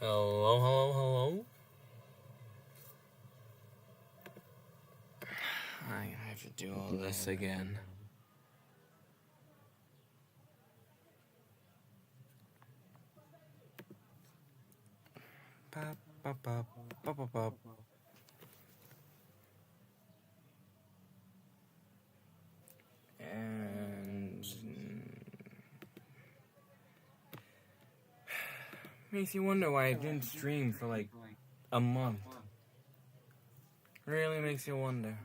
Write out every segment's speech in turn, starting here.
Hello, hello, hello. I have to do all this again. Pop, pop, pop, pop, pop, pop. And makes you wonder why I didn't stream for like a month. Really makes you wonder.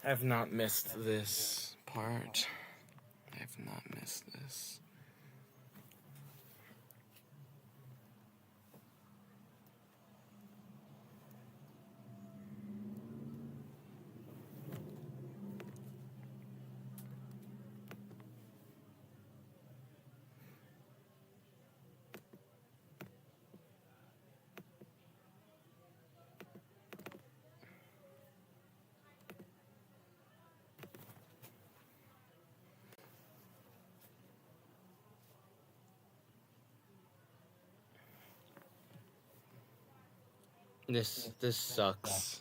I've not missed this part. I've not missed this. This sucks.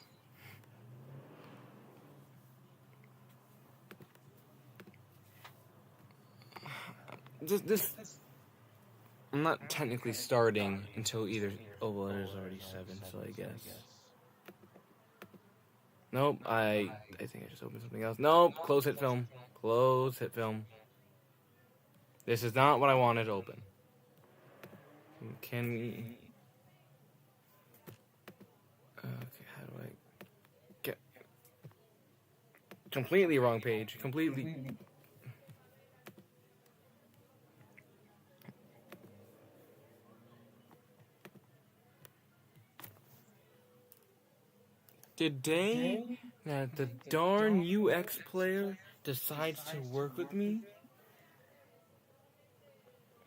This I'm not technically starting until either. Oh well, it is already 7, so I guess. Nope. I think I just opened something else. Nope. Close hit film. Close hit film. This is not what I wanted to open. Can we? Okay, how do I get? Completely wrong page. Completely. Today, that the darn UX player decides to work with me.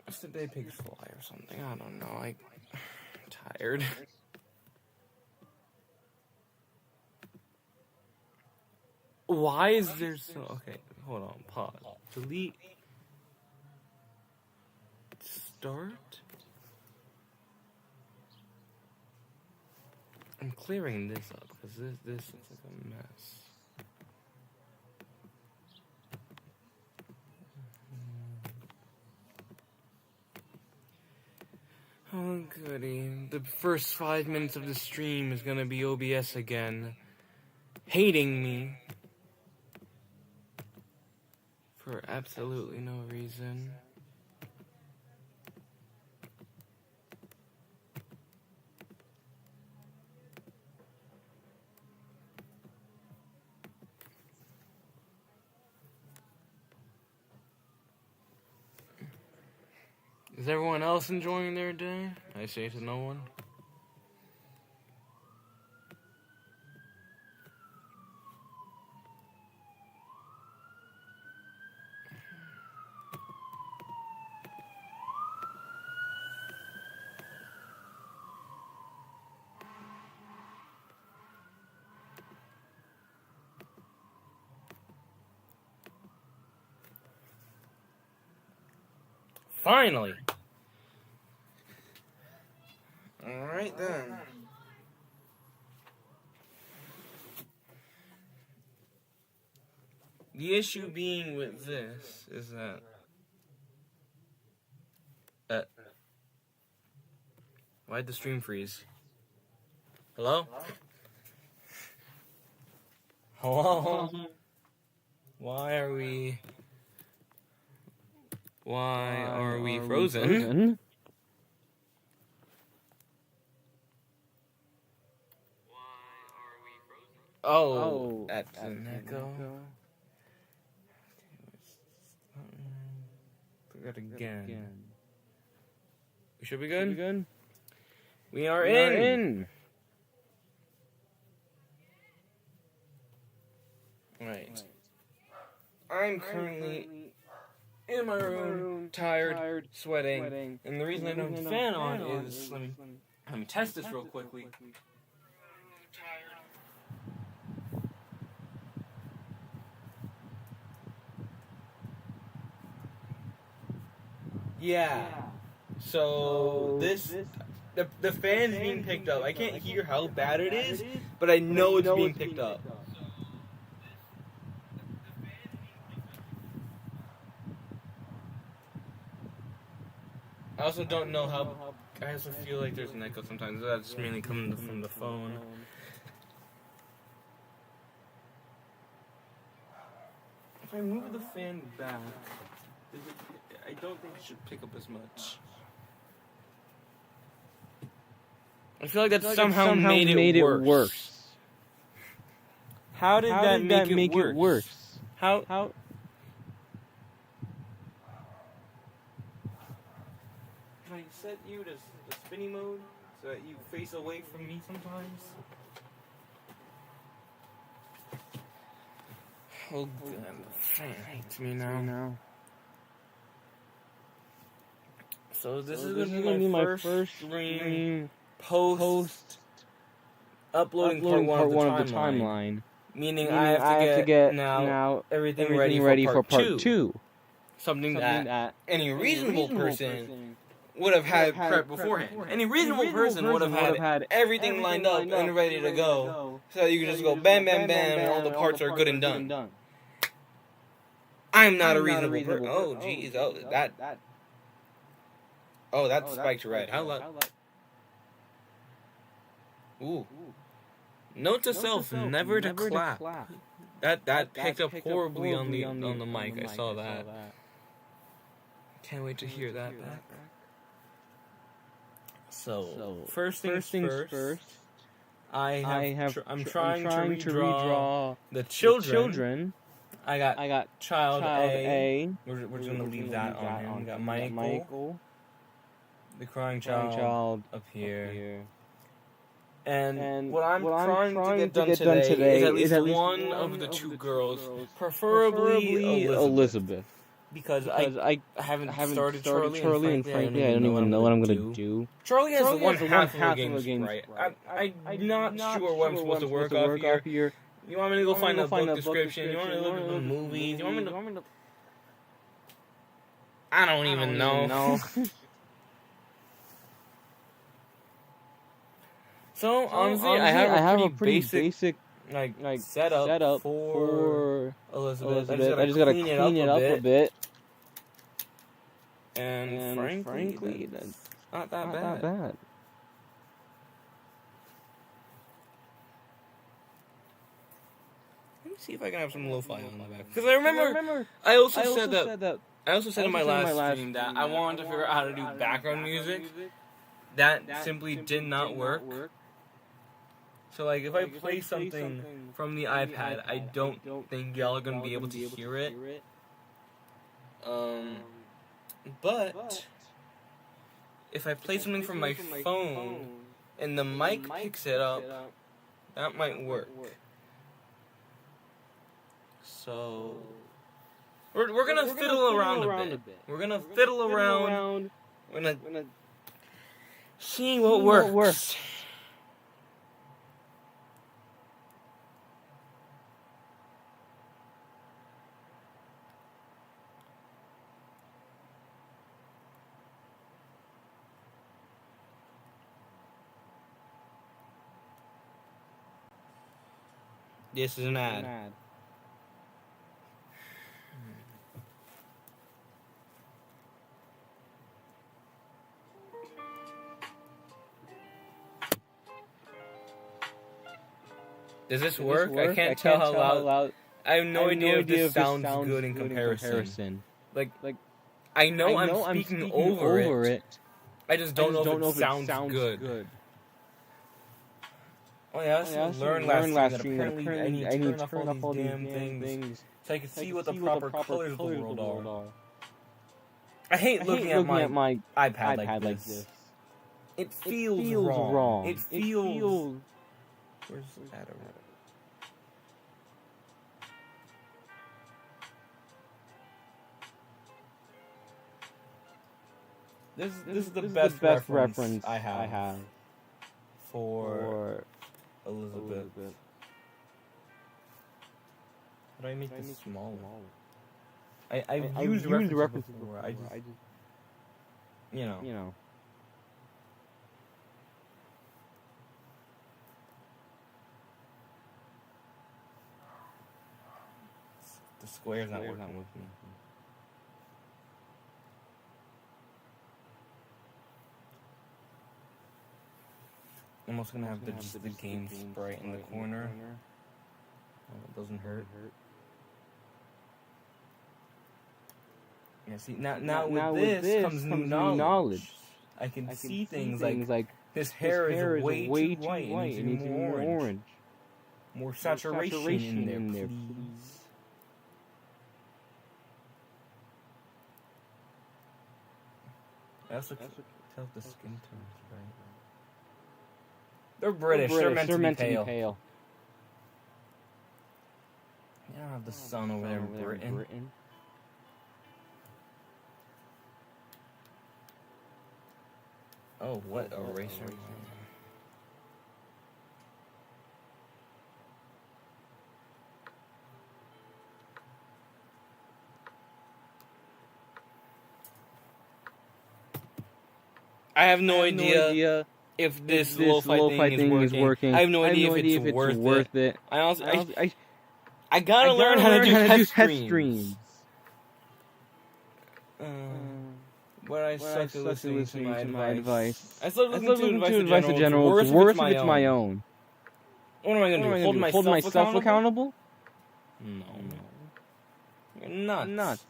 What's the day pigs fly or something? I don't know. I'm tired. Why is there so... Okay, hold on. Pause. Delete. Start. I'm clearing this up because this is like a mess. Oh goody. The first 5 minutes of the stream is gonna be OBS again. Hating me. For absolutely no reason. Is everyone else enjoying their day? I say to no one. Finally! Alright then. The issue being with this is that... why'd the stream freeze? Hello? Hello? Why are we frozen? Oh, that's an echo. Forgot again. We should be good? We are in! Right. I'm currently in my room, tired, sweating, and the reason I don't have the fan on is let me test this real quickly. Yeah. So the fan's being picked up. I can't hear how bad it is, but I know it's being picked up. I also don't know how. I also feel like there's an echo sometimes. That's mainly coming from the phone. If I move the fan back, I don't think it should pick up as much. I feel like that somehow made it worse. How did that make it worse? How? Can I set you to spinny mode so that you face away from me sometimes? Oh god, the fan hates me now. So this is gonna be my first stream post uploading part one of the timeline. Meaning I have to get now everything ready for part two. Something that any reasonable person would have had prep beforehand. Any reasonable person would have had everything lined up and ready to go, so that you could just go bam, bam, bam, and all the parts are good and done. I'm not a reasonable person. Oh, jeez. Oh, that spiked red. How loud? Ooh. Note to self: never to clap. That picked up horribly on the mic. I saw that. Can't wait to hear that back. So first things first. I'm trying to redraw the children. I got child A. We're just gonna leave that on him. We got Michael, the crying child up here. And what I'm trying to get done today is at least one of the two girls, preferably Elizabeth. Because I haven't started Charlie, and frankly, I don't even know what I'm going to do. Charlie has the one half of the game right. I'm not sure what I'm supposed to work off here. You want me to go find the book description? You want me to look at the movies? You want me to... I don't even know. So, honestly, I have a pretty basic like setup for Elizabeth. I just gotta clean it up a bit. And frankly, that's not that bad. Let me see if I can have some lo-fi on the back. Because I remember, I also said in my last stream that I wanted to figure out how to do background music. That simply did not work. So, like, if I play something from the iPad, I don't think y'all are going to be able to hear it. But if I play something from my phone and the mic picks it up, that might work. So we're gonna fiddle around a bit. We're gonna fiddle around. We're gonna see what works. This is an ad. Does this work? I can't tell how loud. I have no idea if this sounds good in comparison. Like I know I'm speaking over it. I just don't know if it sounds good. Oh yeah, I learned last stream that apparently I need to turn off all these damn things so I can see what the proper colors of the world are. I hate looking at my iPad like this. It feels wrong. It feels... Where's that over? This is the best reference I have for Elizabeth. How do I make this smaller? I've used references before. I just you know. The square's not working with me. I'm also gonna have just the game sprite in the corner. It doesn't hurt. Yeah, see, now with this comes new knowledge. I can see things like his hair is way too white. It needs to be more orange. More saturation in there, please. I also tell the skin tones, right? They're British. They're meant to be pale. You don't have the sun over there in Britain. Oh, what eraser. I have no idea if this lo-fi thing is working. I have no idea if it's worth it. I gotta learn how to do test streams. But I suck at listening to my advice. I suck listening to advice in general. It's worse if it's my own. What am I gonna do? Hold myself accountable? No. You're nuts.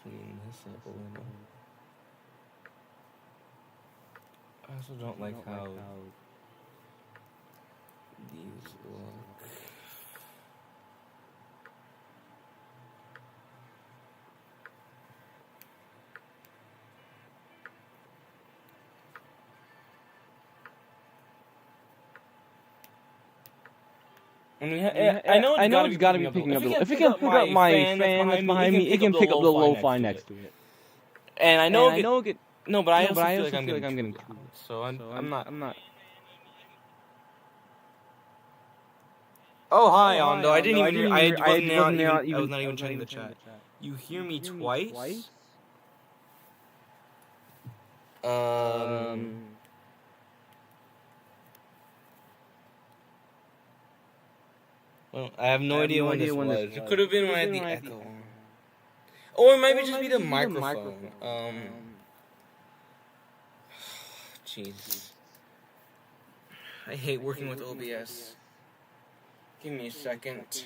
Clean this up a little. I also don't like how these look. I know it's gotta be picking up the. If it can pick up my fan that's behind me, it can pick up the lo-fi next to it. And I know it. No, but I also feel like I'm getting too loud. So I'm not. Oh, hi, Ando. I was not even checking the chat. You hear me twice? Well, I have no idea when this was. It could have been when I had the echo. Or it might just be the microphone. Jeez. I hate working with OBS. Give me a second.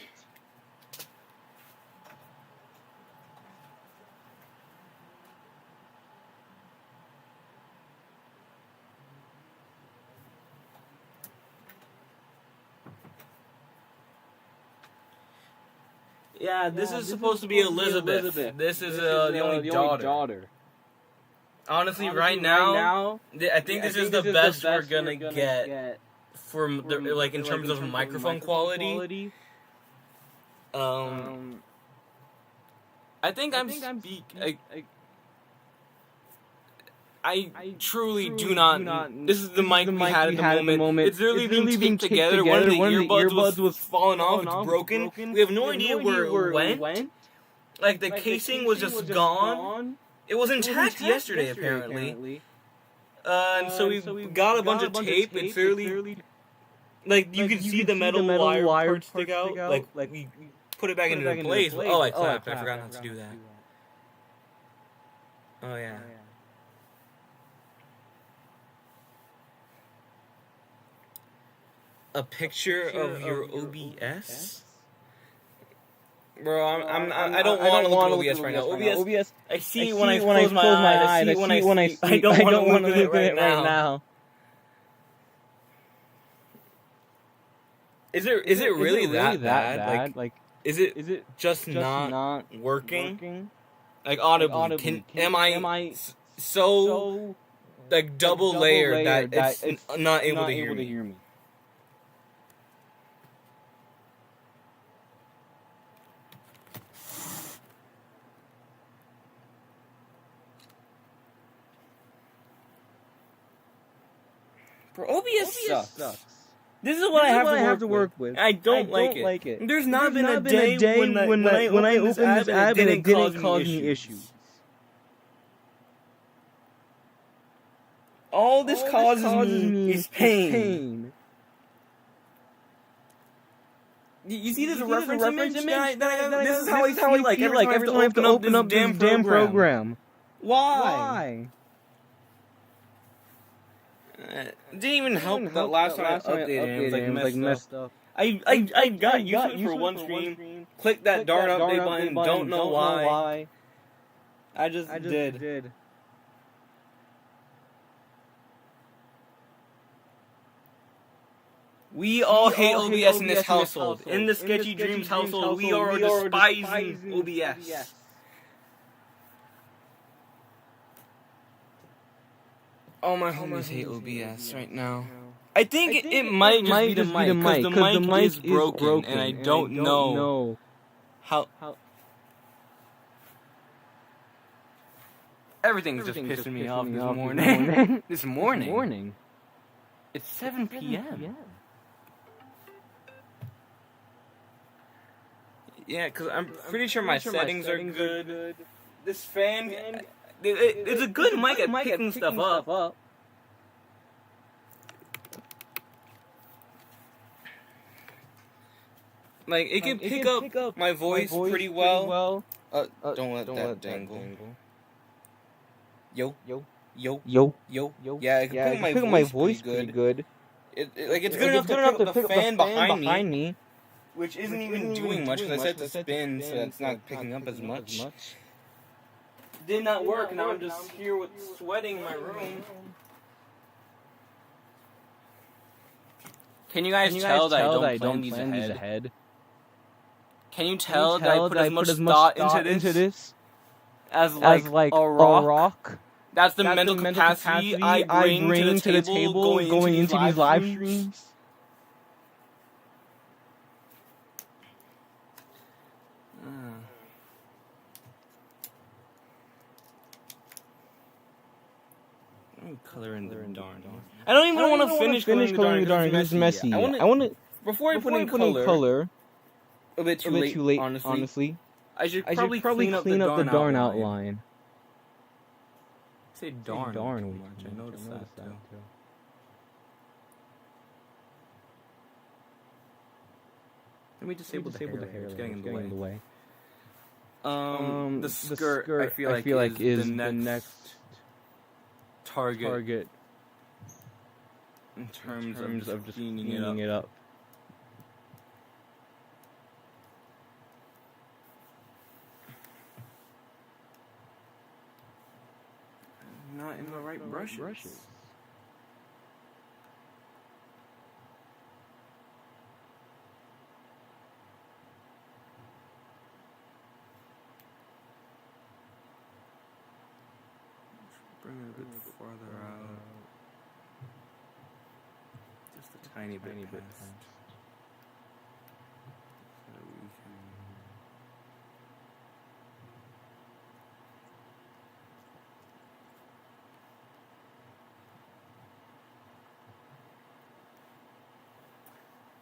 Yeah, this is supposed to be Elizabeth. This is the only daughter. Honestly, right now, I think this is the best we're gonna get from the, like in terms of microphone quality. I think I truly do not. This is the mic we had at the moment. It's literally being taped together. One of the earbuds was falling off. It's broken. We have no idea where it went. Like the casing was just gone. It was intact yesterday, apparently. And so we got a bunch of tape. It's literally like you can see the metal wire part stick out. Like we put it back into place. Oh, I clapped. I forgot not to do that. Oh yeah. A picture of your OBS? Bro, I don't want to look at OBS right now. OBS, I see when I close my eyes. I see when I sleep. I don't want to look at it right now. Is it really that bad? Like, is it just not working? Like audibly? Am I so like double layered that it's not able to hear me? Bro, OBS sucks. This is what I have to work with. I don't like it. There's not been a day when I opened this app and it didn't cause me issues. All this causes me is pain. You see this reference image? This is how I feel like every time I have to open up this damn program. Why? Didn't even help that last time I updated it. It was like messed up. I got used to it for one stream. Click that darn update button. Don't know why. I just did. We all hate OBS in this household. In the Sketchy Dreams household, we are despising OBS. All my homies hate OBS right now. I think it might just be the mic, because the mic is broken, and I don't know how... Everything's just pissing me off this morning. This morning? It's 7 p.m. Yeah, because I'm pretty sure my settings are good. This fan... It's a good mic at picking stuff up. Like, it can pick up my voice pretty well. Don't let that dangle. Yo. Yeah, it can pick up my voice pretty good. It's good enough to pick up the fan behind me. Which isn't even doing much, because I set it to spin, so it's not picking up as much. Did not work, now I'm just here with sweating in my room. Can you guys tell that I don't plan these ahead? Can you tell that I put as much thought into this as like a rock? That's the mental capacity I bring to the table going into these live streams. Color in the darn. I don't even want to finish coloring the darn because it's messy. I want to before I put in color. A bit too late, honestly. I should probably clean up the darn outline. Say darn way too much. I noticed that too. Let me disable the hair. It's getting in the way. The skirt I feel like is the next target in terms of just cleaning it up. Not in the right brushes. Bring it a bit farther out. Just a tiny bit past. So that we can...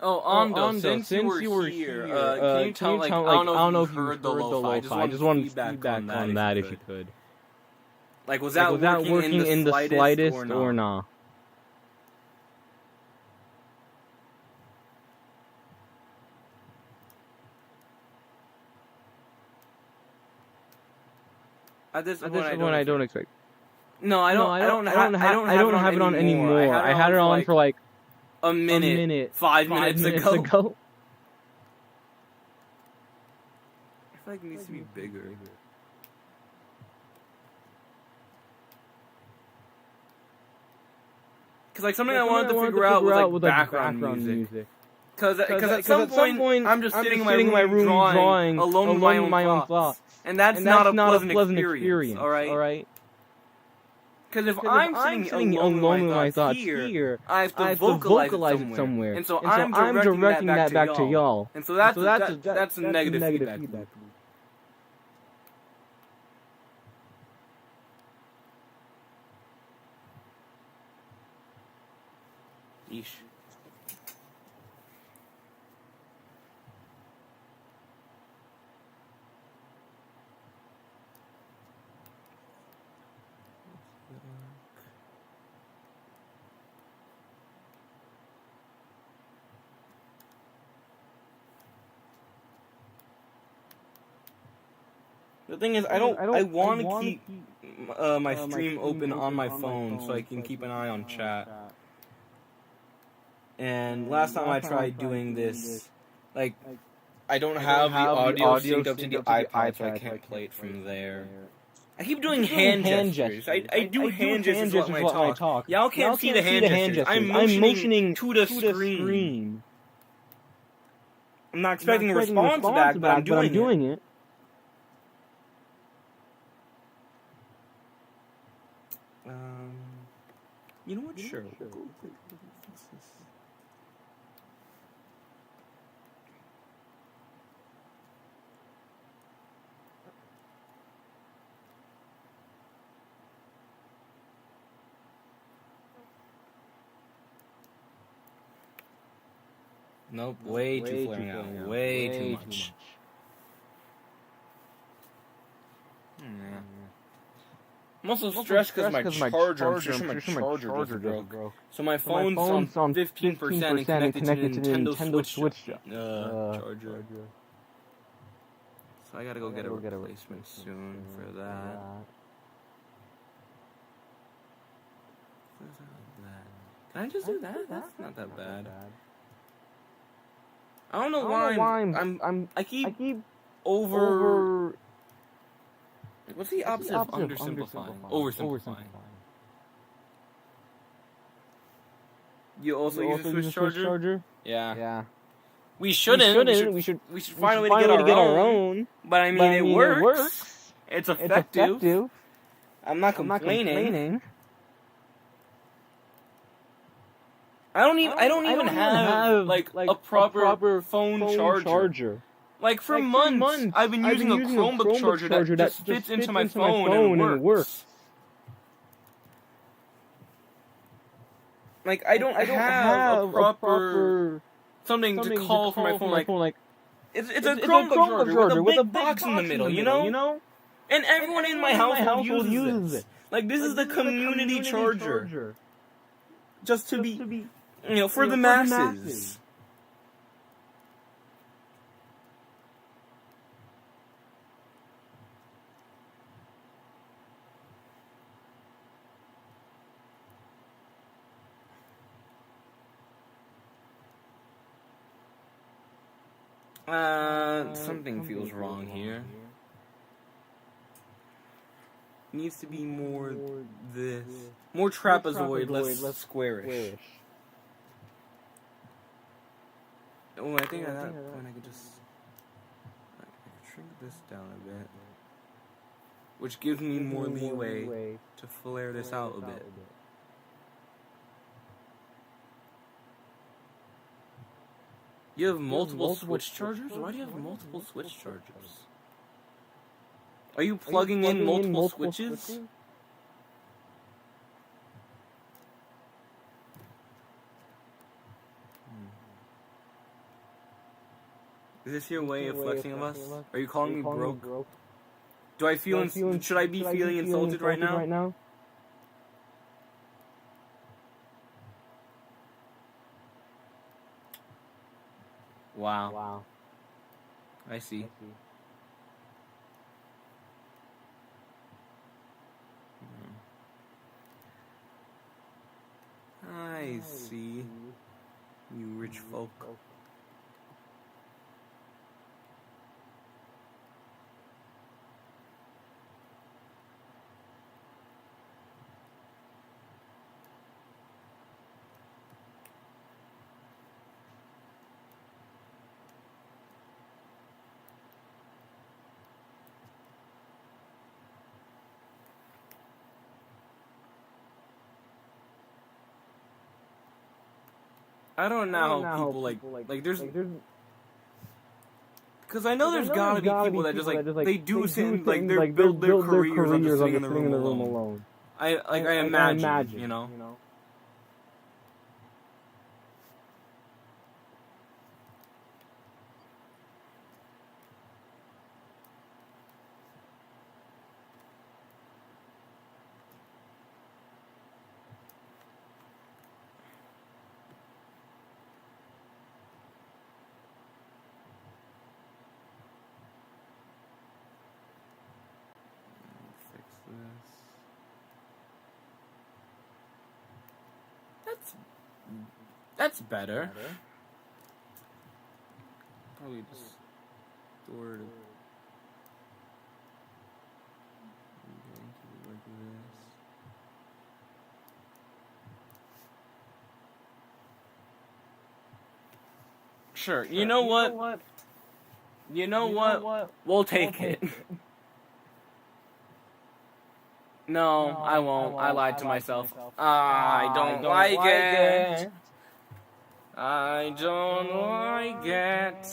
Oh, Ando, since you were here, can you tell, like, I don't know if you heard the lo-fi. I just want feedback on that if you could. Like, was that working in the slightest or not? At this point, I don't expect. No, I don't have it on anymore. I had it on for like a minute, 5 minutes ago. I feel like it needs to be bigger. Because like something I wanted to figure out was like background music. Because at some point I'm just sitting in my room drawing alone with my own thoughts, and that's not a pleasant experience. All right. Because if I'm sitting alone with my thoughts here, I have to vocalize it somewhere. And so I'm directing that back to y'all. And so that's a negative feedback. Yeesh. The thing is, I want to keep my stream open on my phone so I can keep an eye on chat. And last time I tried doing this, like, I don't have the audio synced up to the iPad, so I can't play it from there. I keep doing hand gestures. I do hand gestures while I talk. Y'all can't see the hand gestures. I'm motioning to the screen. I'm not expecting a response back, but I'm doing it. You know what? Sure. Nope, way too flaring out. Way too much. I'm also stressed because my charger, I'm sure my charger broke. So my phone's on 15% and connected to the Nintendo Switch charger. So I gotta go get a replacement soon for that. Can I just do that? That's not that bad. I don't know why I keep over. What's the opposite of undersimplifying? Oversimplifying. You also use a Switch charger? Yeah. We shouldn't. We should find a way to get our own. But I mean, it works. It's effective. I'm not complaining. I don't even have like a proper phone charger. Like, for months, I've been using a Chromebook charger that just fits into my phone and it works. Like, I don't have a proper something to call for my phone. Like, it's a Chromebook charger with a big box in the middle, you know? And everyone in my household uses it. Like, this is the community charger. Just to be, for the masses. Something feels wrong here. Needs to be more this. More trapezoid, less squarish. Oh, I think at that point I could just shrink this down a bit. Which gives me more leeway to flare this out a bit. You have multiple Switch chargers? Why do you have multiple Switch chargers? Are you plugging in multiple switches? Is this your way of flexing of us? Are you calling me broke? Do I feel should I be feeling insulted right now? Wow. I see. I see. You rich folk. I don't know how people like there's because I know there's gotta be people that just they do sit like they build their careers on just sitting in the room alone. I imagine, you know. That's better. Probably just distort it. Like this. Sure. You know what? You know what? We'll take it. No, I won't. I lied to myself. I don't like it. I don't like it.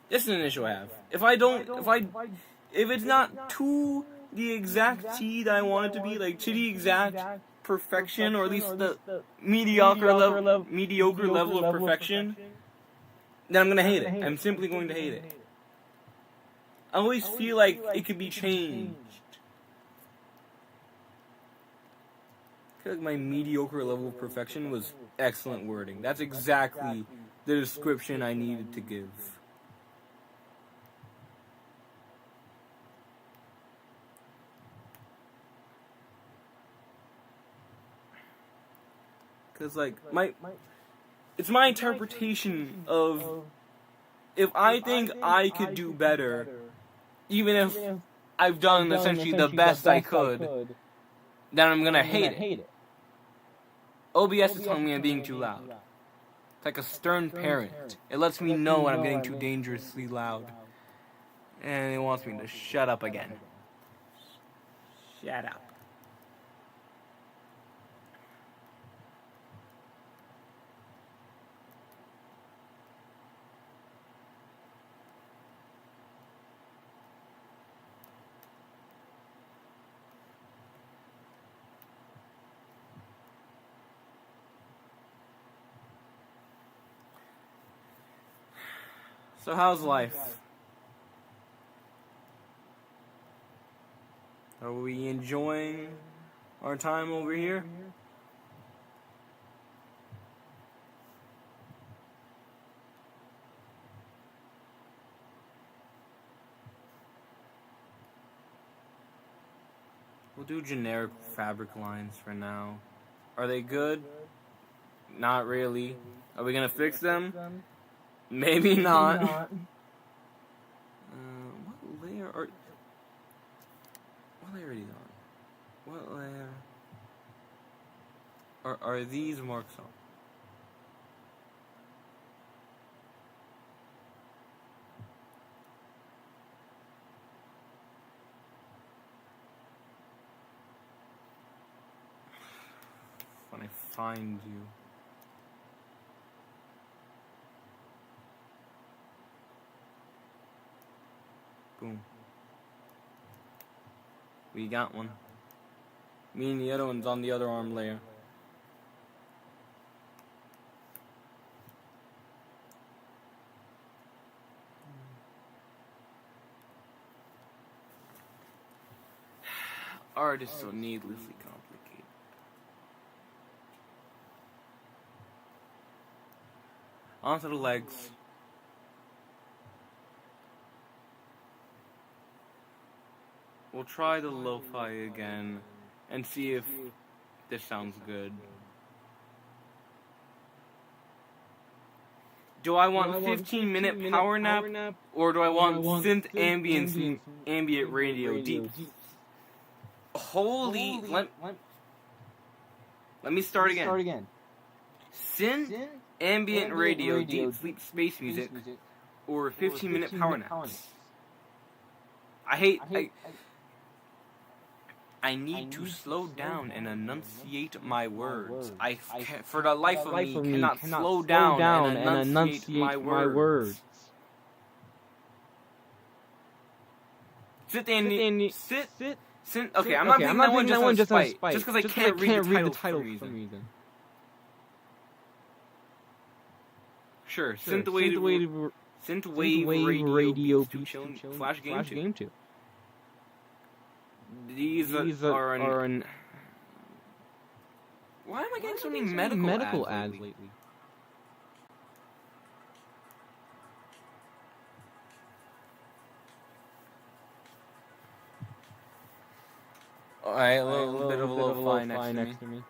This is an issue I have. If it's not to the exact T that I want it to be, like to the exact perfection, or at least the mediocre level of perfection, then I'm gonna hate it. I'm simply going to hate it. I always feel like it could be changed. I feel like my mediocre level of perfection was excellent wording. That's exactly the description I needed to give. Because, like, it's my interpretation of, if I think I could do better, even if I've done essentially the best I could, then I'm gonna hate it. OBS is telling me I'm being too loud. It's like a stern parent. It lets me know when I'm getting too dangerously loud. And it wants me to shut up again. Shut up. So how's life? Are we enjoying our time over here? We'll do generic fabric lines for now. Are they good? Not really. Are we gonna fix them? Maybe not. What layer are... What layer are these on? What layer... Are these marks on? When I find you... Boom. We got one. Me and the other one's on the other arm layer. Art is so needlessly complicated. Onto the legs. We'll try the lo-fi again and see if this sounds good. Do I want 15-minute power nap, or do I want synth ambient radio deep? Holy, let me start again. Synth ambient radio deep sleep space music, or 15-minute power naps. I need to slow down and enunciate my words. For the life of me, cannot slow down and enunciate my words. Sit. Okay, I'm not picking that one just out of spite. Just because I can't read the title for some reason. Sure, synthwave radio beats to Flash Game 2. These are an... Why am I getting so many medical ads lately? Alright, a little bit of a lo-fi next to me.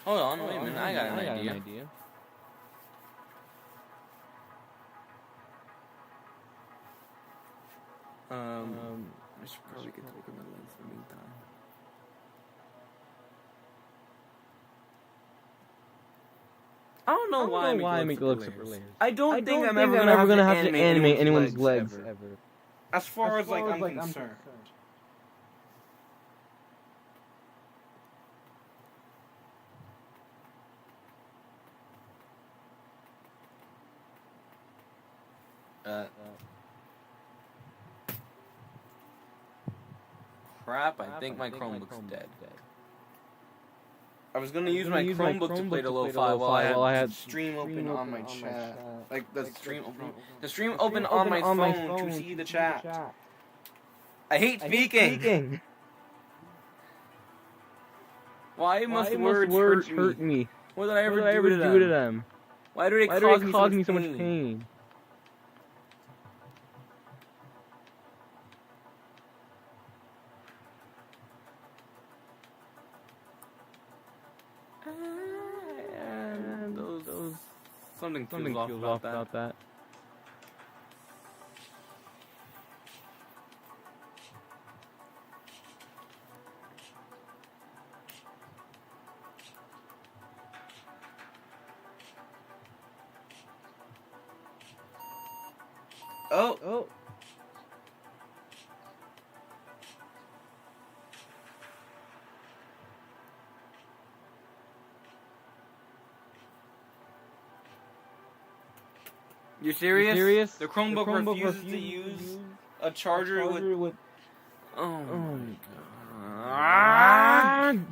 Hold on, wait a minute, I got an idea. I should probably get to look at my lens in the meantime. I don't know why I make it look super layers. I don't think I'm ever gonna have to animate anyone's legs ever. As far as I'm concerned. Crap, I think my Chromebook's dead. I was gonna use my Chromebook to play the lo-fi while I had stream open on my chat. Like the stream open on my phone to see the chat. I hate speaking. Why must words hurt me? What did I ever do to them? Why do they cause me so much pain? Something feels off about that. Oh. You serious? The Chromebook refuses to use a charger with... Oh my god.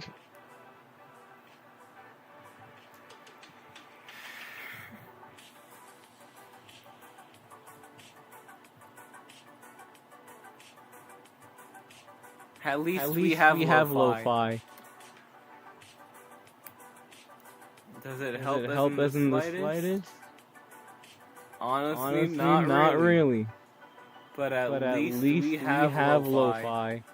At least we have lo-fi. Does it help us in the slightest? Honestly, not really. But at least we have lo-fi.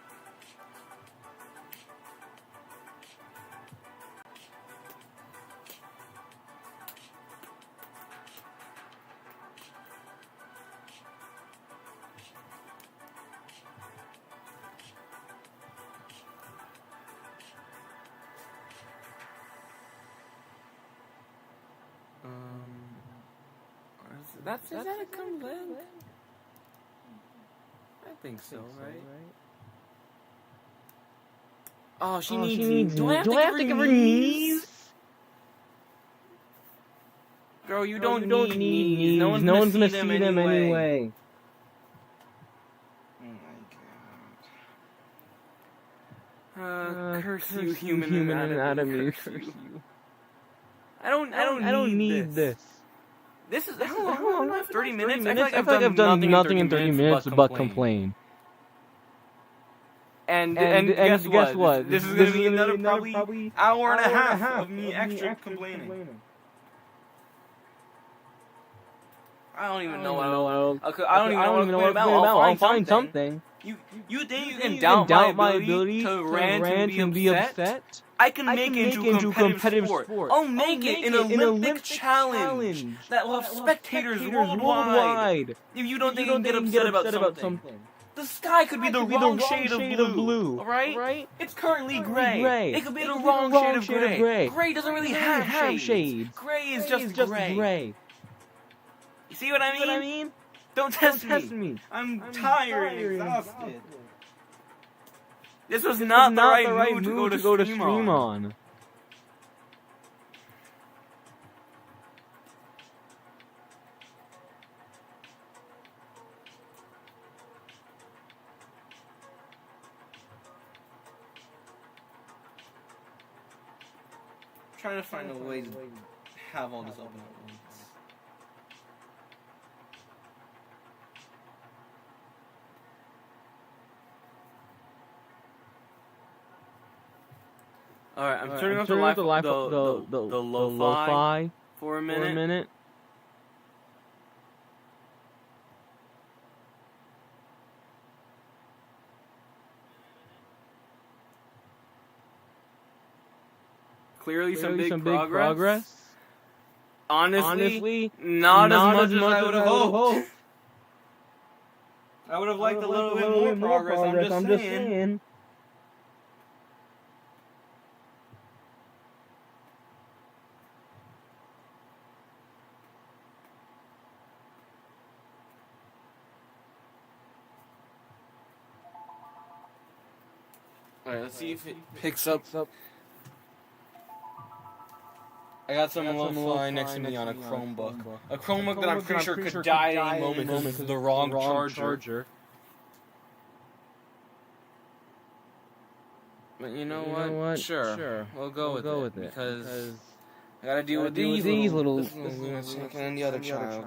Is that a complaint? I think so, right? Oh, she needs. Do I have to give her knees? Girl, you don't need knees. No one's gonna see them anyway. Oh my god. Curse you, human anatomy. Curse you. I don't need this. This is how long? 30 minutes? I feel like I've done nothing in 30 minutes but complain. And guess what? This is gonna be another probably hour and a half of me extra complaining. I don't even know what I'll find something. You think you can doubt my ability to rant and be upset? I can make it into competitive sport. I'll make it an Olympic challenge that will have spectators worldwide. If you don't think you can get upset about something. The sky could be the wrong shade of blue, alright? It's currently gray. It could be the wrong shade of gray. Gray doesn't really have shades. Gray is just gray. You see what I mean? Don't test me. I'm tired and exhausted. This was not the right mood to go to stream on. I'm trying to find a way to have all this open at once. Alright, I'm turning off the lo-fi for a minute. Clearly some big progress. Honestly, not as much as I would have hoped. I would have liked a little bit more progress, I'm just saying. Alright, let's see if it picks up. I got some lo-fi next to me on a Chromebook. A Chromebook that I'm pretty sure could die at any moment because it's the wrong charger. But you know what? Sure. We'll go with it. Because I gotta deal with these little... and the other child.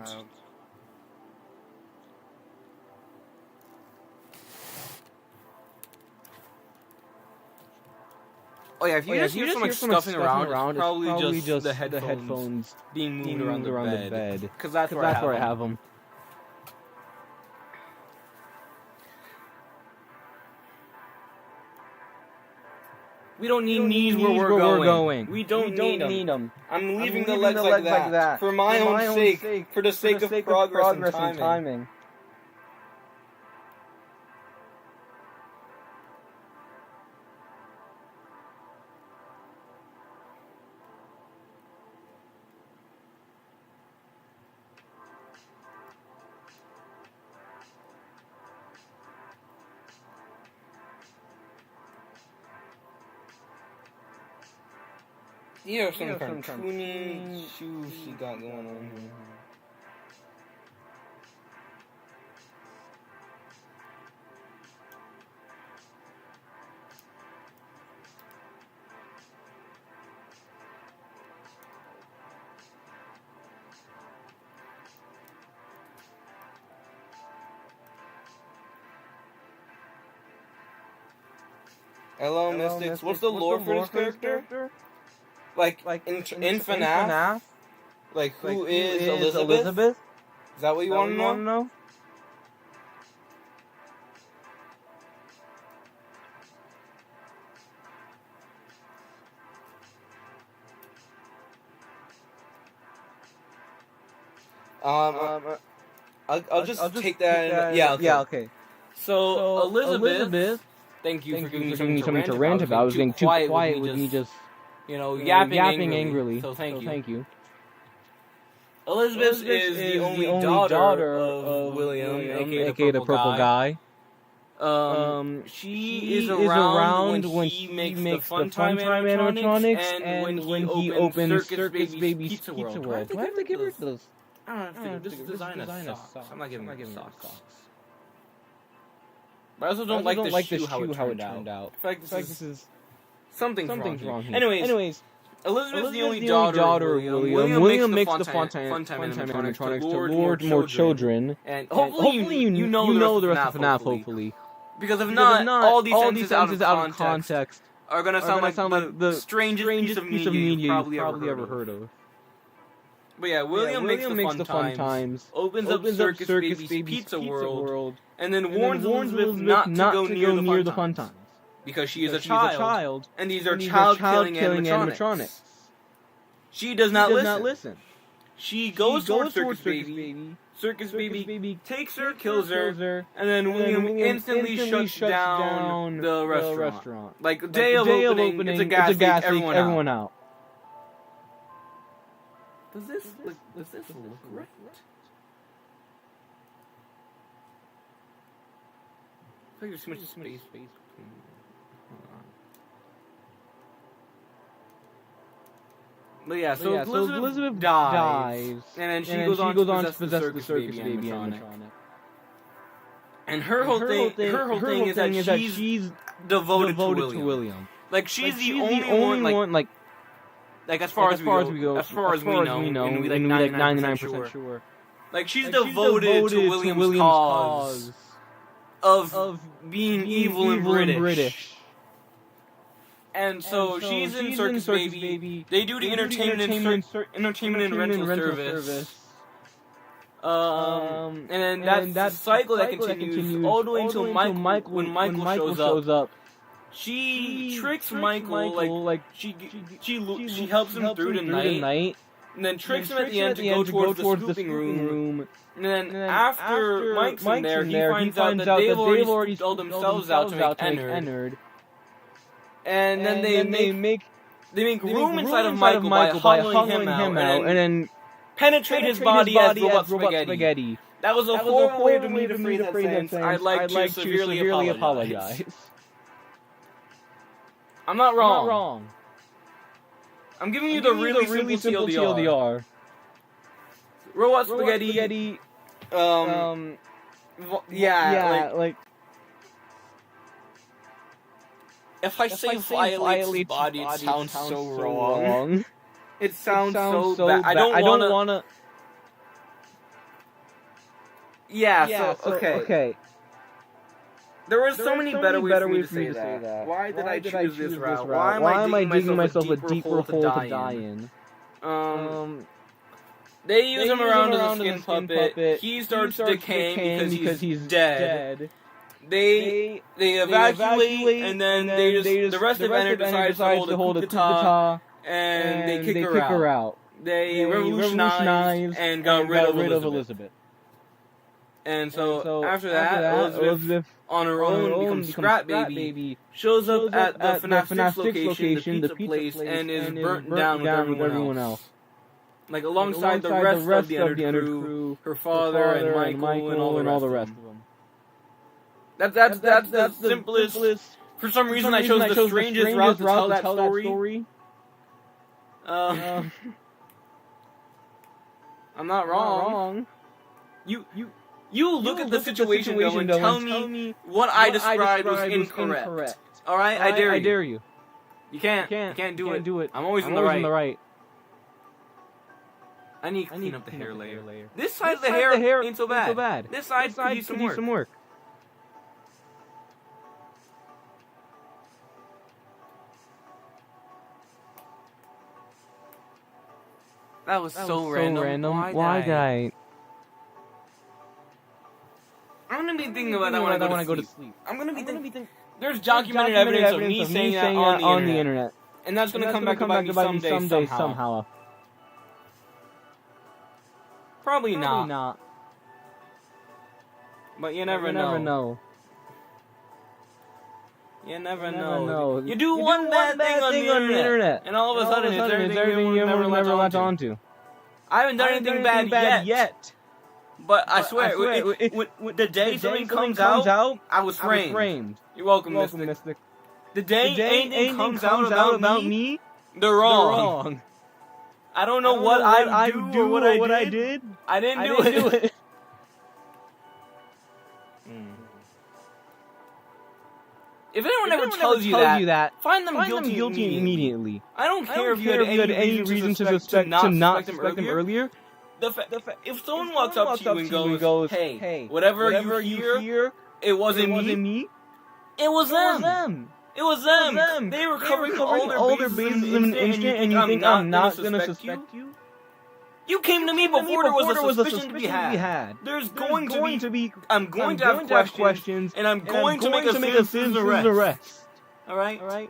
Oh yeah, if you just hear some stuffing around, it's probably just the headphones being moved around the bed. Because that's where I have them. We don't need knees where we're going. We don't need them. I'm leaving the legs like that. For my own sake. For the sake of progress and timing. Yeah, some cartoony shoes she got going on here. Hello, Mystics. What's the lore for this character? Like in FNAF? Like, who is Elizabeth? Is that what you want to know? I'll just take that. Yeah, okay. So Elizabeth, thank you for giving me something to rant about. I was getting too quiet with me just yapping angrily. So thank you. Elizabeth is the only daughter of William, aka the Purple Guy. She is around when he makes the Funtime animatronics and when he opens Circus Baby's Pizza World. Why do I have to give her those? I don't know, this design is socks. I'm not giving her socks. But I also don't like the shoe, how it turned out. In fact, this is... Something's wrong here. Anyways, Elizabeth's the only daughter of William. William makes the Funtime animatronics to lure more children. And hopefully you know the rest of FNAF, hopefully. Because if not, all these sentences out of context are going to sound like the strangest piece of media you've probably ever heard of. But yeah, William makes the Funtimes, opens up Circus Baby's Pizza World, and then warns Elizabeth not to go near the Funtimes. Because she is a child, and these are child-killing animatronics. She does not listen. She goes towards Circus Baby. Circus Baby takes her, kills her, and then William instantly shuts down the restaurant. Like, day of opening, it's a gas leak, everyone out. Does this look right? I feel like there's too much space. But yeah, so Elizabeth dies, and then she goes on to possess the Circus Baby animatronic. And her whole thing is that she's devoted to William. Like, she's the only one, like as far as we know, and we like 99% sure. Like, she's devoted to William's cause of being evil and British. And so she's in Circus Baby. They do the entertainment and rental service. And then that's the cycle that continues all the way until when Michael shows up. She tricks Michael, like she helps him through the night, and then tricks him at the end to go towards the scooping room. And then after Mike's in there, he finds out that they've already scooped all themselves out to make Ennard. And then they make room inside of Michael by hollowing him out, and then penetrate his body as robot spaghetti. That was a horrible way to me to phrase that sentence. I'd like to severely apologize. I'm not wrong. I'm giving you the really simple TLDR. Robot spaghetti. Like. If I say violates body, it sounds so wrong. It sounds so bad. I don't wanna. Yeah. Okay. There were so many better ways for me to say that. Why did I choose this route? Why am I digging myself a deeper hole to die in? They use him around as a skin puppet. He starts decaying because he's dead. They evacuate, and then the rest of Ennard decides to hold a coup d'etat, and they kick her out. They revolutionized and got rid of Elizabeth. And so after that, Elizabeth on her own becomes Scrap Baby, shows up at the FNAF 6 location, the pizza place, and is burnt down with everyone else. Like alongside the rest of the Ennard crew, her father and Michael and all the rest of them. That's the simplest. For some reason, I chose the strangest route to tell that story. I'm not wrong. You look at the situation though and tell me what I described was incorrect. All right, I dare you. You can't do it. I'm always in the right. I need to clean up the hair layer. This side of the hair ain't so bad. This side could use some work. That was so random. Why did I? I'm gonna be thinking about that when I go to sleep. I'm gonna be thinking. There's documented evidence of me saying that on the internet, and that's gonna come back to bite me someday somehow. Probably not. But you never know. You never know. You do one bad thing on the internet, and all of a sudden it's everything you never latched onto. I haven't done anything bad yet. But I swear, the day something comes out, I was framed. You're welcome, Mystic. The day anything comes out about me, they're wrong. I don't know what I do or what I did. I didn't do it. If anyone ever tells you that, find them guilty immediately. I don't care if you had any reason to suspect them earlier. If someone walks up to you and goes, hey, whatever you hear, it wasn't me. It was them. It was them. They were covering all their bases in an instant, and you think I'm not going to suspect you? You came to me before there was a suspicion to be had. There's going to be. I'm going to have questions, and I'm going to make a citizen's arrest. All right.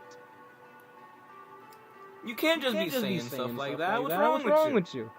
You can't just be saying stuff like that. What's wrong with you?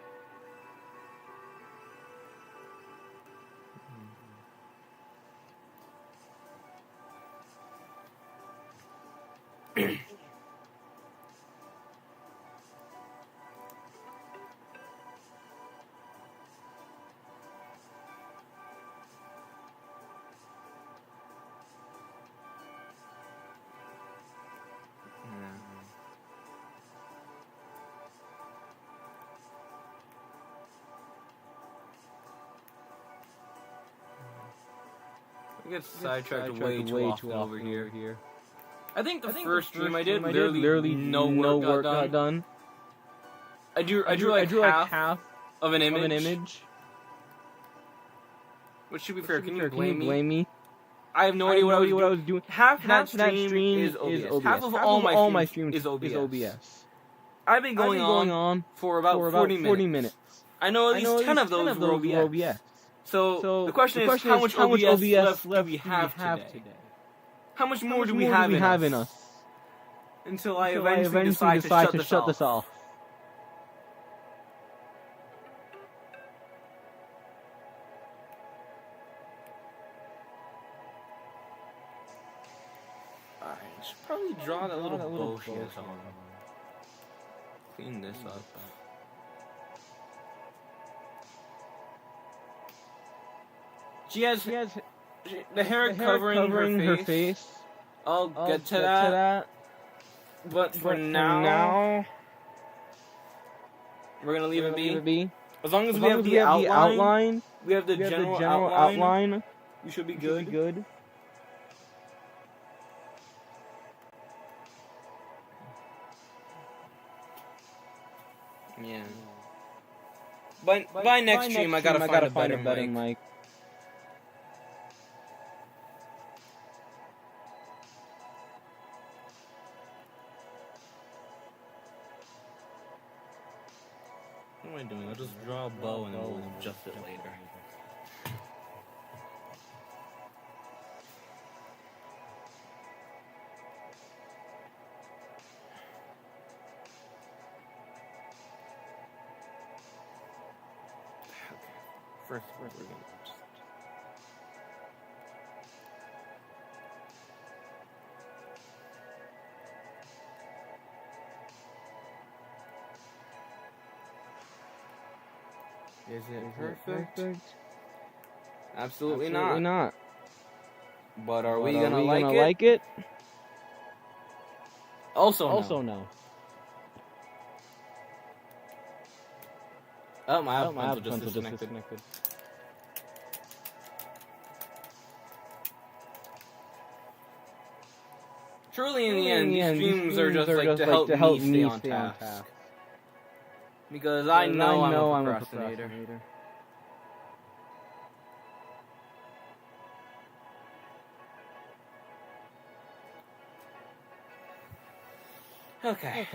I get sidetracked way too often over here. I think the first stream I did, literally no work got done. I drew like half of an image. Which, to be fair, can you blame me? I have no idea what I was doing. Half that stream is OBS. Half of all my streams is OBS. I've been going on for about 40 minutes. I know at least 10 of those were OBS. So the question is, how much OBS left do we have today? How much more do we have in us? Until I eventually decide to shut this off. Alright, I should probably draw that little bow she has on. Clean this up. She has the hair covering her face. I'll get to that. But for now, we're gonna leave it be. As long as we have the outline, we have the general outline, we should be good. Yeah. By next stream, I gotta find a better mic. What am I doing? I'll just draw a bow and then we'll adjust it later. First we're gonna just... Is it perfect? Absolutely not. But are we gonna like it? Also no. Oh, my pencil just disconnected. Truly, in the end, these streams are just like to help me stay on task. Because I know I'm a procrastinator. Okay.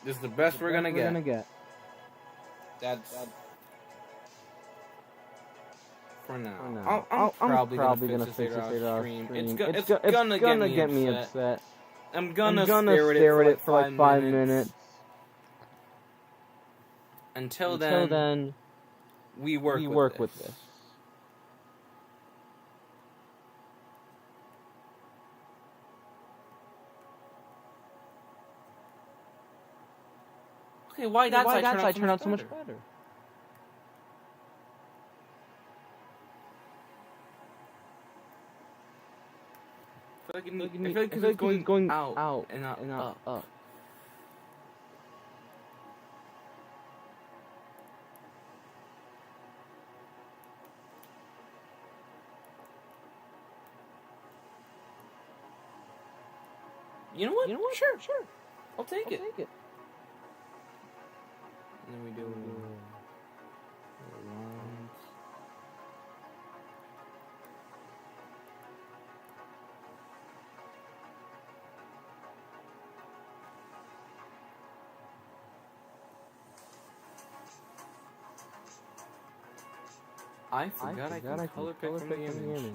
This is the best we're gonna get. That's for now. I'm probably gonna fix this later off stream. It's gonna get me upset. I'm gonna stare at it for like 5 minutes. Until then, we work with this. Okay, why that side turn out so much better? I feel like it's going out and up. You know what? Sure. I'll take it. And then we do lines. I forgot I can color pick from the image.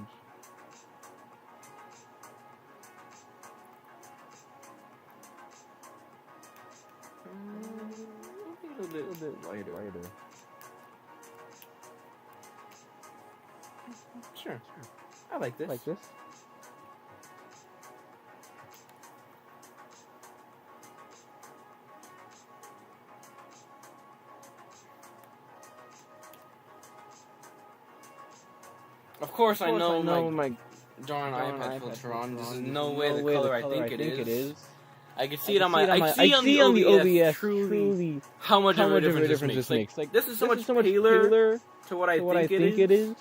A little bit lighter. Sure. I like this. Of course, I know my darn iPad filter on. This is no way the color I think it is. I can see it on my. I see on the OBS truly how much of a difference this makes. Like this is so much paler to what I think it is.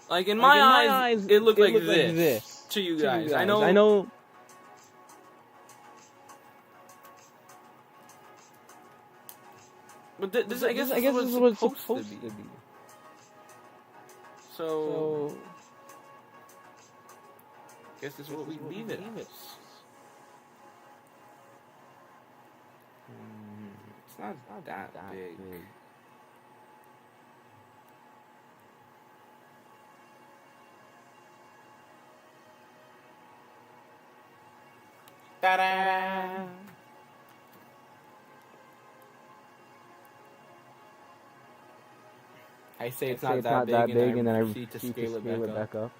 Like in my eyes, it looked like this to you guys. I know. But this, I guess this is what it's supposed to be. So, I guess this is what we leave it as. It's not that big. Ta-da! I say it's not that big, and then I proceed to scale it back up.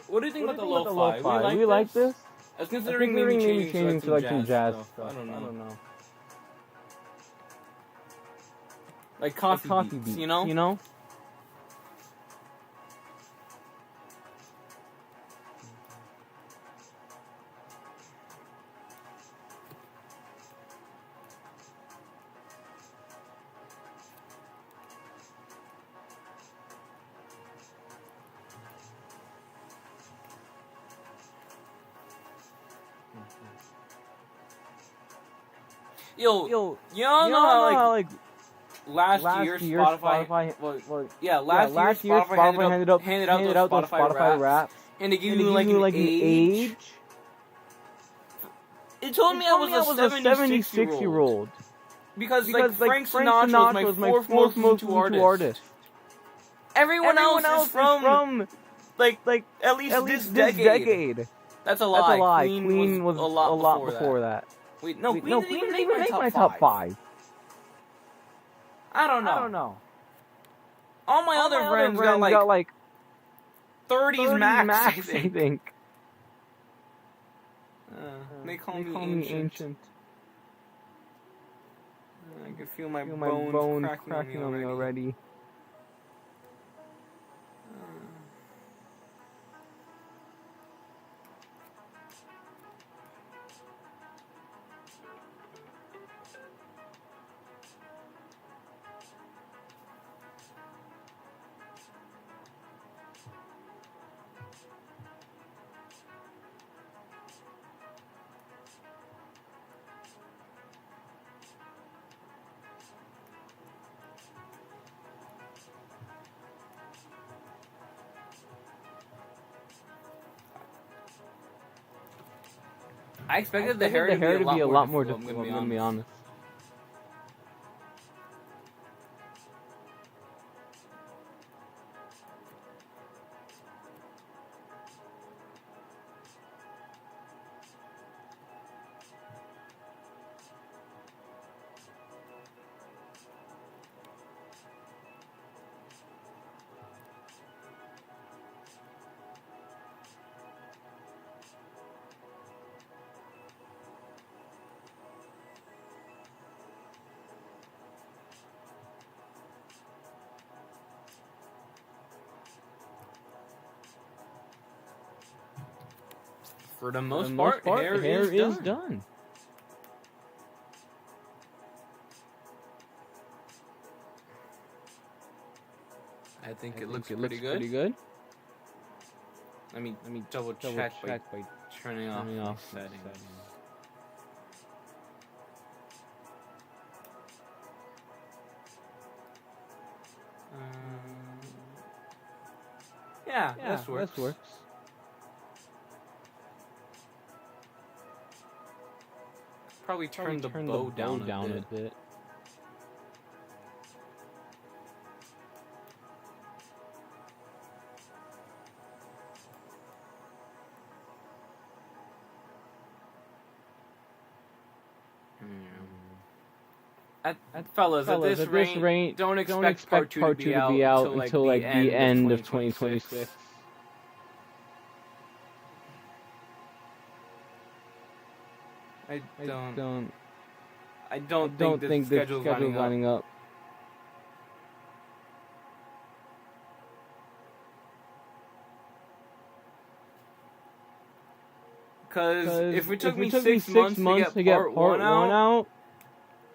What do you think about the lo-fi? We like this? I was considering maybe changing to like some jazz stuff. I don't know. Like coffee beats, you know? Yo, you know how like last year Spotify last year Spotify handed out those Spotify raps, and they gave you like an age. It told me I was a 76-year-old. Because Frank Sinatra was my fourth most listened to artist. Everyone else is from like at least this decade. That's a lie. Queen was a lot before that. Wait, no, Queen didn't even make my top 5. I don't know. All my other friends got like 30s max, I think. They call me ancient. I can feel my bones cracking on me already. I expected the hair to be a lot more difficult, I'm gonna be honest. For the most part, hair is done. I think it looks pretty good. Let me double check by turning off settings. Yeah, this works. Probably turn the bow down a bit. Fellas, at this rate, don't expect part 2 to be out until like the end of 2026. I don't think the schedule's lining up. Because if it took me 6 months to get part 1 out,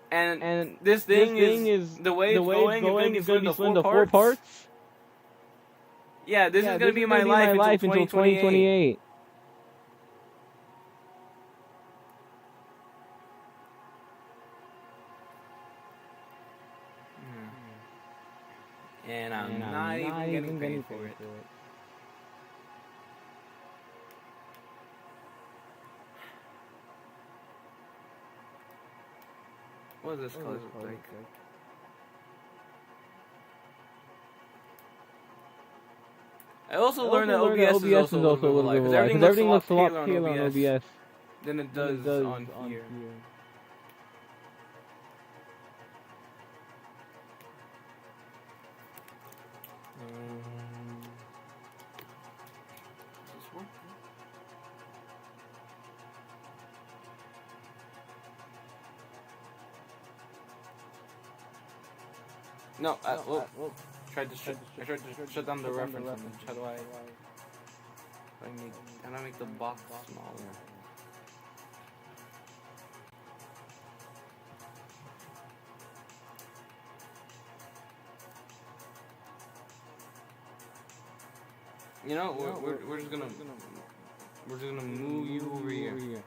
and this thing is the way it's going is going to be split into 4 parts. Yeah, this is going to be my life until 2028. And I'm not even getting paid for it. What does this color look like? I also learned that OBS is also a little bit light, because everything looks a lot paler on OBS than it does on here. Does this work? No, well, I tried to shut down the reference image. How do I make the box smaller? You know, we're just gonna move you over here.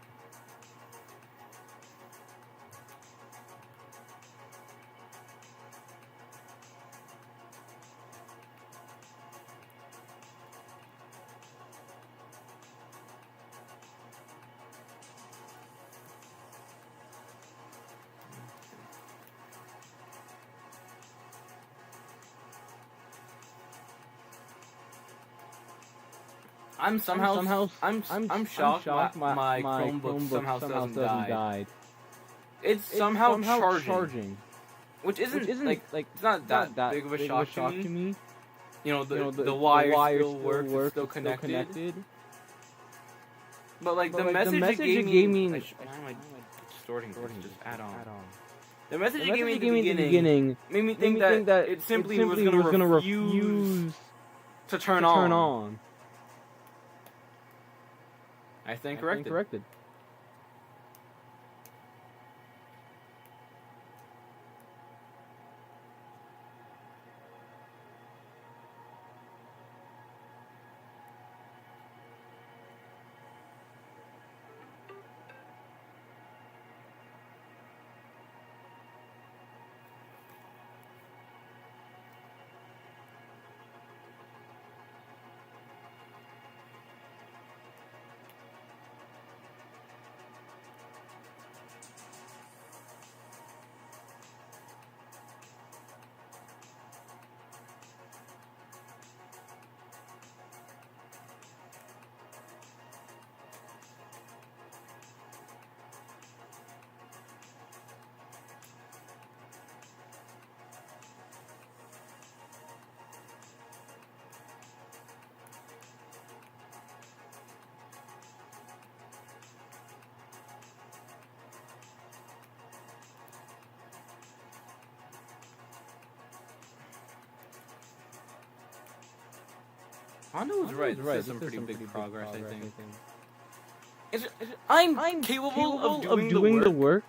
I'm shocked my Chromebook somehow hasn't died. It's somehow charging. Which isn't like it's not that big of a shock to me. You know, the wire still works, it's still connected. But like the message it gave me why am I distorting this? Just add on. The message it gave me at the beginning made me think that it simply was gonna refuse to turn on. I stand corrected. Hondo was right. This is some pretty big progress, I think. I'm capable of doing the work.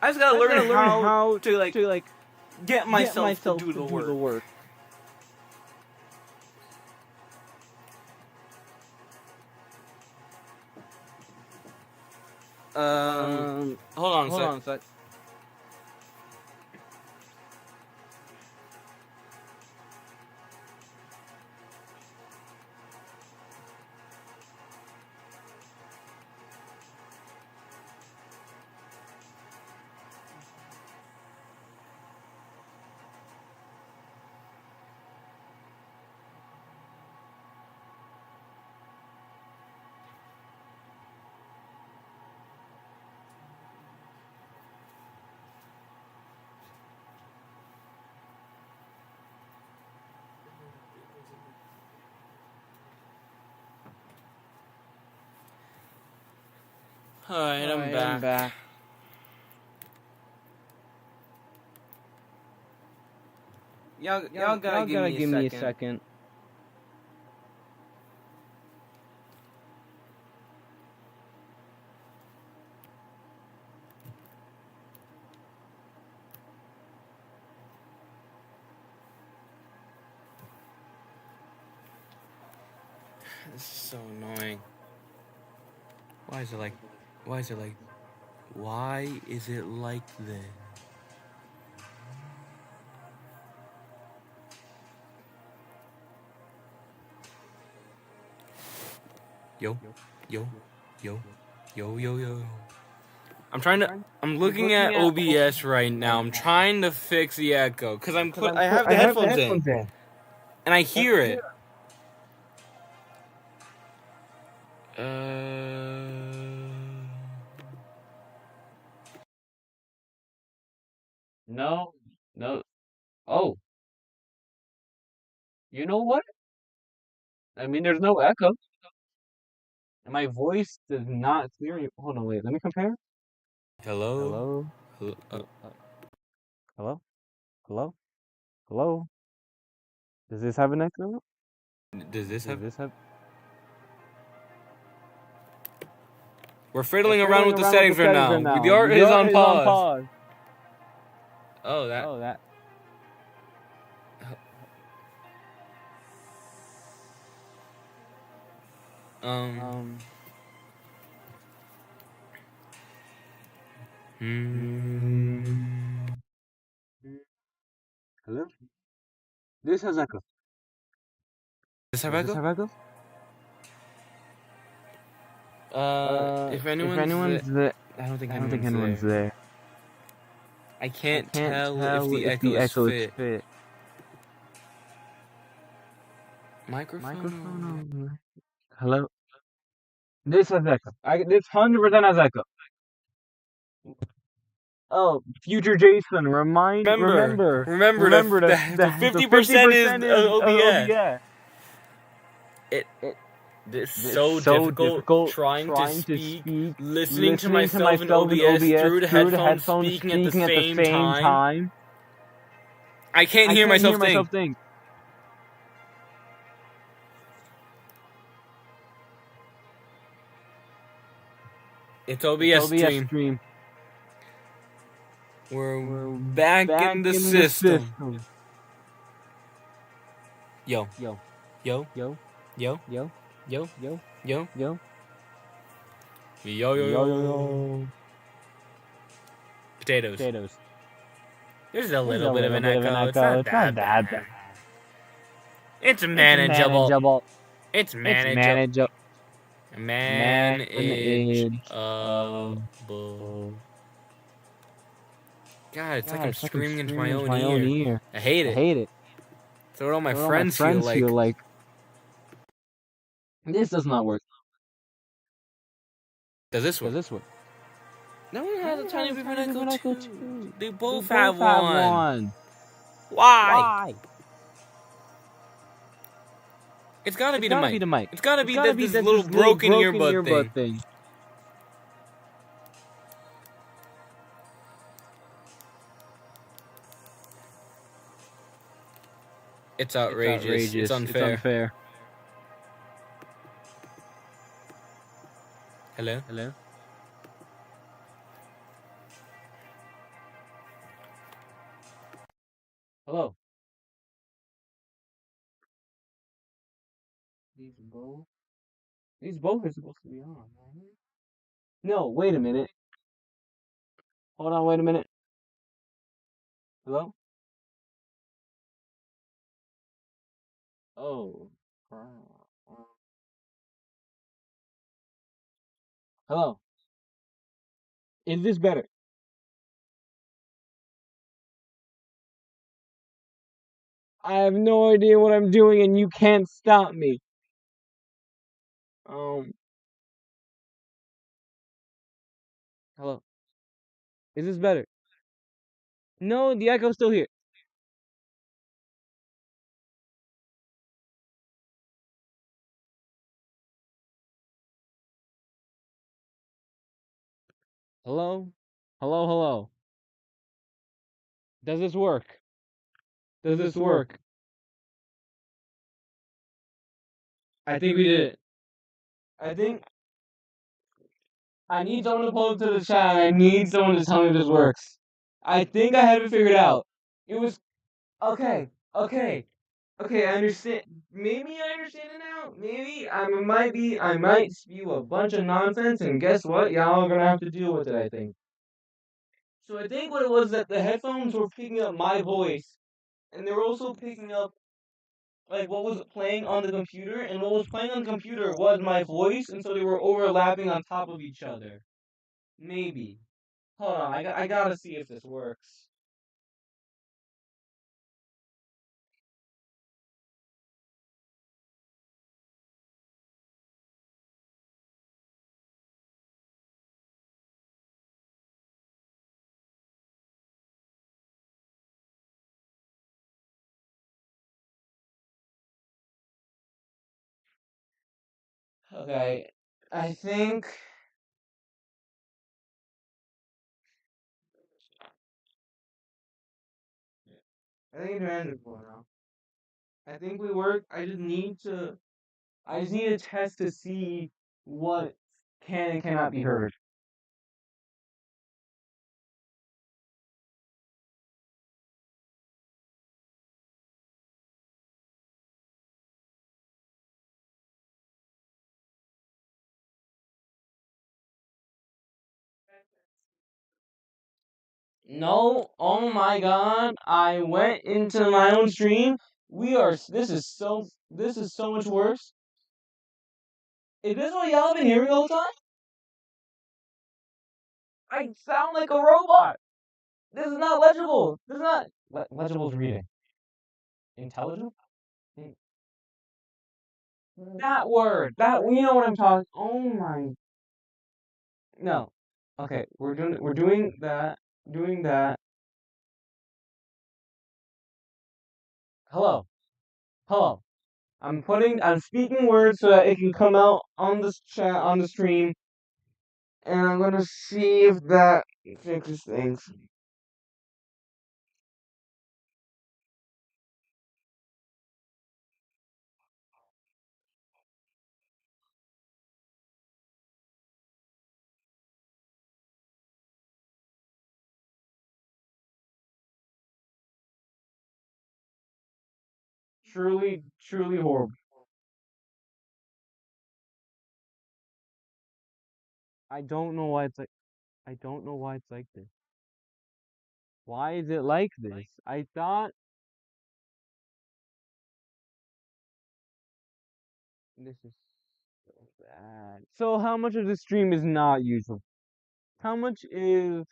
I just gotta learn how to get myself to do the work. Hold on a sec. Alright, I'm back. Y'all gotta give me a second. This is so annoying. Why is it like this? Yo. I'm looking at OBS right now. I'm trying to fix the echo because I have the headphones in and I hear it. No. Oh, you know what? I mean, there's no echo. And my voice does not clear you. Hold on, wait. Let me compare. Hello? Hello? Hello? Does this have an echo? Does this have? We're fiddling around with the settings right now. The art is on pause. Oh, that. Hello? This has echo. Does this have echo? If anyone's there, I don't think anyone's there. I can't tell if the echo is fit. Microphone over. Hello? This has echo. This 100% has echo. Oh, future Jason, remember the 50% is OBS. It's so difficult trying to speak, listening to myself in OBS through the headphones, speaking at the same time. I can't hear myself think. It's OBS stream. We're back in the system. Yo. Potatoes. There's a little bit of an echo. It's not that bad. It's manageable. It's manageable. God, it's like I'm screaming into my own ear. I hate it. So what all my friends feel like. This does not work. Does this work? That one has a tiny bit of an echo too. They both have one. Why? It's gotta be the mic. It's gotta be this little broken earbud thing. It's outrageous. It's unfair. Hello? Hello? These both are supposed to be on, right? No, wait a minute. Hold on, wait a minute. Hello? Oh. Hello? Is this better? I have no idea what I'm doing and you can't stop me. Hello? Is this better? No, the echo's still here. Hello? Hello, hello. Does this work? Does this work? I think we did it. I think I need someone to pull up to the chat. I need someone to tell me if this works. I think I have it figured out. It was okay. Okay. Okay, I understand. Maybe I understand it now. Maybe I might spew a bunch of nonsense, and guess what? Y'all are gonna have to deal with it, I think. So I think what it was that the headphones were picking up my voice, and they were also picking up like what was playing on the computer, and what was playing on the computer was my voice, and so they were overlapping on top of each other. Maybe. Hold on, I gotta see if this works. Okay, I think I think it ended for now. I think we work. I just need a test to see what can and cannot be heard. No, oh my god, I went into my own stream. This is so much worse. Is this what y'all been hearing all the time? I sound like a robot. This is not legible. This is not legible to reading. Intelligible? That word. That you know what I'm talking. Oh my. No. Okay, we're doing that. Doing that. Hello. Hello. I'm speaking words so that it can come out on this chat on the stream, and I'm gonna see if that fixes things. Truly, truly horrible. I don't know why it's like. I don't know why it's like this. Why is it like this? I thought this is so bad. So how much of the stream is not usable? How much is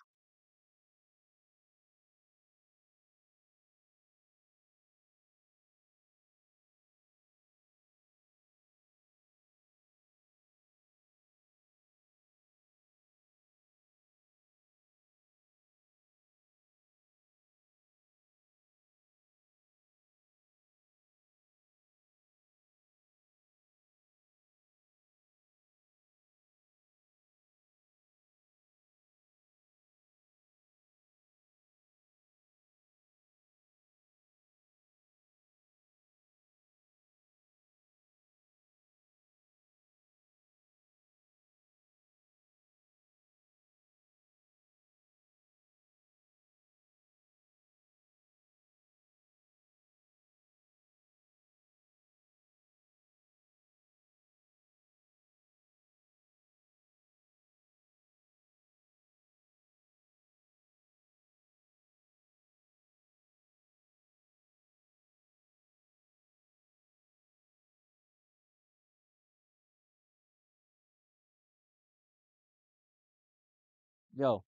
yo?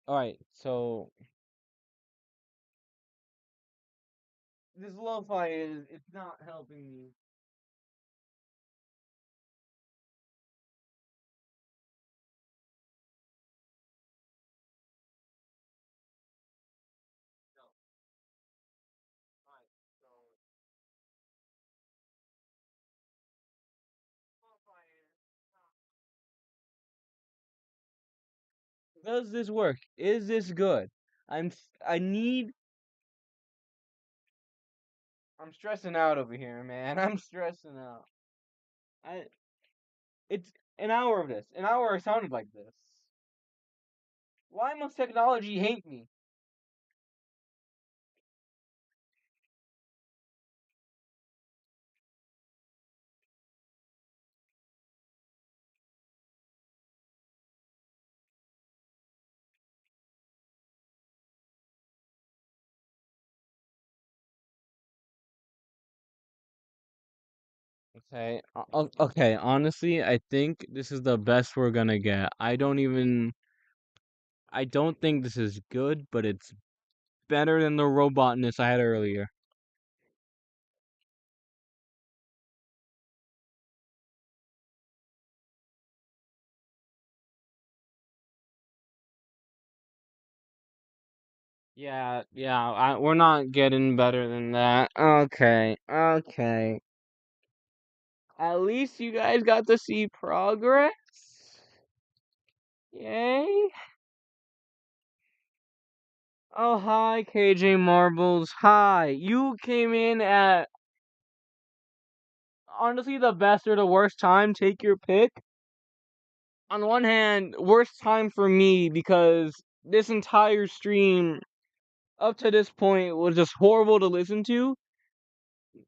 All right, so this lo-fi is it's not helping me. No. All right, so lo-fi is not Does this work? Is this good? I'm I need I'm stressing out over here, man. I'm stressing out. I it's an hour of this. An hour I sounded like this. Why must technology hate me? Okay, okay, honestly, I think this is the best we're gonna get. I don't think this is good, but it's better than the robotness I had earlier. Yeah, we're not getting better than that. Okay, okay. At least you guys got to see progress. Yay. Oh, hi, KJ Marbles. Hi. You came in at honestly the best or the worst time. Take your pick. On one hand, worst time for me because this entire stream up to this point was just horrible to listen to.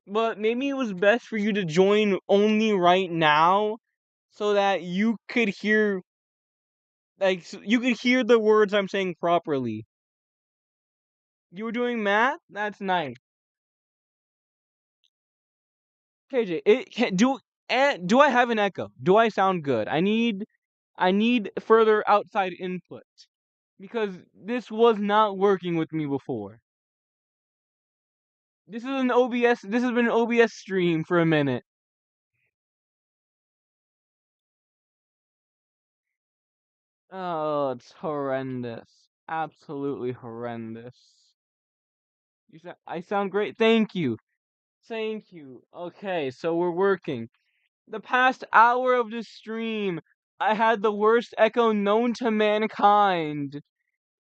But maybe it was best for you to join only right now so that you could hear you could hear the words I'm saying properly. You were doing math? That's nice. KJ, do I have an echo? Do I sound good? I need further outside input because this was not working with me before. This is an OBS. This has been an OBS stream for a minute. Oh, it's horrendous. Absolutely horrendous. I sound great. Thank you. Thank you. Okay, so we're working. The past hour of this stream, I had the worst echo known to mankind.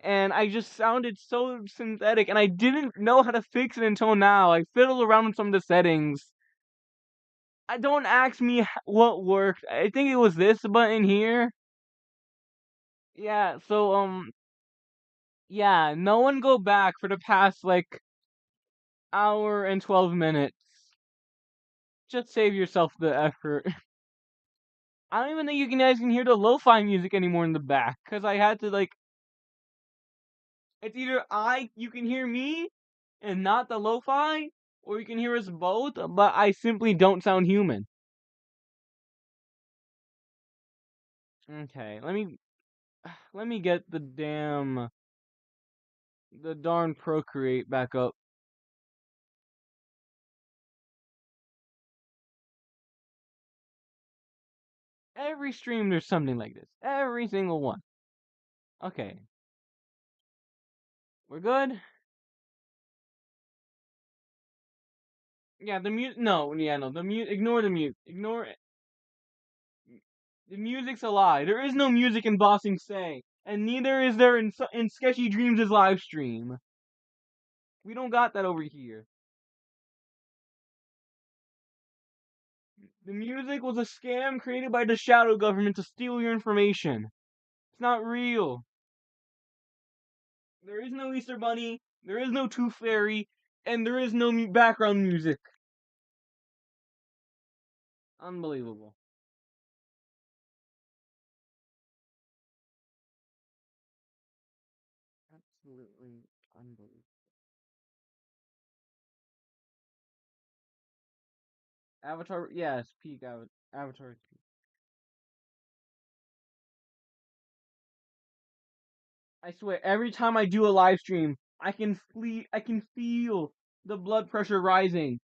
And I just sounded so synthetic, and I didn't know how to fix it until now. I fiddled around with some of the settings. I don't ask me what worked. I think it was this button here. Yeah, so yeah, no one go back for the past like hour and 12 minutes. Just save yourself the effort. I don't even think you guys can hear the lo-fi music anymore in the back cuz I had to like it's either you can hear me and not the lo-fi or you can hear us both, but I simply don't sound human. Okay, let me get the darn Procreate back up. Every stream there's something like this. Every single one. Okay. We're good? Yeah, the mute no, yeah, no, the mute ignore the mute. Ignore it. The music's a lie. There is no music in Bossing Say, and neither is there in Sketchy Dreams' live stream. We don't got that over here. The music was a scam created by the shadow government to steal your information. It's not real. There is no Easter Bunny, there is no Tooth Fairy, and there is no background music. Unbelievable. Absolutely unbelievable. Avatar, yes, peak Avatar. I swear, every time I do a live stream, I can feel the blood pressure rising.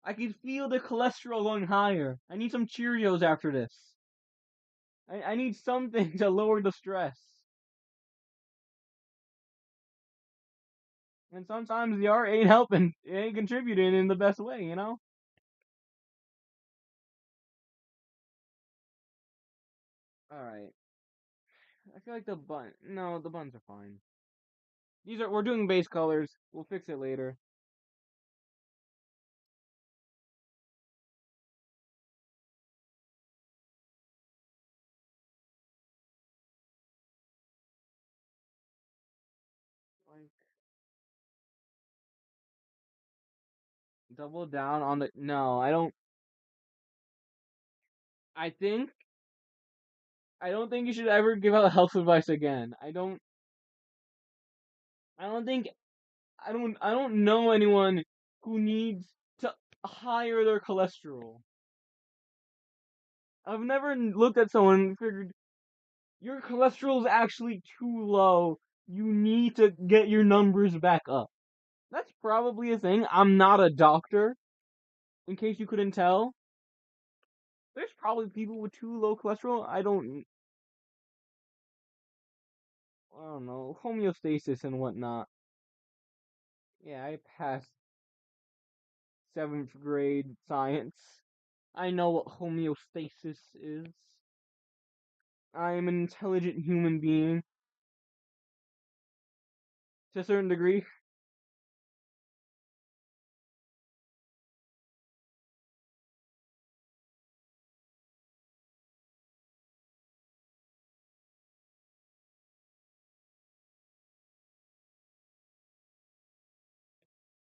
I can feel the cholesterol going higher. I need some Cheerios after this. I need something to lower the stress. And sometimes the art ain't helping. It ain't contributing in the best way, you know? Alright. I feel like no, the buns are fine. We're doing base colors. We'll fix it later. Like, double down on the, no, I think, I don't think you should ever give out health advice again. I don't think, I don't know anyone who needs to higher their cholesterol. I've never looked at someone and figured your cholesterol is actually too low. You need to get your numbers back up. That's probably a thing. I'm not a doctor, in case you couldn't tell. There's probably people with too low cholesterol. I don't know, homeostasis and whatnot. Yeah, I passed 7th grade science. I know what homeostasis is. I am an intelligent human being to a certain degree.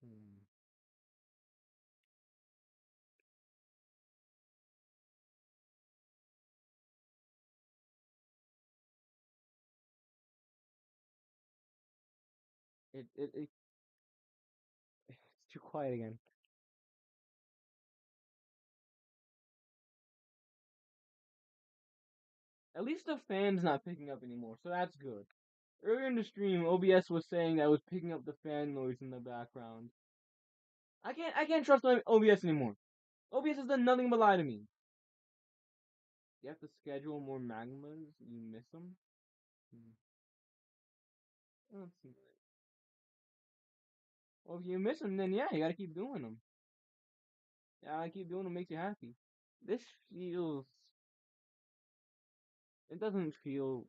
Hmm. It's too quiet again. At least the fan's not picking up anymore, so that's good. Earlier in the stream, OBS was saying that I was picking up the fan noise in the background. I can't trust my OBS anymore. OBS has done nothing but lie to me. You have to schedule more magmas. You miss them. Hmm. Let's see. Well, if you miss them, then yeah, you gotta keep doing them. Yeah, I keep doing them makes you happy. This feels. It doesn't feel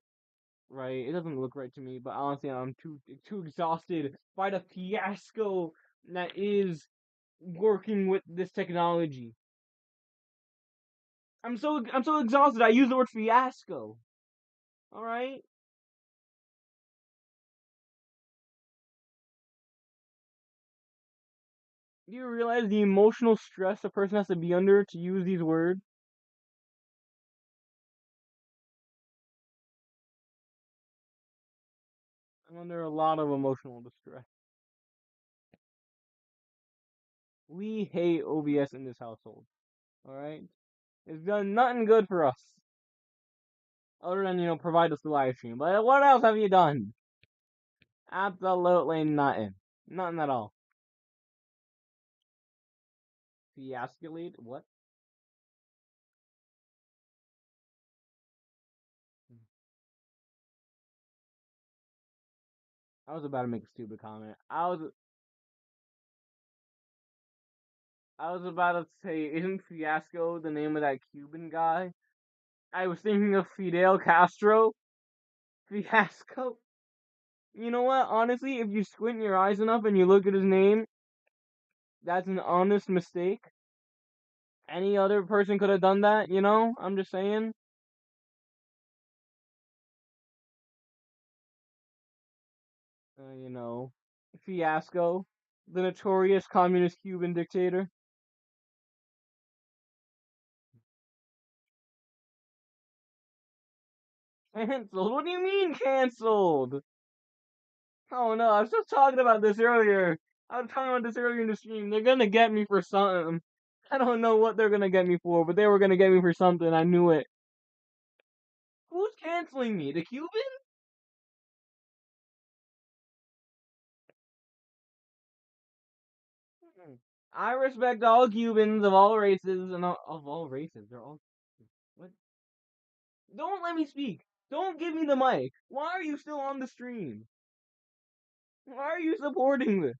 right. It doesn't look right to me. But honestly, I'm too exhausted by the fiasco that is working with this technology. I'm so exhausted. I use the word fiasco. All right. Do you realize the emotional stress a person has to be under to use these words? I'm under a lot of emotional distress. We hate OBS in this household. All right. It's done nothing good for us, other than provide us the live stream. But what else have you done? Absolutely nothing. Nothing at all. Fiascolate? What? I was about to make a stupid comment. I was about to say, isn't Fiasco the name of that Cuban guy? I was thinking of Fidel Castro. Fiasco. You know what? Honestly, if you squint your eyes enough and you look at his name, that's an honest mistake. Any other person could have done that, I'm just saying. You know, Fiasco, the notorious communist Cuban dictator. Canceled? What do you mean canceled? Oh no, I was just talking about this earlier. I was talking about this earlier in the stream. They're gonna get me for something. I don't know what they're gonna get me for, but they were gonna get me for something. I knew it. Who's canceling me? The Cuban? I respect all Cubans of all races and of all races. They're all what? Don't let me speak. Don't give me the mic. Why are you still on the stream? Why are you supporting this?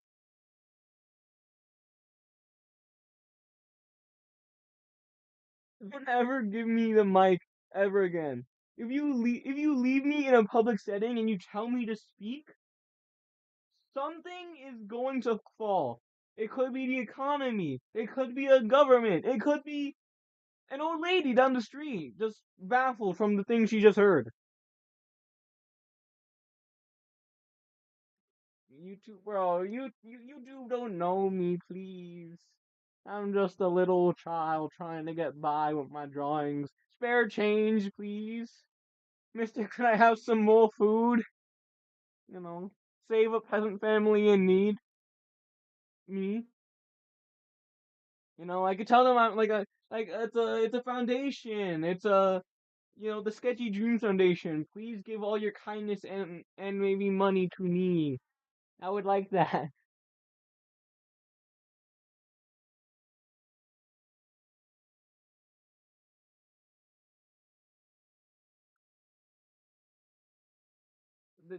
Don't ever give me the mic ever again. if you leave me in a public setting and you tell me to speak, something is going to fall. It could be the economy. It could be a government. It could be an old lady down the street, just baffled from the thing she just heard. YouTube, bro, you don't know me, please. I'm just a little child trying to get by with my drawings. Spare change, please. Mister, can I have some more food? You know, save a peasant family in need. Me. You know, I could tell them I'm like it's a foundation. It's a the Sketchy Dreams Foundation. Please give all your kindness and maybe money to me. I would like that.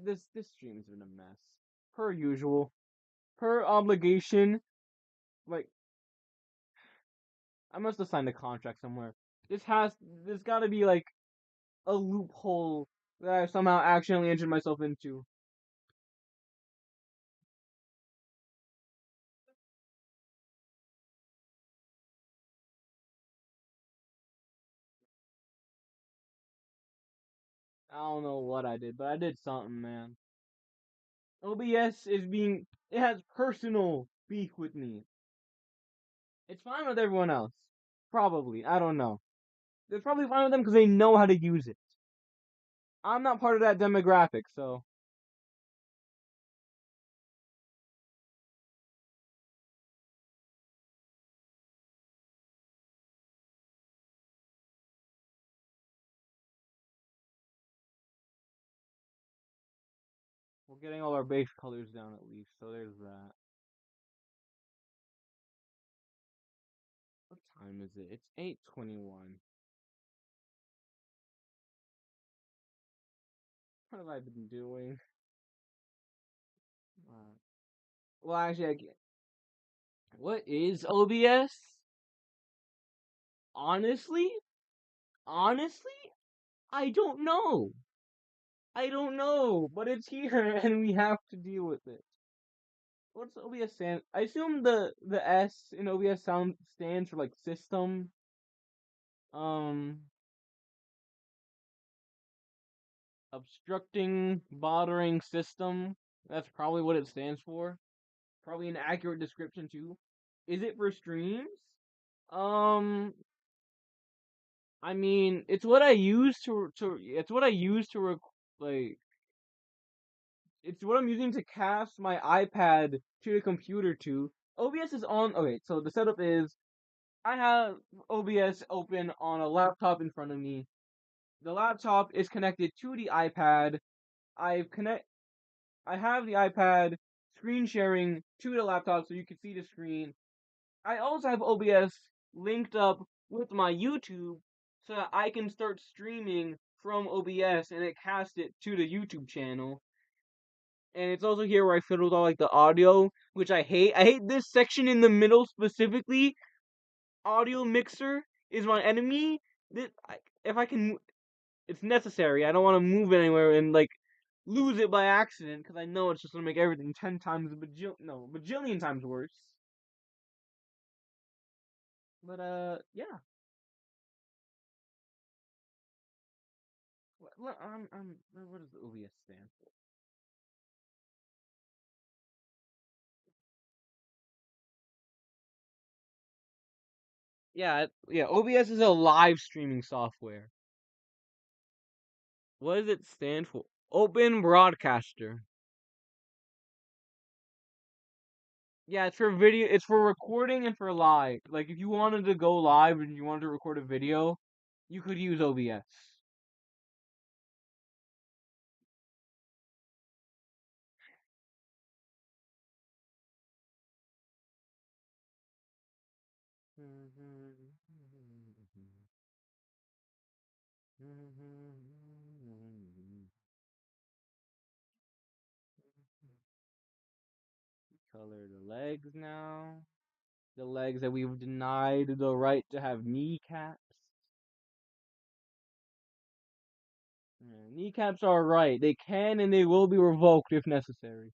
This stream's been a mess. Per usual. Per obligation. Like I must have signed a contract somewhere. There's gotta be like a loophole that I somehow accidentally entered myself into. I don't know what I did, but I did something, man. OBS it has personal beef with me. It's fine with everyone else. Probably. I don't know. It's probably fine with them because they know how to use it. I'm not part of that demographic, so we're getting all our base colors down at least, so there's that. What time is it? It's 8:21. What have I been doing? Uh, well, actually, what is OBS? Honestly, honestly, I don't know. I don't know, but it's here and we have to deal with it. What's OBS stand? I assume the S in OBS sound stands for like system. Um, obstructing bothering system. That's probably what it stands for. Probably an accurate description too. Is it for streams? Um, I mean, it's what I use to it's what I use to like it's what I'm using to cast my iPad to the computer to. OBS is on. Okay, so the setup is I have OBS open on a laptop in front of me. The laptop is connected to the iPad. I've connect. I have the iPad screen sharing to the laptop so you can see the screen. I also have OBS linked up with my YouTube so that I can start streaming from OBS and it casts it to the YouTube channel. And it's also here where I fiddled all like the audio, which I hate. I hate this section in the middle specifically. Audio mixer is my enemy. If I can, it's necessary. I don't want to move it anywhere and like lose it by accident because I know it's just gonna make everything 10 times bajillion times worse. But yeah. What does the OBS stand for? Yeah. OBS is a live streaming software. What does it stand for? Open Broadcaster. Yeah, it's for video. It's for recording and for live. Like if you wanted to go live and you wanted to record a video, you could use OBS. Color the legs now. The legs that we've denied the right to have kneecaps. Yeah, kneecaps are right. They can and they will be revoked if necessary.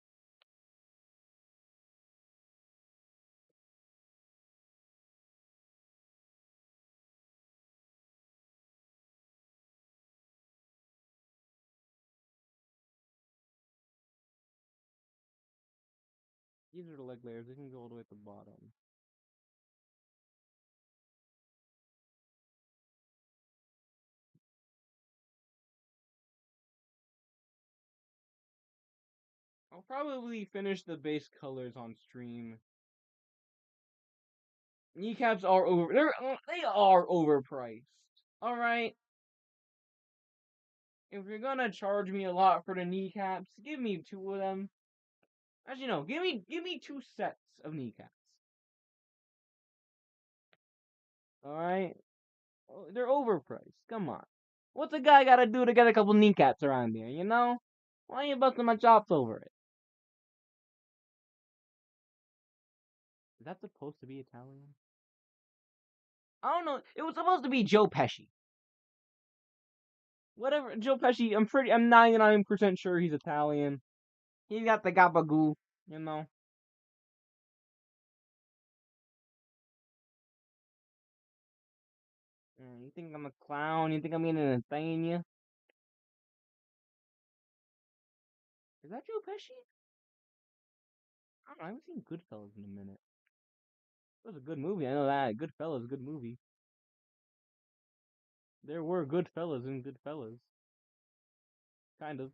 These are the leg layers. They can go all the way at the bottom. I'll probably finish the base colors on stream. Kneecaps are they are overpriced. All right. If you're gonna charge me a lot for the kneecaps, give me two of them. Actually, no. Give me two sets of kneecaps. All right. They're overpriced. Come on. What's a guy gotta do to get a couple kneecaps around here? You know? Why are you busting my chops over it? Is that supposed to be Italian? I don't know. It was supposed to be Joe Pesci. Whatever, Joe Pesci. I'm 99% sure he's Italian. He's got the gabagoo, you know. You think I'm a clown? You think I'm gonna entertain you? Is that Joe Pesci? I don't know. I haven't seen Goodfellas in a minute. It was a good movie. I know that. Goodfellas, good movie. There were good fellas in Goodfellas. Kind of.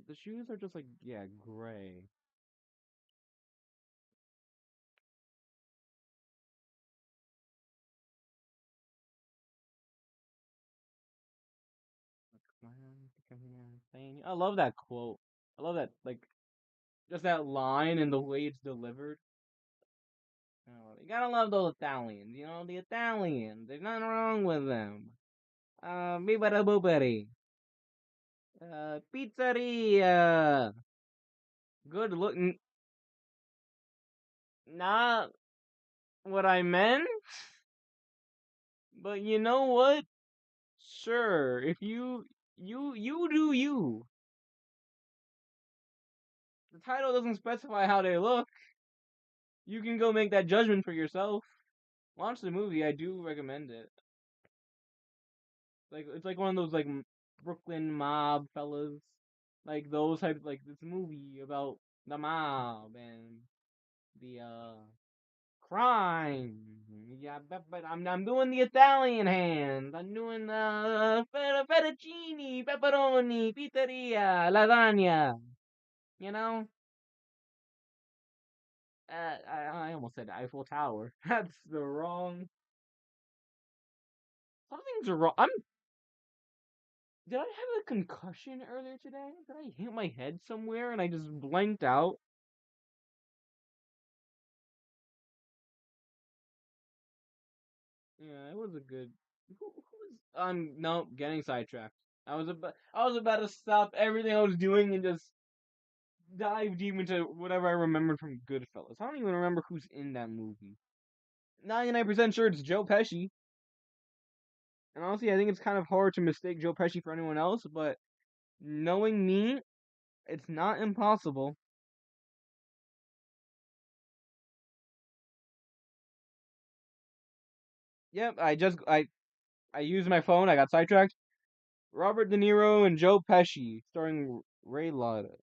The shoes are just like, yeah, gray. I love that quote. I love that, like, just that line and the way it's delivered. You gotta love those Italians, you know, the Italians. There's nothing wrong with them. Bibbidi boobidi. Pizzeria. Good looking. Not what I meant, but you know what? Sure, if you do you. The title doesn't specify how they look. You can go make that judgment for yourself. Watch the movie. I do recommend it. Like it's like one of those like Brooklyn mob fellas, like those type like this movie about the mob and the crime. Yeah, but I'm doing the Italian hand. I'm doing the fettuccine, pepperoni, pizzeria, lasagna. You know, I almost said Eiffel Tower. That's the wrong. Something's wrong. Did I have a concussion earlier today? Did I hit my head somewhere and I just blanked out? Yeah, it was a good. Who was? No, getting sidetracked. I was about to stop everything I was doing and just dive deep into whatever I remembered from Goodfellas. I don't even remember who's in that movie. 99% sure it's Joe Pesci. And honestly, I think it's kind of hard to mistake Joe Pesci for anyone else, but knowing me, it's not impossible. Yep, I used my phone. I got sidetracked. Robert De Niro and Joe Pesci, starring Ray Liotta.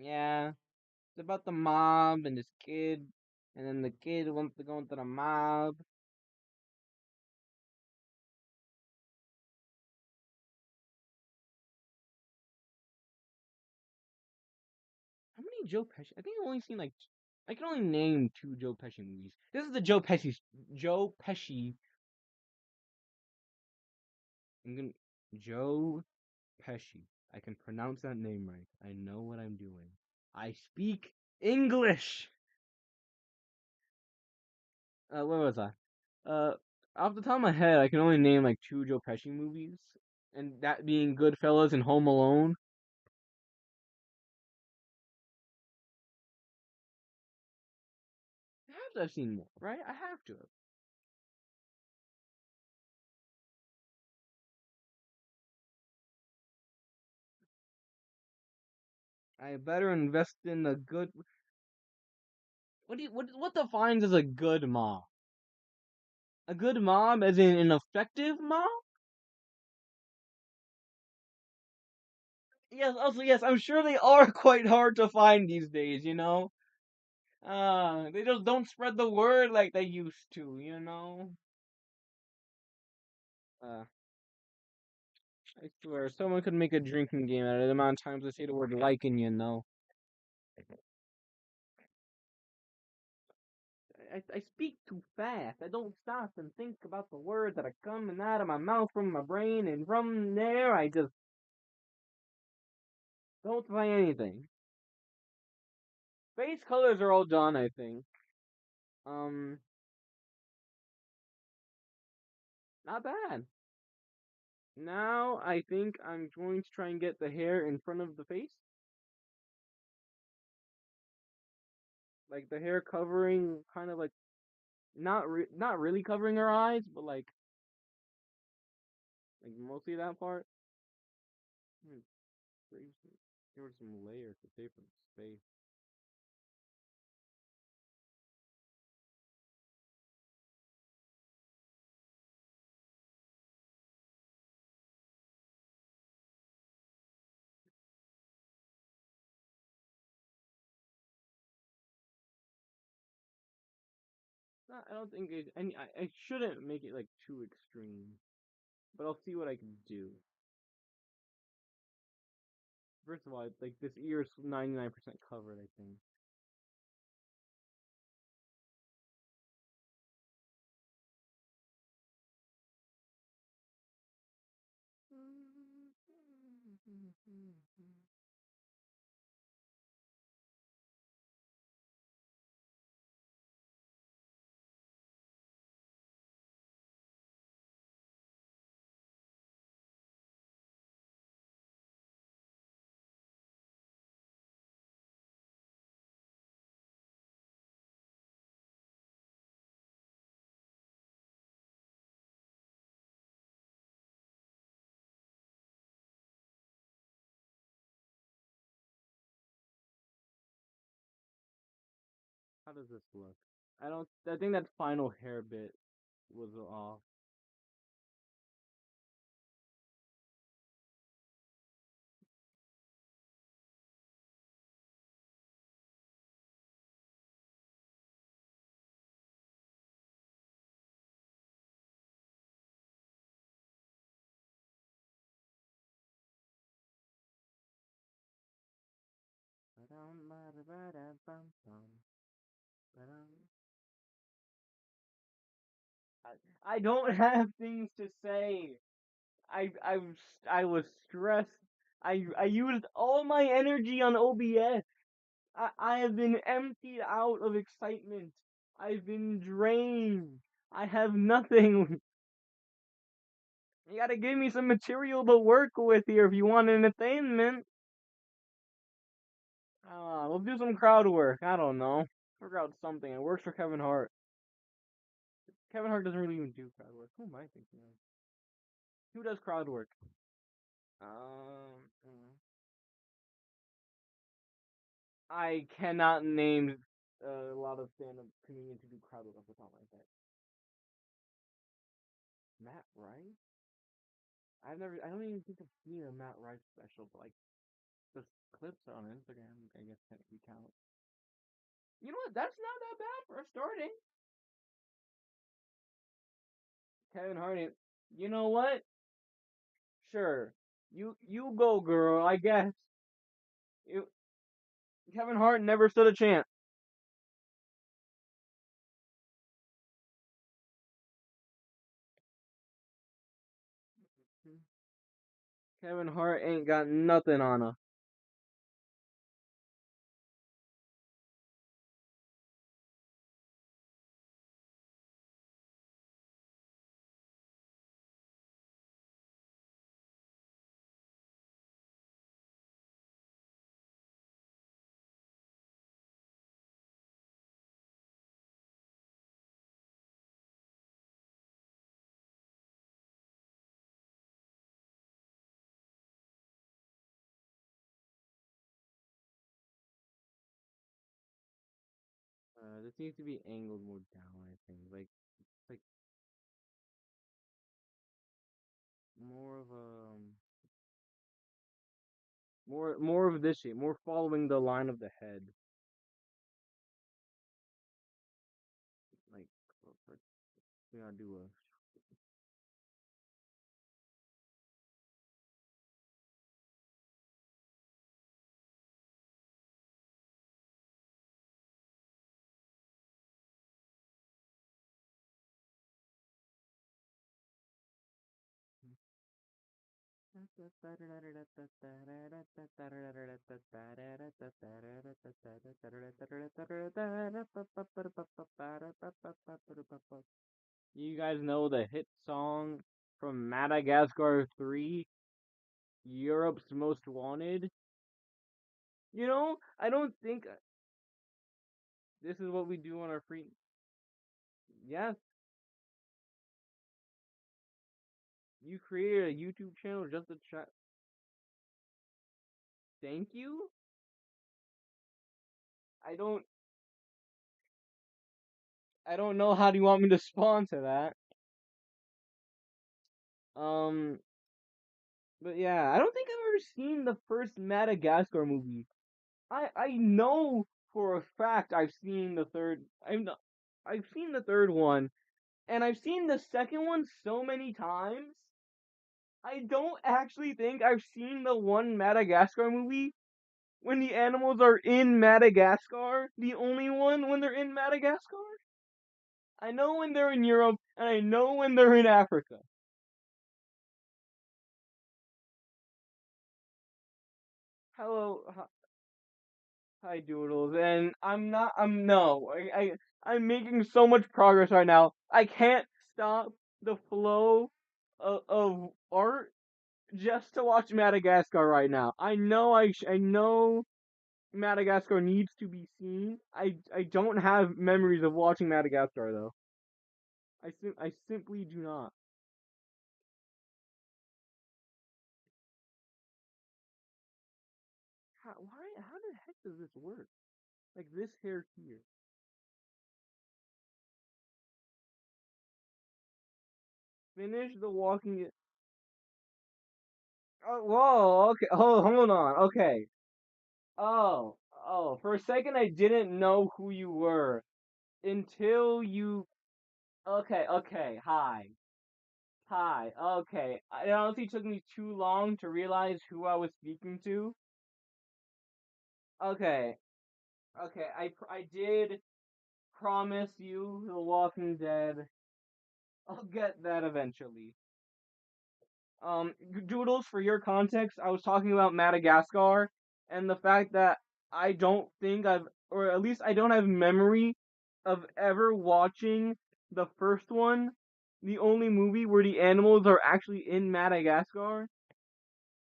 Yeah, it's about the mob and this kid, and then the kid wants to go into the mob. How many Joe Pesci? I think I've only seen like I can only name two Joe Pesci movies. This is the Joe Pesci. I'm gonna Joe Pesci. I can pronounce that name right. I know what I'm doing. I speak English. Where was I? Uh, Off the top of my head, I can only name like two Joe Pesci movies. and that being Goodfellas and Home Alone. I have to have seen more, right? I have to have. I better invest in a good. What defines as a good mom? A good mom, as in an effective mom? Yes. Also, yes. I'm sure they are quite hard to find these days. They just don't spread the word like they used to. Uh, I swear, someone could make a drinking game out of the amount of times I say the word liking. I speak too fast. I don't stop and think about the words that are coming out of my mouth from my brain, and from there I just don't say anything. Face colors are all done, I think. Um, Not bad. Now I think I'm going to try and get the hair in front of the face, like the hair covering, kind of like not really covering her eyes, but like mostly that part. Hmm, There were some layers to tape from space. I don't think I shouldn't make it like too extreme, but I'll see what I can do. First of all, like this ear is 99% covered, I think. How does this look? I don't. I think that final hair bit was off. I don't have things to say. I was stressed. I used all my energy on OBS. I have been emptied out of excitement. I've been drained. I have nothing. You gotta give me some material to work with here if you want entertainment. We'll do some crowd work. I don't know. Figure out something. It works for Kevin Hart. Kevin Hart doesn't really even do crowd work. Who am I thinking of? Who does crowd work? I cannot name a lot of stand-up comedians who do crowd work off the top of my head. Matt Rife? I don't even think I've seen a Matt Rife special, but like the clips are on Instagram. I guess technically count. You know what? That's not that bad for starting. Kevin Hart. You know what? Sure. You go, girl. I guess. You, Kevin Hart never stood a chance. Kevin Hart ain't got nothing on her. This needs to be angled more down, I think. Like more of a more of this shape, more following the line of the head. Like, we gotta do a. You guys know the hit song from Madagascar 3, Europe's Most Wanted? I don't think this is what we do on our free. Yes, you created a YouTube channel just to chat. Thank you? I don't I don't know how do you want me to respond to that. Um but yeah, I don't think I've ever seen the first Madagascar movie. I know for a fact I've seen the third one, and I've seen the second one so many times. I don't actually think I've seen the one Madagascar movie when the animals are in Madagascar, the only one when they're in Madagascar. I know when they're in Europe, and I know when they're in Africa. Hello, hi Doodles, and I'm not. I'm no. I'm making so much progress right now. I can't stop the flow of art just to watch Madagascar right now. I know Madagascar needs to be seen. I don't have memories of watching Madagascar though. I simply do not. How the heck does this work? Like this hair here. Finish the walking. Oh, whoa. Okay. Hold on. Okay. Oh, For a second, I didn't know who you were until you. Okay. Okay. Hi. Hi. Okay. It honestly took me too long to realize who I was speaking to. Okay. Okay. I did promise you The Walking Dead. I'll get that eventually. Doodles, for your context, I was talking about Madagascar and the fact that I don't think or at least I don't have memory of ever watching the first one, the only movie where the animals are actually in Madagascar.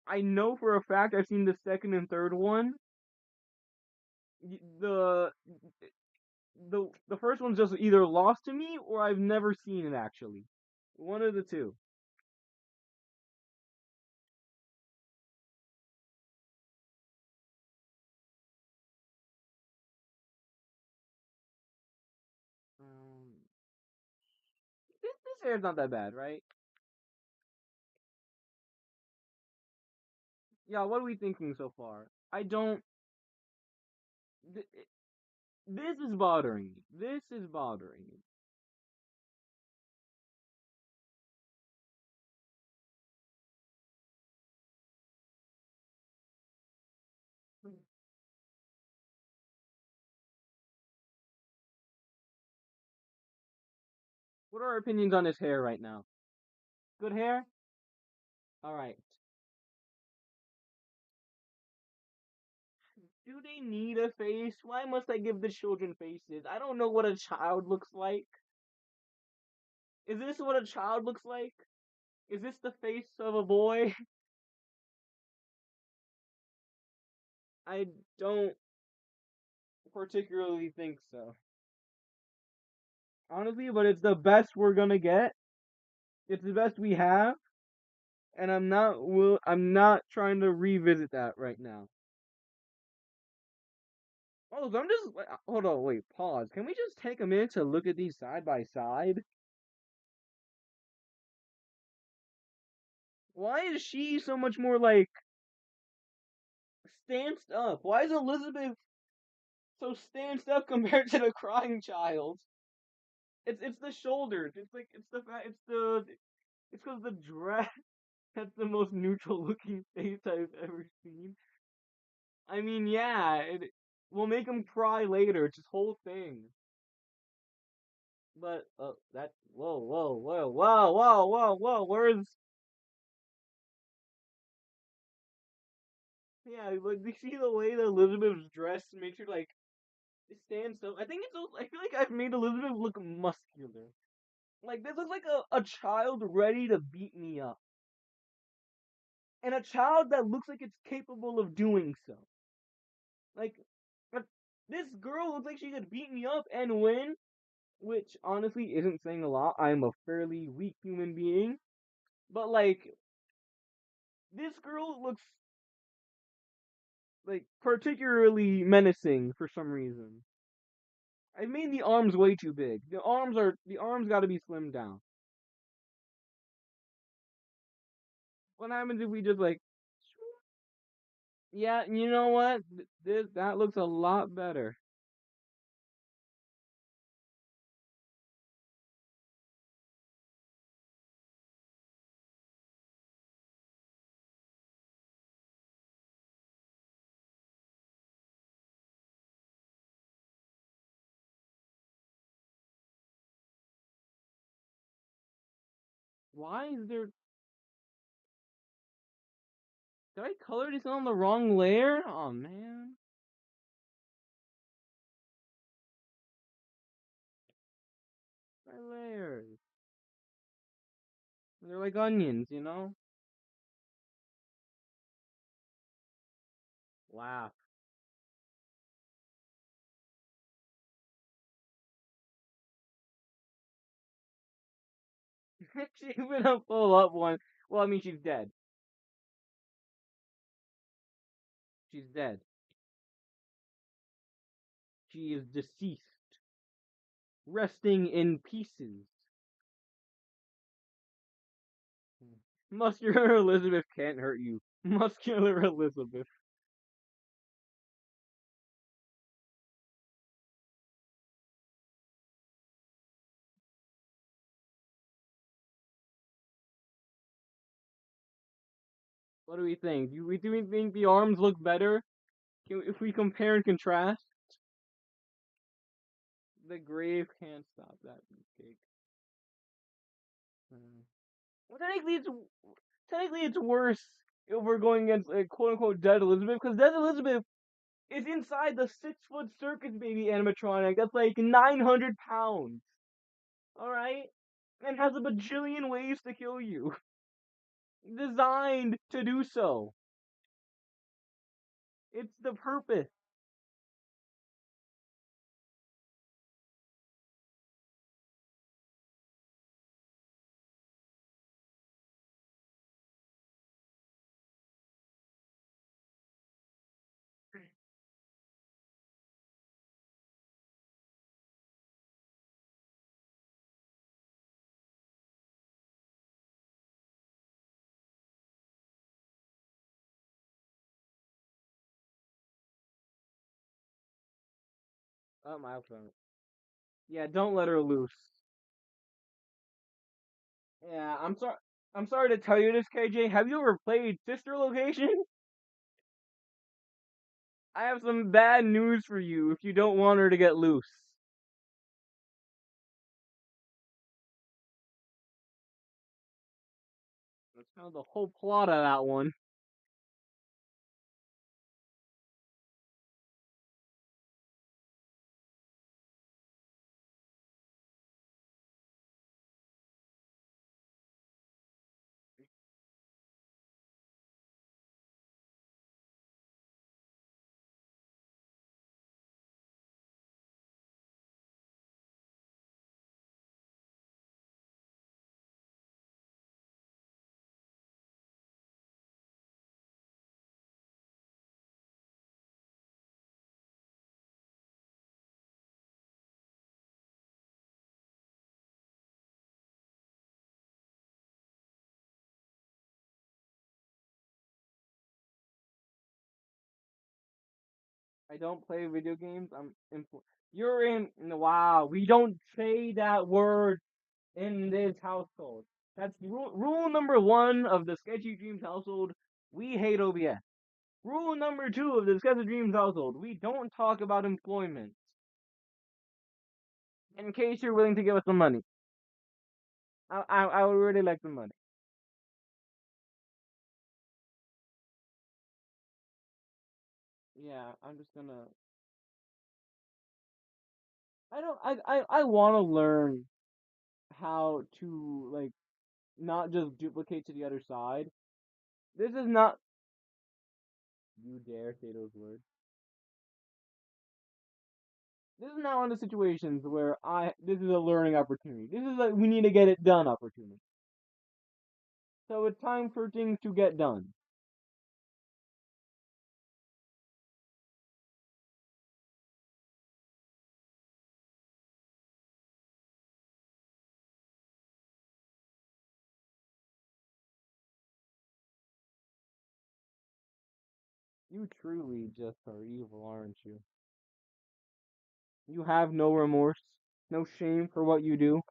I know for a fact I've seen the second and third one. The the first one's just either lost to me or I've never seen it actually. One of the two. Um, this hair's not that bad, right? Yeah, what are we thinking so far? I don't. Th- this is bothering me. This is bothering me. What are our opinions on his hair right now? Good hair? Alright. Do they need a face? Why must I give the children faces? I don't know what a child looks like. Is this what a child looks like? Is this the face of a boy? I don't particularly think so. Honestly, but it's the best we're gonna get. It's the best we have, and I'm not trying to revisit that right now. Oh, I'm just hold on, wait, pause. Can we just take a minute to look at these side by side? Why is she so much more like stanced up? Why is Elizabeth so stanced up compared to the crying child? It's the shoulders. It's like it's because the dress. That's the most neutral looking face I've ever seen. I mean, yeah, we'll make him cry later. It's his whole thing. But that whoa. Where's yeah? Like, do you see the way that Elizabeth's dressed makes her like stand so? I think it's. I feel like I've made Elizabeth look muscular. Like this looks like a child ready to beat me up, and a child that looks like it's capable of doing so. Like, uh, this girl looks like she could beat me up and win, which honestly isn't saying a lot. I'm a fairly weak human being, but like this girl looks like particularly menacing for some reason. I made the arms way too big. The arms got to be slimmed down. What happens if we just like yeah, you know what? This that looks a lot better. Why is there did I color this on the wrong layer? Oh man. My layers. They're like onions, you know? Laugh. She's been a full up one. Well, I mean, she's dead. She's dead. She is deceased, resting in pieces. Muscular Elizabeth can't hurt you. Muscular Elizabeth. What do we think? Do we think the arms look better? If we compare and contrast, the grave can't stop that mistake. Hmm. Well, technically it's worse if we're going against a quote unquote dead Elizabeth, because dead Elizabeth is inside the 6 foot circus baby animatronic that's like 900 pounds. All right, and has a bajillion ways to kill you, designed to do so. It's the purpose. Oh my phone. Yeah, don't let her loose. Yeah, I'm sorry. I'm sorry to tell you this, KJ. Have you ever played Sister Location? I have some bad news for you if you don't want her to get loose. That's kind of the whole plot of that one. I don't play video games. You're in. Wow, we don't say that word in this household. That's rule number one of the Sketchy Dreams household. We hate OBS. Rule number two of the Sketchy Dreams household. We don't talk about employment. In case you're willing to give us some money. I would really like some money. Yeah, I'm just gonna. I want to learn how to like not just duplicate to the other side. This is not. You dare say those words. This is not one of the situations where this is a learning opportunity. This is like we need to get it done opportunity. So it's time for things to get done. You truly just are evil, aren't you? You have no remorse, no shame for what you do.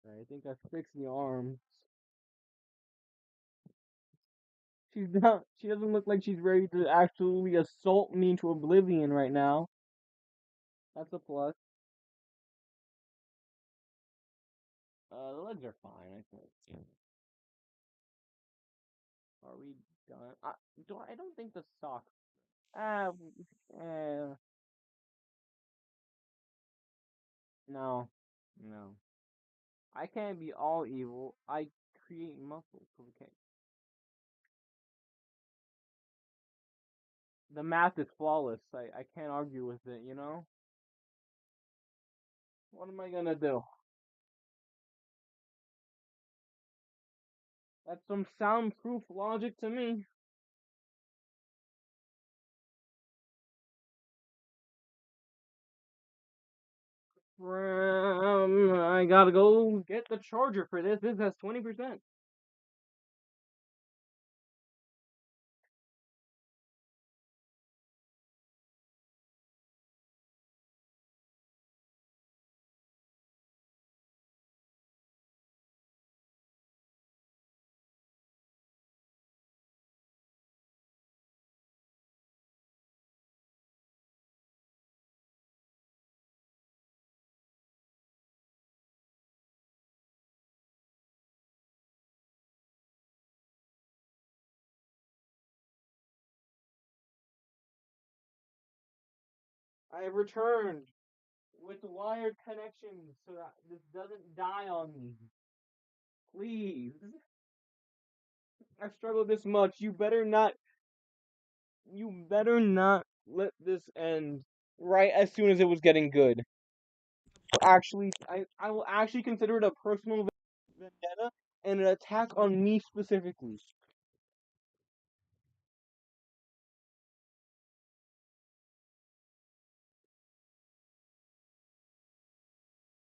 I think I fixed the arms. She's not. She doesn't look like she's ready to actually assault me into oblivion right now. That's a plus. The legs are fine, I think. Are we done? I don't think the socks. Ah, eh, no, no. I can't be all evil. I create muscles. Okay. The math is flawless. I can't argue with it. You know. What am I gonna do? That's some soundproof logic to me. I gotta go get the charger for this. This has 20%. I have returned with wired connections so that this doesn't die on me. Please. I've struggled this much. You better not let this end right as soon as it was getting good. Actually, I will actually consider it a personal vendetta and an attack on me specifically.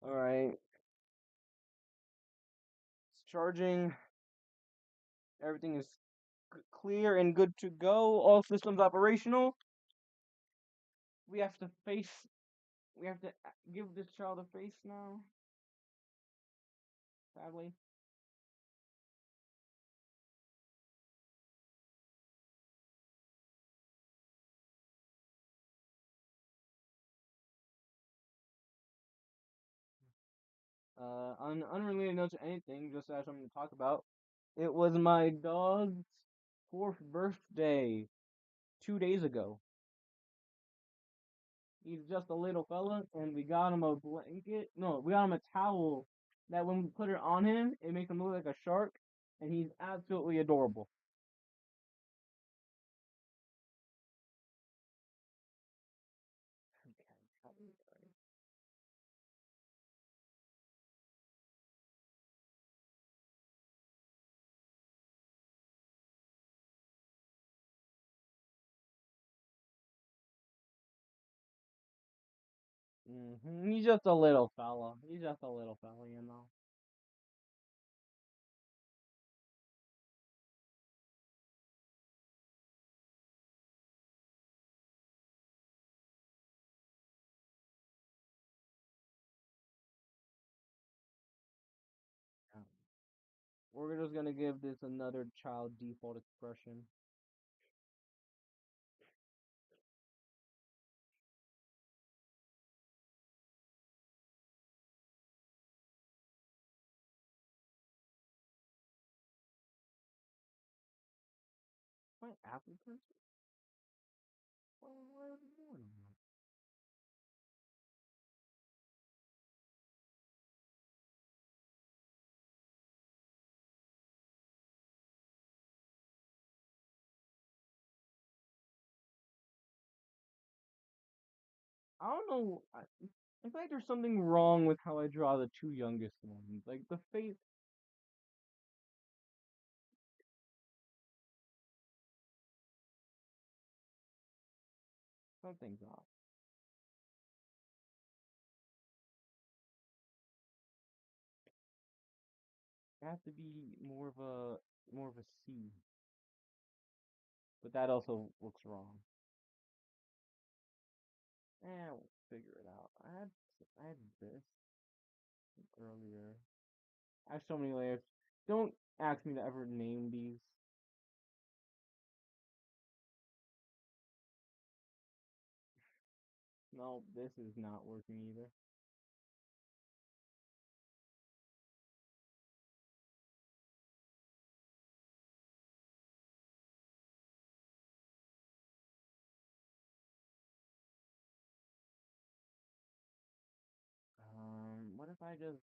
Alright. It's charging. Everything is clear and good to go. All systems operational. We have to face. We have to give this child a face now. Sadly. On unrelated note to anything, just as something to talk about. It was my dog's fourth birthday 2 days ago. He's just a little fella, and we got him a blanket. No, we got him a towel that when we put it on him, it makes him look like a shark, and he's absolutely adorable. He's just a little fella. He's just a little fella, you know. Yeah. We're just gonna give this another child default expression. My Apple Pencil? What are we doing? I don't know. I feel like there's something wrong with how I draw the two youngest ones. Like the face, something's off. It has to be more of a C, but that also looks wrong. We'll figure it out. I had this earlier. I have so many layers. Don't ask me to ever name these. No, this is not working either. What if I just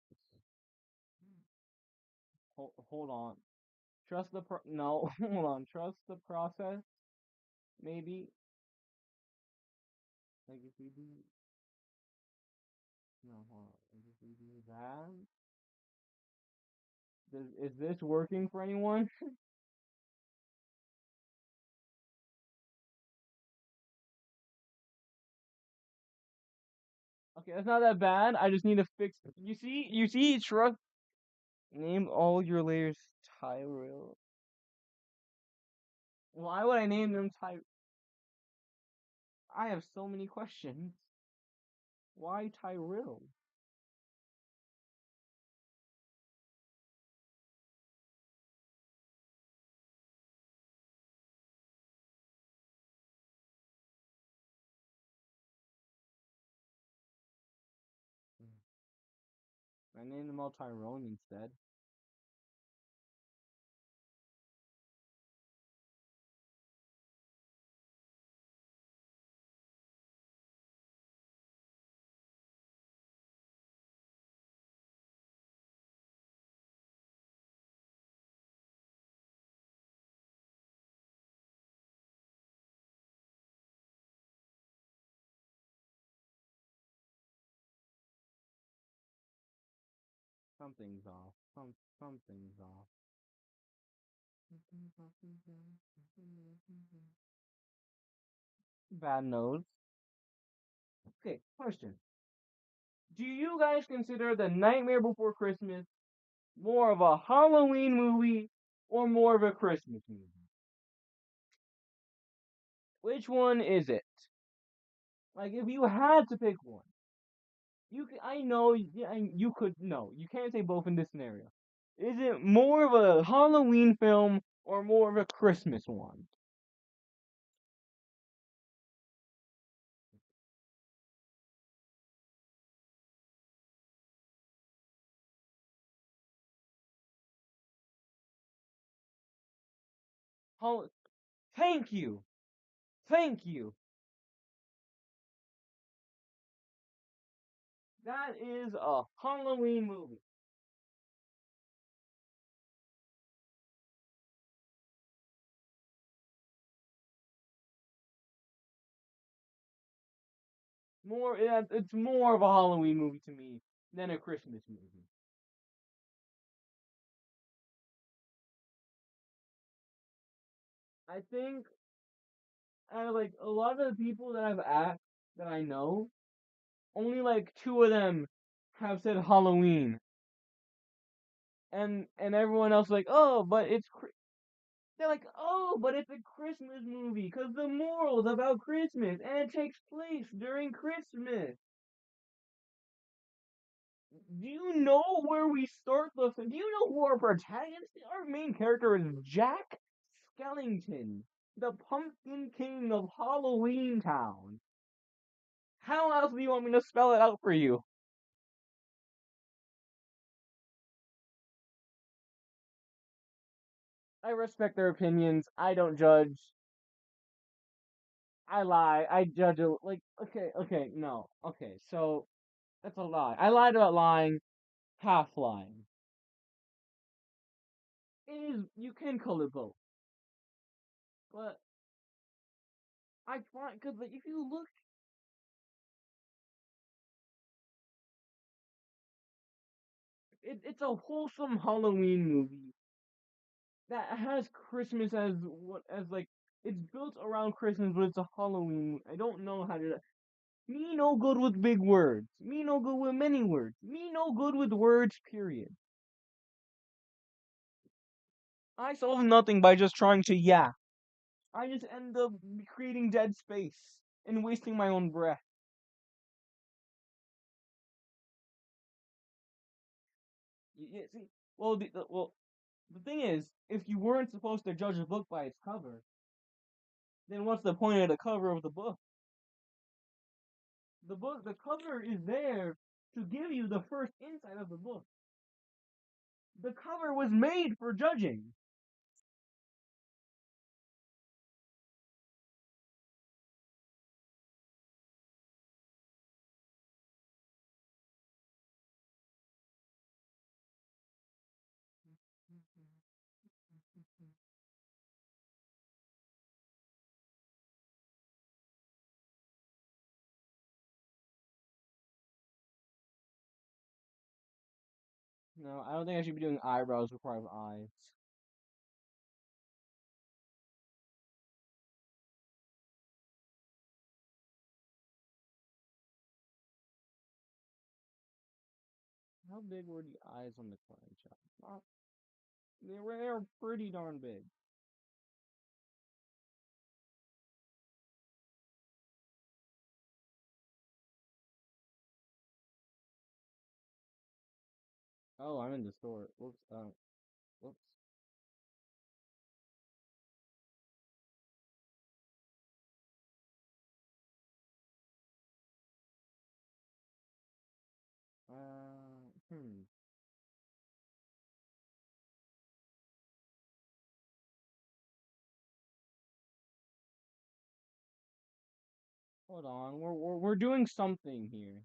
hold on? Trust the no, hold on. Trust the process. Maybe like if we do no, hold on. Like if we do that, is this working for anyone? Okay, that's not that bad. I just need to fix. You see, trust. Name all your layers Tyrell. Why would I name them Ty? I have so many questions. Why Tyrell? I named them all Tyrone instead. Something's off. Something's off. Bad nose. Okay, question. Do you guys consider The Nightmare Before Christmas more of a Halloween movie or more of a Christmas movie? Which one is it? Like, if you had to pick one, I know, yeah, you could, no, you can't say both in this scenario. Is it more of a Halloween film or more of a Christmas one? Hall- Thank you, thank you. That is a Halloween movie. Yeah, it's more of a Halloween movie to me than a Christmas movie. I think, like a lot of the people that I've asked that I know, only like two of them have said Halloween, and everyone else like, oh, but they're like, oh, but it's a Christmas movie because the moral's about Christmas and it takes place during Christmas. Do you know where we start the? Do you know who our protagonist? Our main character is Jack Skellington, the Pumpkin King of Halloween Town. How else do you want me to spell it out for you? I respect their opinions. I don't judge. I lie. I judge it. Like, okay, no. Okay, so that's a lie. I lied about lying, half lying. It is, you can call it both. But I find, because like, if you look, it's a wholesome Halloween movie that has Christmas as what, as like, it's built around Christmas, but it's a Halloween. I don't know how to. Me no good with big words. Me no good with many words. Me no good with words, period. I solve nothing by just trying to yeah. I just end up creating dead space and wasting my own breath. See, well, the thing is, if you weren't supposed to judge a book by its cover, then what's the point of the cover of the book? The cover is there to give you the first insight of the book. The cover was made for judging. No, I don't think I should be doing eyebrows before I have eyes. How big were the eyes on the clown child? They were pretty darn big. Oh, I'm in the store. Whoops. Whoops. Hmm. Hold on. We're doing something here.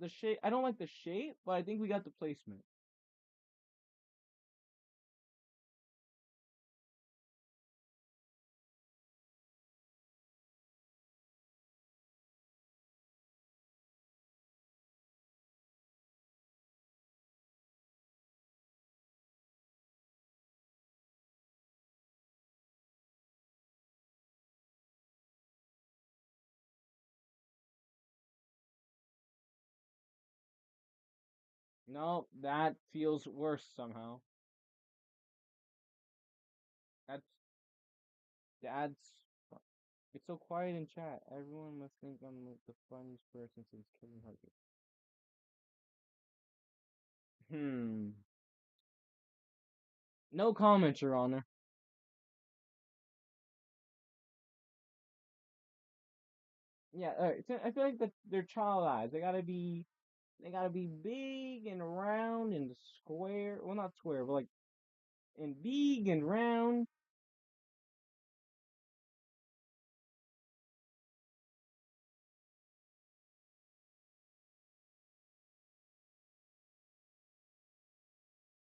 The shape. I don't like the shape, but I think we got the placement. No, that feels worse somehow. That's that's. It's so quiet in chat. Everyone must think I'm like the funniest person since Kevin Hart. Hmm. No comments, Your Honor. Yeah, so I feel like they're child eyes. They gotta be big and round and square. Well, not square, but like and big and round.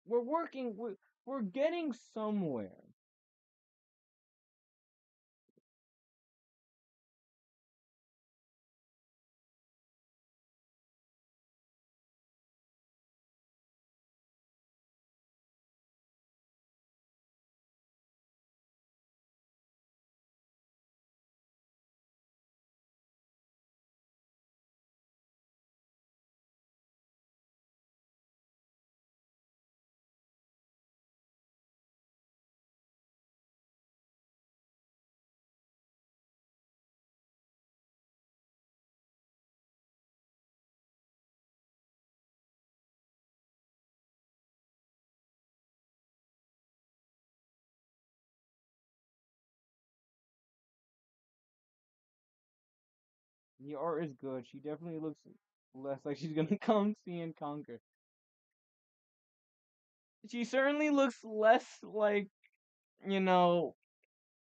We're working. We're getting somewhere. The art is good. She definitely looks less like she's gonna come see and conquer. She certainly looks less like, you know,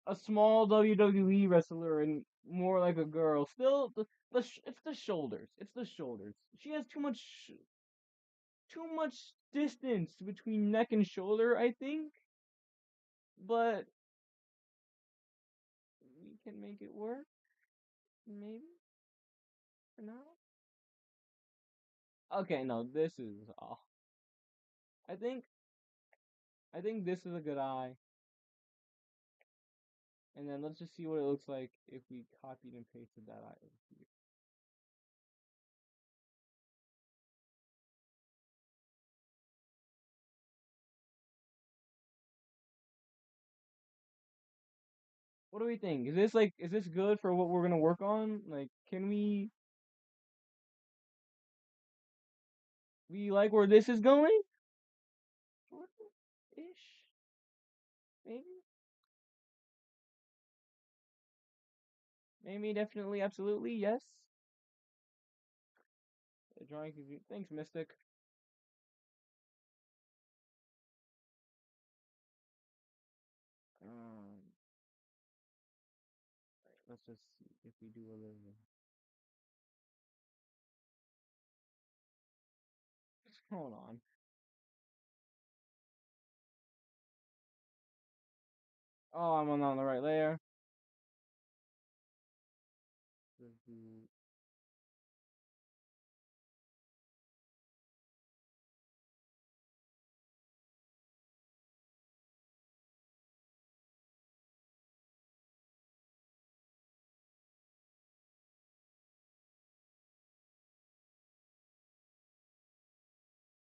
a small WWE wrestler and more like a girl. Still, it's the shoulders. It's the shoulders. She has too much distance between neck and shoulder, I think. But we can make it work, maybe for now. Okay, no, this is off. I think I think this is a good eye. And then let's just see what it looks like if we copied and pasted that eye over here. What do we think? Is this good for what we're gonna work on? Like, can we like where this is going? Sort of ish, maybe, maybe, definitely, absolutely, yes. Drawing, thanks, Mystic. Um, let's just see if we do a little. Hold on. Oh, I'm on the right layer. Let's do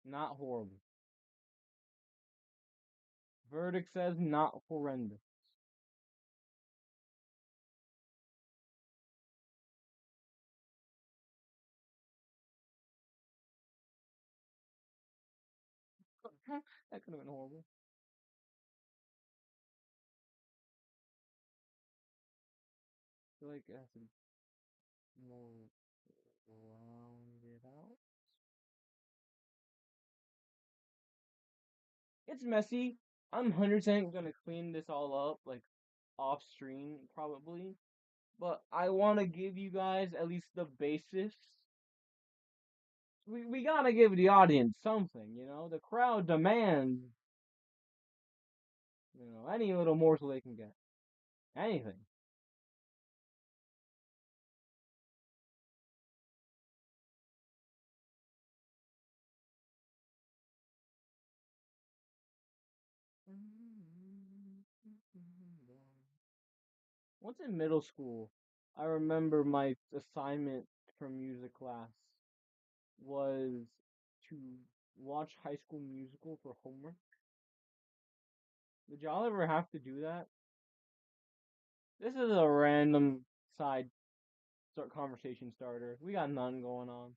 not horrible. Verdict says not horrendous. That could have been horrible. I feel like it has to more round it out. It's messy. I'm 100% gonna clean this all up, like off stream, probably. But I want to give you guys at least the basis. We gotta give the audience something, you know? The crowd demands, any little morsel they can get. Anything. Once in middle school, I remember my assignment from music class was to watch High School Musical for homework. Did y'all ever have to do that? This is a random side start conversation starter. We got none going on.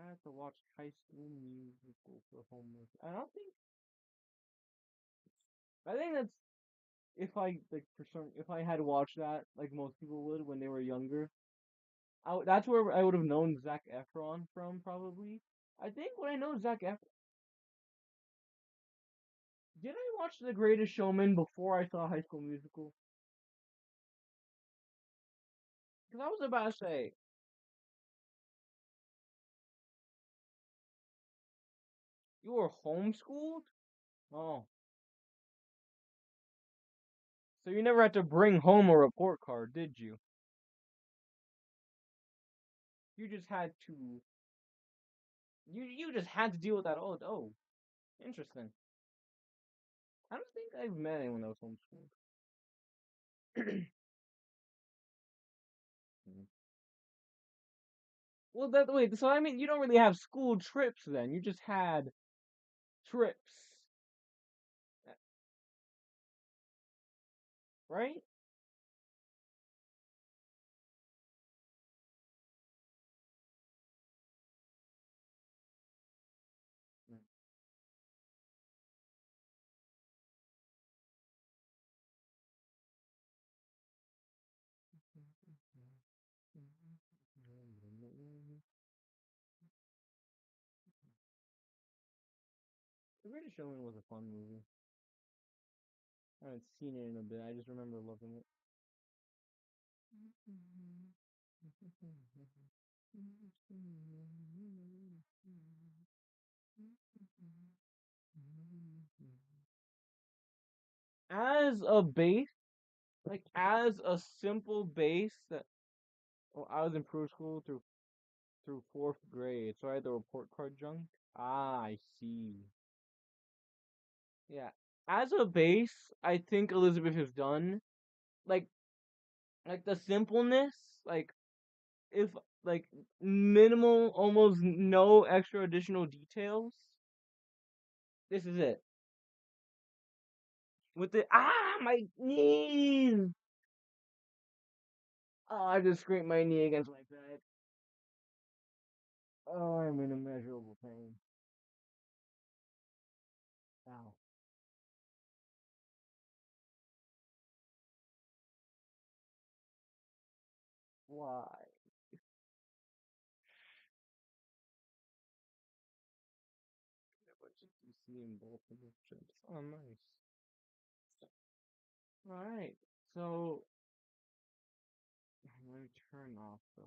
I have to watch High School Musical for homework. I think that's if I like for some if I had watched that like most people would when they were younger. That's where I would have known Zac Efron from probably. I think when I know Zac Efron, did I watch The Greatest Showman before I saw High School Musical? Because I was about to say you were homeschooled. Oh, so you never had to bring home a report card, did you? You just had to. You just had to deal with that. Oh, interesting. I don't think I've met anyone that was homeschooled. Hmm. Well, that wait. So I mean, you don't really have school trips then. You just had trips, right? The Greatest Showman was a fun movie. I haven't seen it in a bit. I just remember loving it. As a base, like as a simple base that well, I was in pro school through fourth grade, so I had the report card junk. Ah, I see. Yeah. As a base, I think Elizabeth is done. Like like the simpleness, like if like minimal, almost no extra additional details. This is it. With the my knees. Oh, I just scraped my knee against my bed. Oh, I'm in immeasurable pain. Ow. Why? What did you see in both of the trips? Oh, nice. All right. So let me turn off the.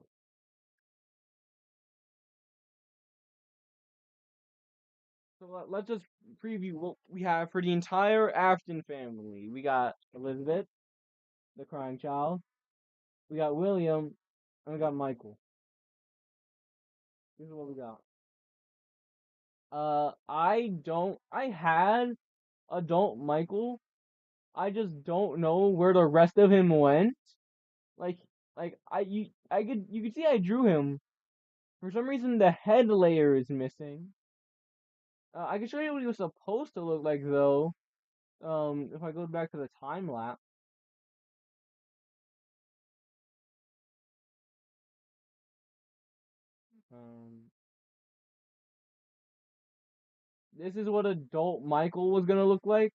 So let's just preview what we have for the entire Afton family. We got Elizabeth, the crying child. We got William, and we got Michael. This is what we got. I had adult Michael. I just don't know where the rest of him went. Like, you could see I drew him. For some reason, the head layer is missing. I can show you what he was supposed to look like though. If I go back to the time lapse. Um, this is what adult Michael was gonna look like.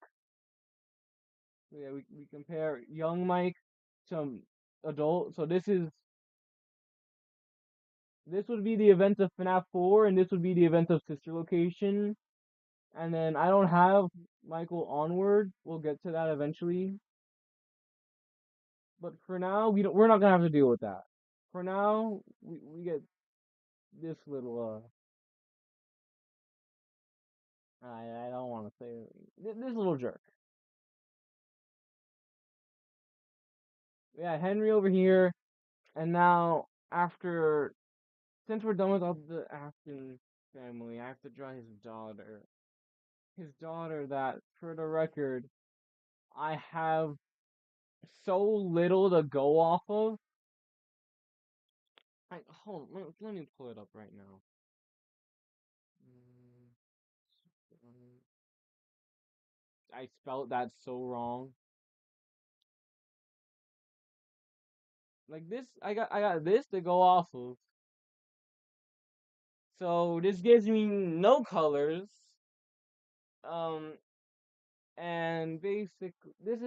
Yeah, we compare young Mike to adult. So this would be the event of FNAF 4, and this would be the event of Sister Location. And then I don't have Michael onward. We'll get to that eventually. But for now, we're not gonna have to deal with that. For now, we get this little I don't want to say it. This little jerk. Yeah, Henry over here, and now after since we're done with all the Afton family, I have to draw his daughter. His daughter that, for the record, I have so little to go off of. Hold on, let me pull it up right now. Mm, I spelled that so wrong. Like this, I got this to go off of. So this gives me no colors. Um, and basic. This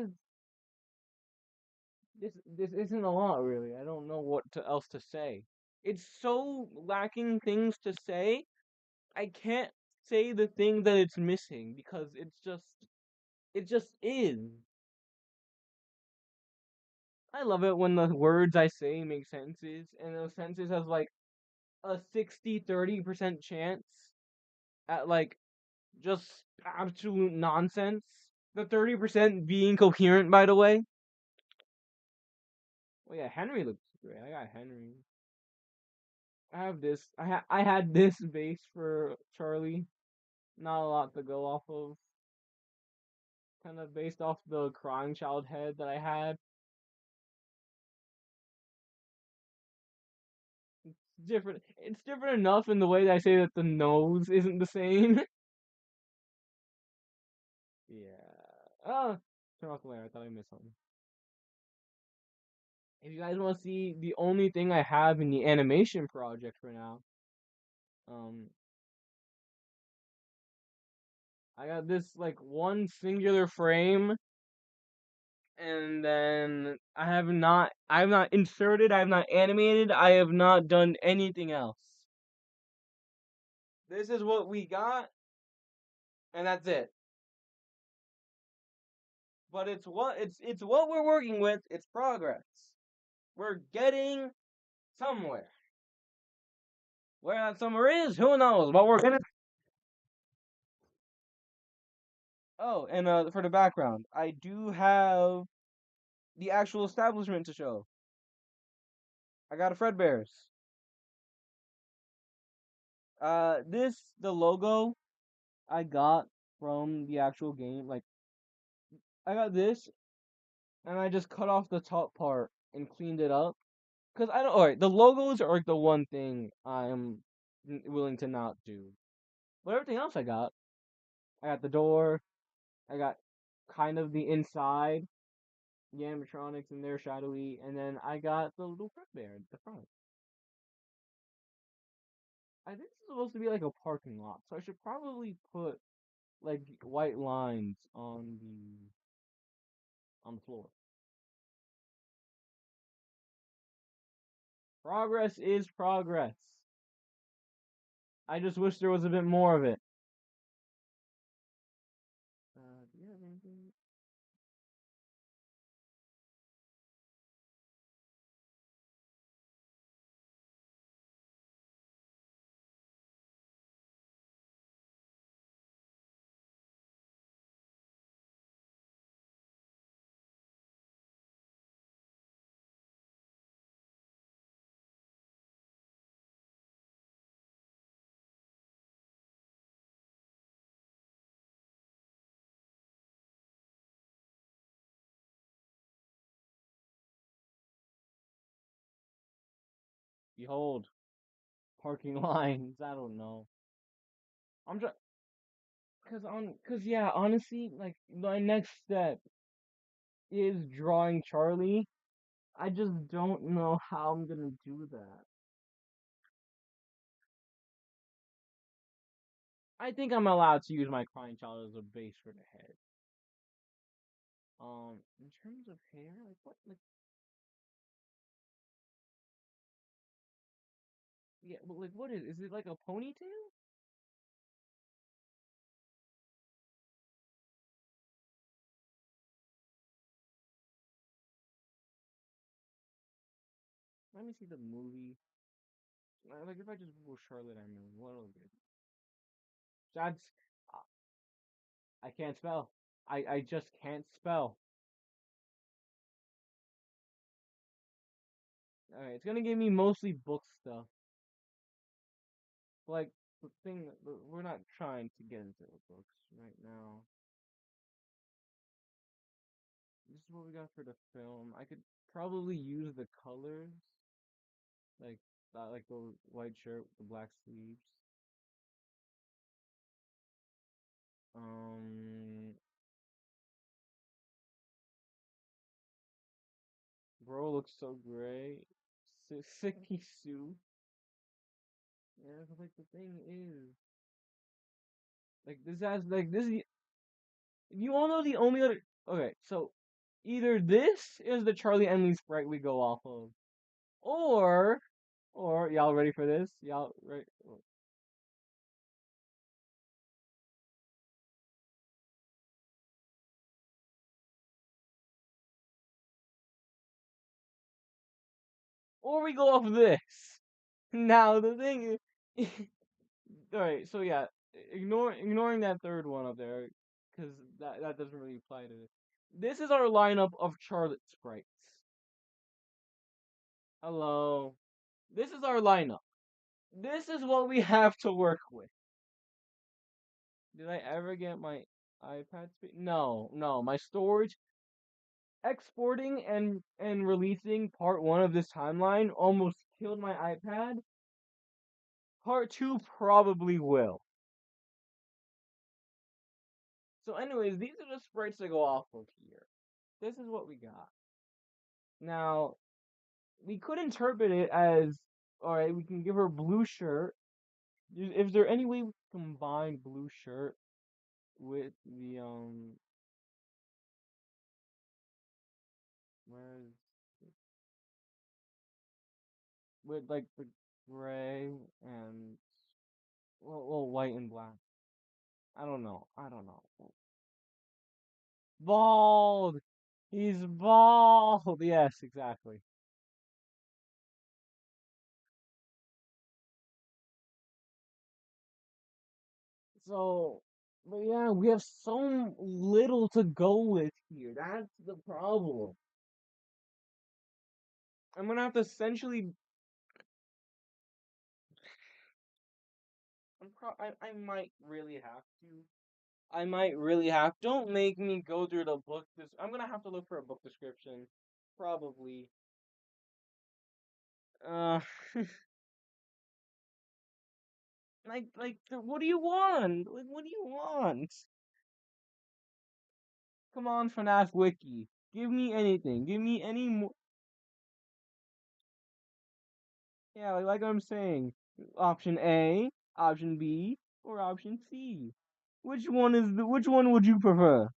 isn't a lot really. I don't know what else to say. It's so lacking things to say. I can't say the thing that it's missing because it just is. I love it when the words I say make senses, and those senses have like a 60-30% chance at like just absolute nonsense. The 30% being coherent, by the way. Oh yeah, Henry looks great. I got Henry. I have this. I had this base for Charlie. Not a lot to go off of. Kind of based off the crying child head that I had. Different. It's different enough in the way that I say that the nose isn't the same. Yeah. Oh, turn off the layer. I thought I missed something. If you guys want to see the only thing I have in the animation project for now, um, I got this like one singular frame, And then I have not inserted, I have not animated, I have not done anything else. This is what we got, and that's it. But it's what we're working with, it's progress. We're getting somewhere. Where that somewhere is, who knows? But we're gonna. Oh, and for the background, I do have the actual establishment to show. I got a Fredbear's. The logo I got from the actual game. Like, I got this, and I just cut off the top part and cleaned it up. Cause I don't. Alright, the logos are like the one thing I am willing to not do. But everything else I got the door. I got kind of the inside, the animatronics and their shadowy, and then I got the little Fredbear at the front. I think this is supposed to be like a parking lot, so I should probably put like white lines on the floor. Progress is progress. I just wish there was a bit more of it. Do you have anything? Behold, parking lines. I don't know. I'm just cause yeah, honestly, like my next step is drawing Charlie. I just don't know how I'm gonna do that. I think I'm allowed to use my crying child as a base for the head. In terms of hair, like what, like yeah, but like what is it like a ponytail? Let me see the movie. Like if I just Google Charlotte, I mean, what'll get? That's uh, I can't spell. I just can't spell. Alright, it's gonna give me mostly book stuff. Like the thing, we're not trying to get into the books right now. This is what we got for the film. I could probably use the colors, like like the white shirt with the black sleeves. Um, bro looks so great. Sicky suit. Yeah, but like the thing is, like this has like this. You all know the only other. Okay, so either this is the Charlie Emily sprite we go off of, or y'all ready for this? Y'all right? Or we go off this. Now the thing is, all right. So yeah, ignoring that third one up there, because that doesn't really apply to this. This is our lineup of Charlotte sprites. Hello. This is our lineup. This is what we have to work with. Did I ever get my iPad speed? No, no. My storage exporting and releasing part one of this timeline almost killed my iPad. Part two probably will. So, anyways, these are the sprites that go off of here. This is what we got. Now, we could interpret it as, alright, we can give her blue shirt. Is there any way we can combine blue shirt with the with like the gray and well, white and black. I don't know. I don't know. Bald. He's bald. Yes, exactly. So, but yeah, we have so little to go with here. That's the problem. I'm gonna have to essentially. I might really have to. I might really have. Don't make me go through the book. I'm gonna have to look for a book description, probably. Uh, what do you want? Like, what do you want? Come on, FNAF Wiki. Give me anything. Give me any more. Yeah, like I'm saying. Option A, option B, or option C. Which one would you prefer?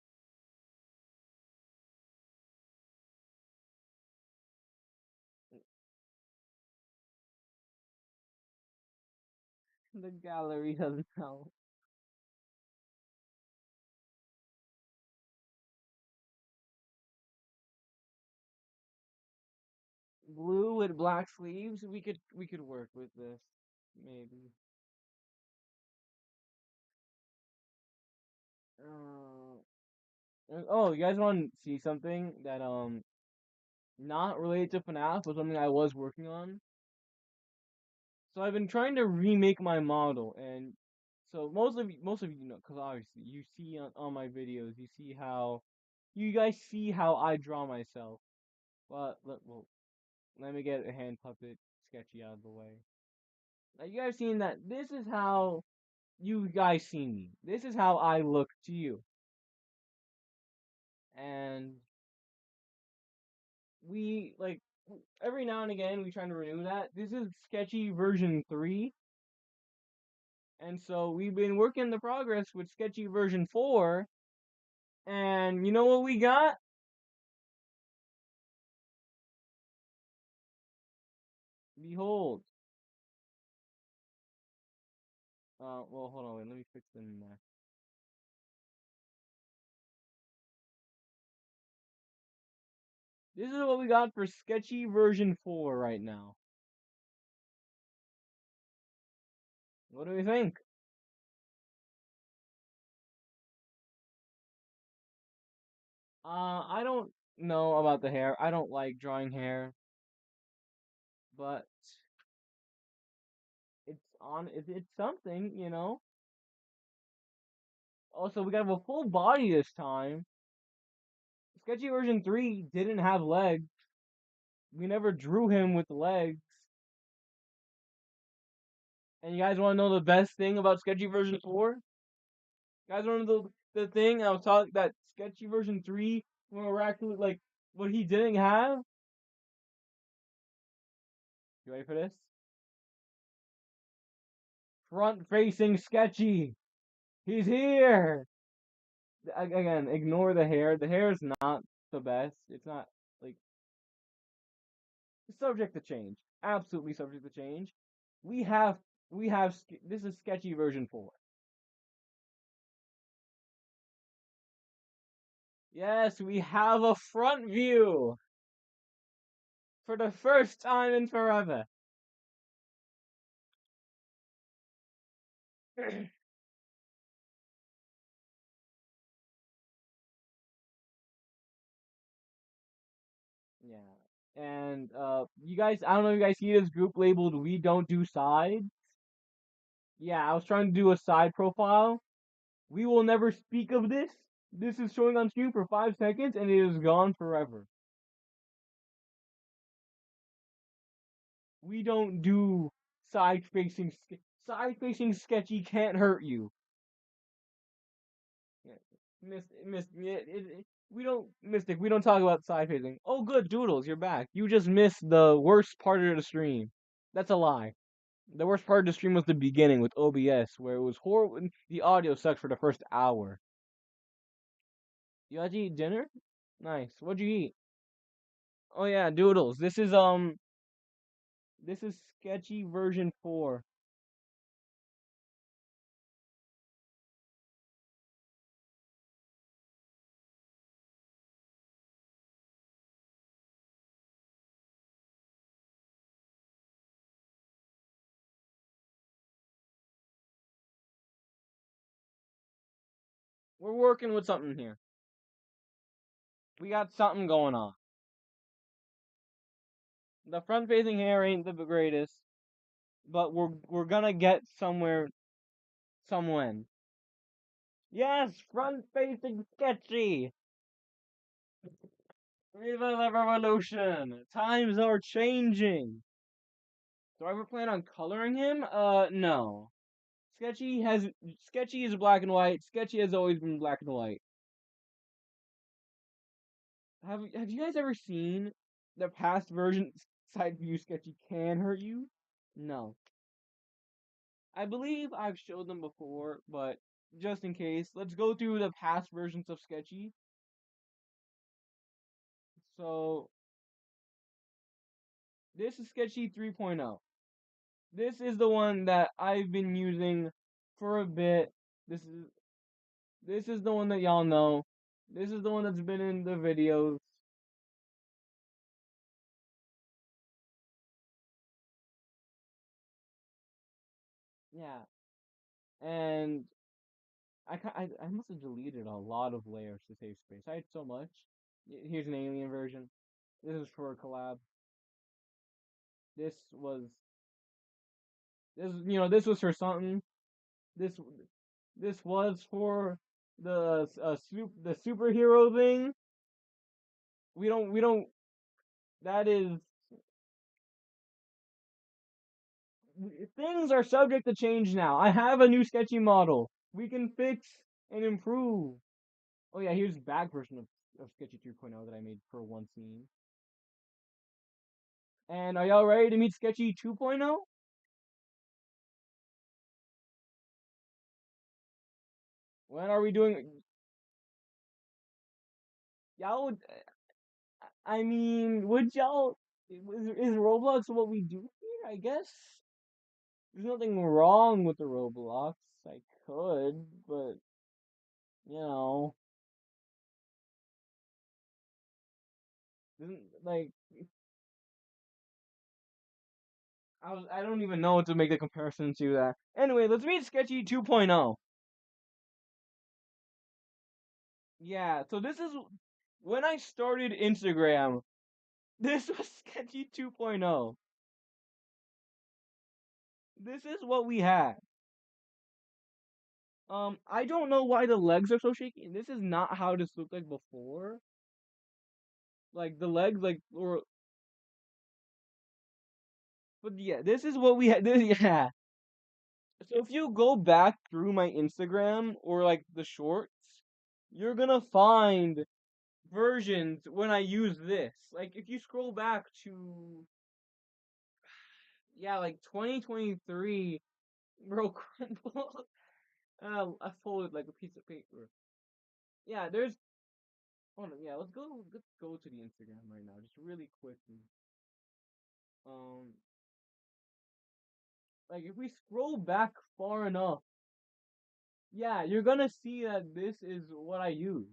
The gallery doesn't know. Blue with black sleeves. We could work with this. Maybe. Oh, you guys want to see something that not related to FNAF, but something I was working on? So I've been trying to remake my model, and so most of you know, because obviously you see on my videos, you guys see how I draw myself. But let me get a hand puppet sketchy out of the way. Now you guys seen that this is how you guys see me. This is how I look to you. And we like every now and again we trying to renew that. This is Sketchy version 3. And so we've been working the progress with Sketchy version 4. And you know what we got? Behold. Well, hold on, wait, let me fix the map. This is what we got for Sketchy version 4 right now. What do we think? I don't know about the hair. I don't like drawing hair, but it's something, you know. Also, we got a full body this time. Sketchy version 3 didn't have legs. We never drew him with legs. And you guys want to know the best thing about Sketchy version 4? You guys want to know the thing I was talking that Sketchy version 3 were actually like what he didn't have? You ready for this? Front facing Sketchy. He's here. Again, ignore the hair. The hair is not the best. It's not like subject to change. Absolutely subject to change. We have this is Sketchy version 4. Yes, we have a front view for the first time in forever. Yeah. And you guys, I don't know if you guys see this group labeled "We Don't Do Sides." Yeah, I was trying to do a side profile. We will never speak of this. This is showing on screen for 5 seconds and it is gone forever. We don't do side facing sketchy can't hurt you. Yeah. We don't Mystic. We don't talk about side facing. Oh, good Doodles, you're back. You just missed the worst part of the stream. That's a lie. The worst part of the stream was the beginning with OBS, where it was horrible. The audio sucked for the first hour. You had to eat dinner? Nice. What'd you eat? Oh yeah, Doodles. This is Sketchy version 4. We're working with something here. We got something going on. The front facing hair ain't the greatest, but we're gonna get somewhere when. Yes, front facing Sketchy. Viva la revolution! Times are changing. Do I ever plan on coloring him? No. Sketchy is black and white. Sketchy has always been black and white. Have you guys ever seen the past version side view Sketchy can hurt you? No. I believe I've showed them before, but just in case, let's go through the past versions of Sketchy. So, this is Sketchy 3.0. This is the one that I've been using for a bit. This is the one that y'all know. This is the one that's been in the videos. Yeah. And I must have deleted a lot of layers to save space. I had so much. Here's an alien version. This is for a collab. This was this was for something. This this was for the superhero thing. We don't that is things are subject to change now. I have a new Sketchy model. We can fix and improve. Oh yeah, here's back version of Sketchy 3.0 that I made for one scene. And are y'all ready to meet Sketchy 2.0? When are we doing? Y'all would, I mean, would y'all? Is Roblox what we do here? I guess there's nothing wrong with the Roblox. I could, but you know, like I don't even know what to make the comparison to that. Anyway, let's meet Sketchy 2.0. Yeah, so this is when I started Instagram. This was Sketchy 2.0. This is what we had. I don't know why the legs are so shaky. This is not how this looked like before. Like the legs, but yeah, this is what we had. Yeah. So if you go back through my Instagram or like the shorts, you're gonna find versions when I use this. Like if you scroll back to yeah, like 2023, bro, crumble. I folded like a piece of paper. Yeah, there's. Oh no, yeah, Let's go to the Instagram right now, just really quickly. Um, like if we scroll back far enough, yeah, you're gonna see that this is what I use.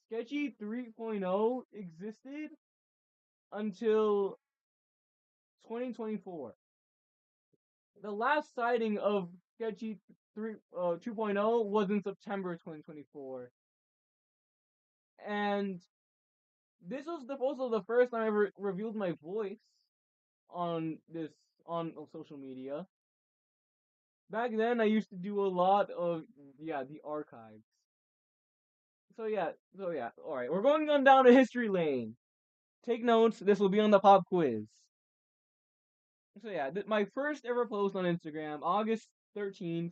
Sketchy 3.0 existed until 2024. The last sighting of Sketchy 2.0 was in September 2024. And this was also the first time I ever revealed my voice on this on social media. Back then I used to do a lot of the archives. So yeah, all right. We're going on down a history lane. Take notes. This will be on the pop quiz. So yeah, my first ever post on Instagram, August 13th.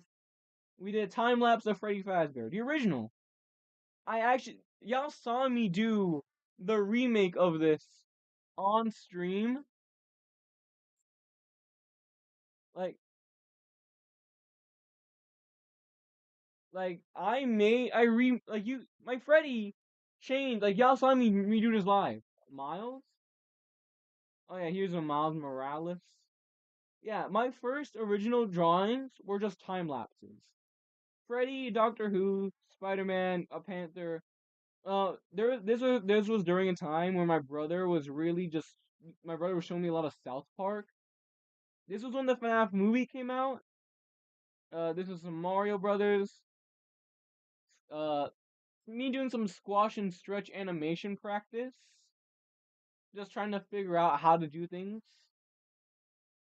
We did a time lapse of Freddy Fazbear, the original. Y'all saw me do the remake of this on stream. Like, my Freddy changed. Like y'all saw me redo this live. Miles. Oh yeah, here's a Miles Morales. Yeah, my first original drawings were just time lapses. Freddy, Doctor Who, Spider-Man, a Panther. This was during a time where my brother was showing me a lot of South Park. This was when the FNAF movie came out. This was some Mario Brothers. Uh, me doing some squash and stretch animation practice. Just trying to figure out how to do things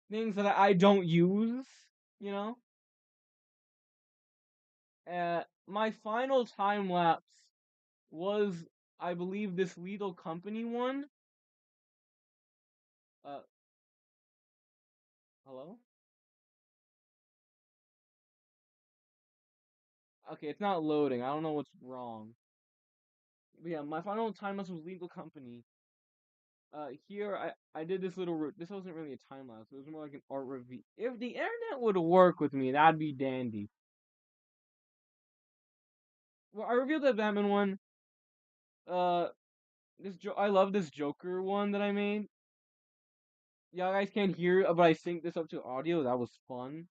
that I don't use. You know. My final time lapse was, I believe, this Lethal Company one. Uh, Hello? Okay, it's not loading. I don't know what's wrong. But yeah, my final time lapse was Lethal Company. Here I did this this wasn't really a time lapse. It was more like an art review. If the internet would work with me, that'd be dandy. Well, I reviewed the Batman one. Uh, I love this Joker one that I made. Y'all guys can't hear, but I synced this up to audio. That was fun.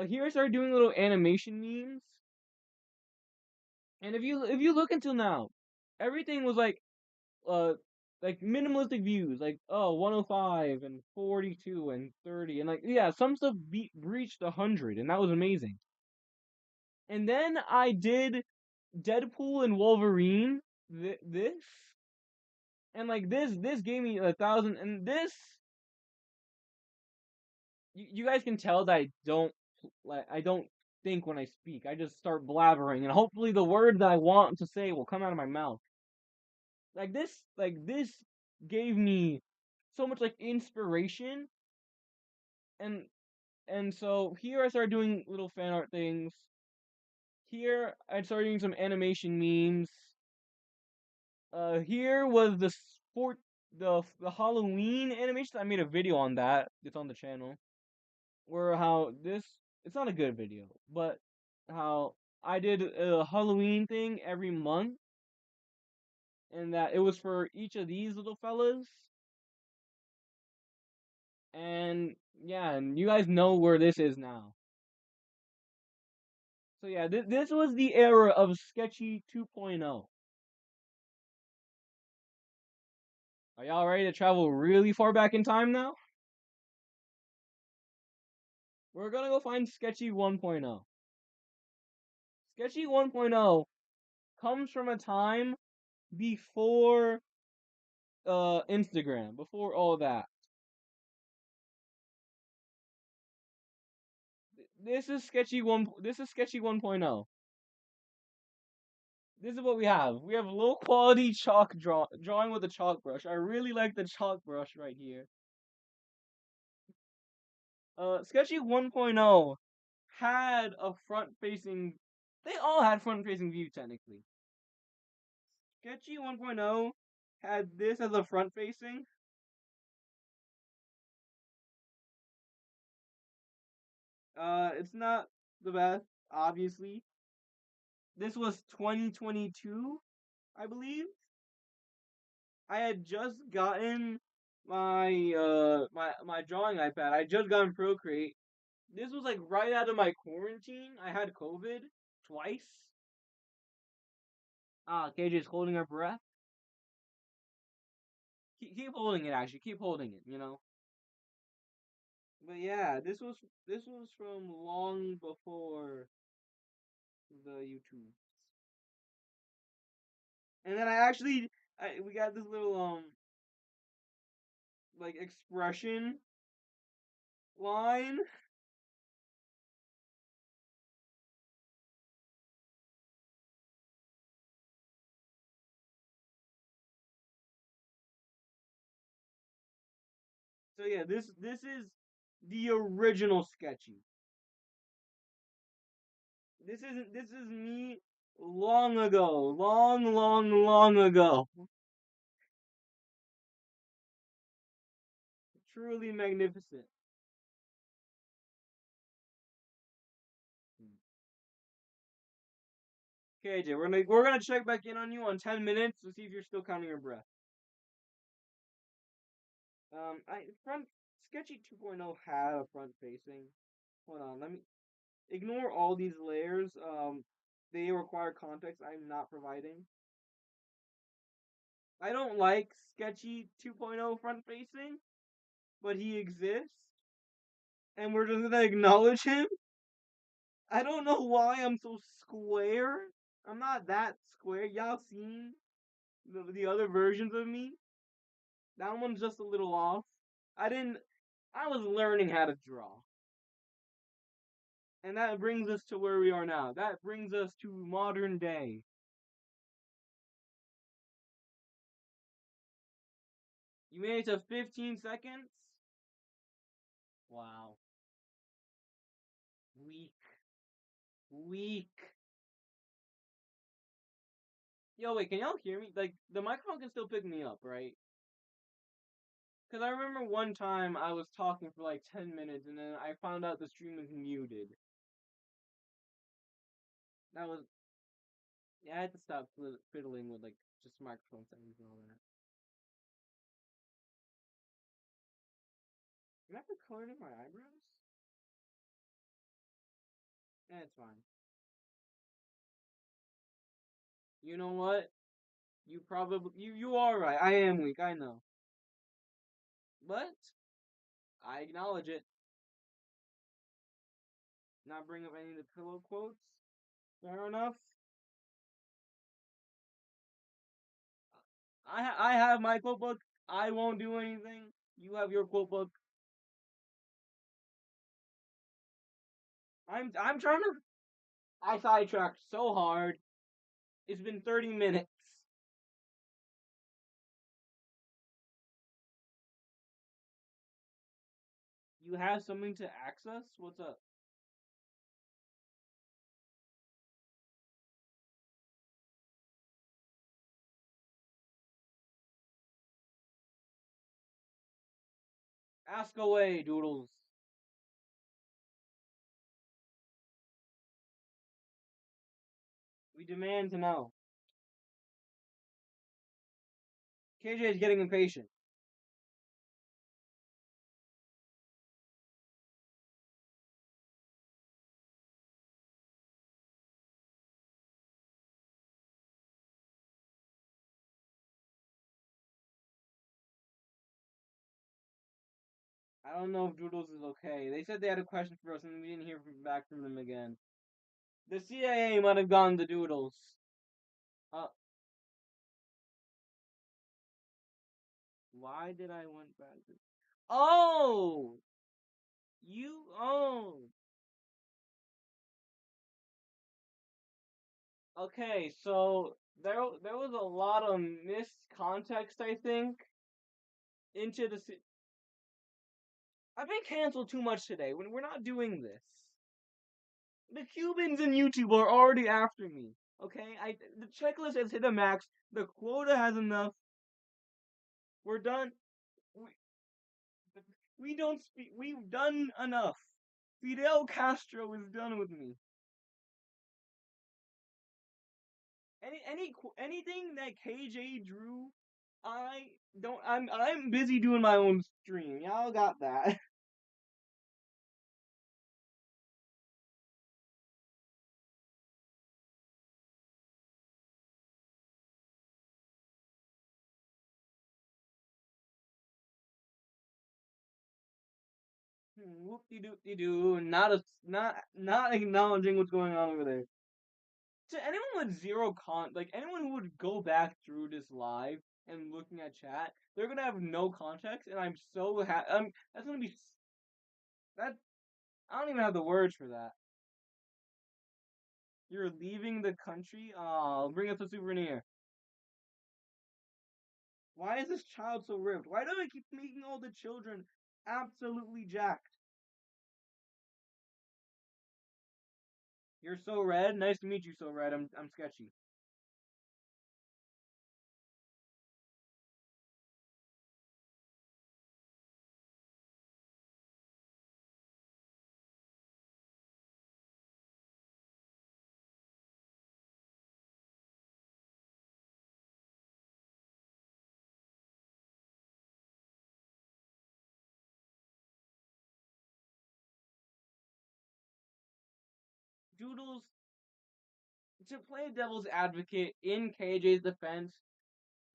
Here I started doing little animation memes. And if you look until now, everything was uh like minimalistic views, like 105 and 42 and 30, and like yeah, some stuff reached 100, and that was amazing. And then I did Deadpool and Wolverine, this, and like this gave me 1,000, and this you guys can tell that I don't think when I speak. I just start blabbering, and hopefully the word that I want to say will come out of my mouth. Like this gave me so much like inspiration, and so here I started doing little fan art things. Here I started doing some animation memes. Here was the Halloween animation. I made a video on that. It's on the channel. Where how this it's not a good video, but how I did a Halloween thing every month, and that it was for each of these little fellas. And yeah, and you guys know where this is now. So yeah, this was the era of Sketchy 2.0. Are y'all ready to travel really far back in time now? We're gonna go find Sketchy 1.0. Sketchy 1.0 comes from a time before Instagram, before all that. This is Sketchy 1.0. This is what we have. We have low quality drawing with a chalk brush. I really like the chalk brush right here. Sketchy 1.0 had a front facing. They all had front facing view technically. Sketchy 1.0 had this as a front facing. It's not the best, obviously. This was 2022, I believe. I had just gotten my drawing iPad. I just gotten Procreate. This was like right out of my quarantine. I had COVID twice. KJ's holding her breath. Keep holding it. Actually, keep holding it. You know. But yeah, this was from long before the YouTube. And then we got this little like expression line. So yeah, this is the original Sketchy. This is me long ago, long ago. Truly magnificent. Okay, Jay, we're gonna check back in on you on 10 minutes to see if you're still counting your breath. I front Sketchy 2.0 had a front facing. Hold on, let me ignore all these layers. They require context I'm not providing. I don't like Sketchy 2.0 front facing, but he exists, and we're just gonna acknowledge him. I don't know why I'm so square. I'm not that square. Y'all seen the other versions of me? That one's just a little off. I didn't. I was learning how to draw. And that brings us to where we are now. That brings us to modern day. You made it to 15 seconds? Wow. Weak. Weak. Yo, wait, can y'all hear me? Like, the microphone can still pick me up, right? Because I remember one time I was talking for like 10 minutes and then I found out the stream was muted. That was. Yeah, I had to stop fiddling with, like, just microphone settings and all that. Am I recording my eyebrows? Yeah, it's fine. You know what? You probably you are right. I am weak. I know, but I acknowledge it. Not bring up any of the pillow quotes. Fair enough. I have my quote book. I won't do anything. You have your quote book. I'm trying to. I sidetracked so hard. It's been 30 minutes. You have something to access? What's up? Ask away, Doodles. We demand to know. KJ is getting impatient. I don't know if Doodles is okay. They said they had a question for us and we didn't hear back from them again. The CIA might have gone to Doodles. Uh, why did I want back to... Oh! Oh! Okay, so there was a lot of missed context, I think, into the... I've been canceled too much today when we're not doing this. The Cubans in YouTube are already after me. Okay, the checklist has hit a max. The quota has enough. We're done. We, we don't speak. We've done enough. Fidel Castro is done with me. Anything that KJ drew, I don't. I'm busy doing my own stream. Y'all got that. Whoop de doop de doo. Not acknowledging what's going on over there. To anyone with zero like anyone who would go back through this live and looking at chat, they're gonna have no context, and I'm so happy. That's gonna be that. I don't even have the words for that. You're leaving the country? Oh, bring us a souvenir. Why is this child so ripped? Why do I keep making all the children absolutely jacked? You're so red. Nice to meet you, so red. I'm sketchy. Doodles, to play devil's advocate in KJ's defense,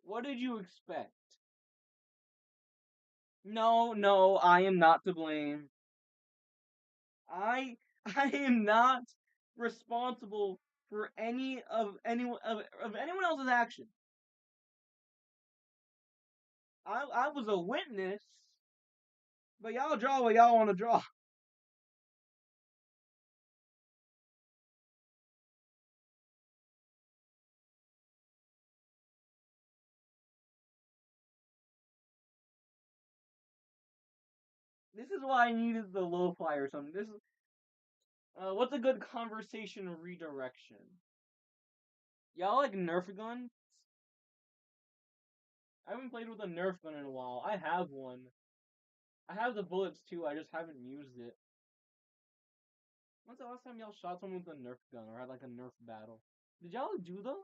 what did you expect? No, I am not to blame. I I am not responsible for anyone else's action. I was a witness, but y'all draw what y'all want to draw. This is why I needed the lo-fi or something. This is what's a good conversation redirection? Y'all like Nerf guns? I haven't played with a Nerf gun in a while. I have one. I have the bullets too. I just haven't used it. When's the last time y'all shot someone with a Nerf gun or had like a Nerf battle? Did y'all do those?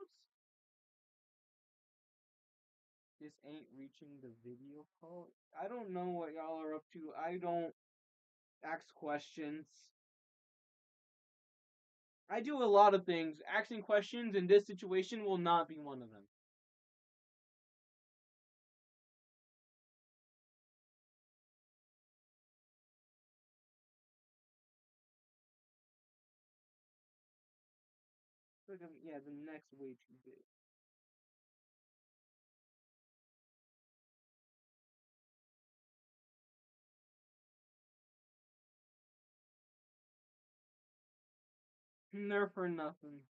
This ain't reaching the video call. I don't know what y'all are up to. I don't ask questions. I do a lot of things. Asking questions in this situation will not be one of them. Yeah, the neck's way too big. Nerf or nothing.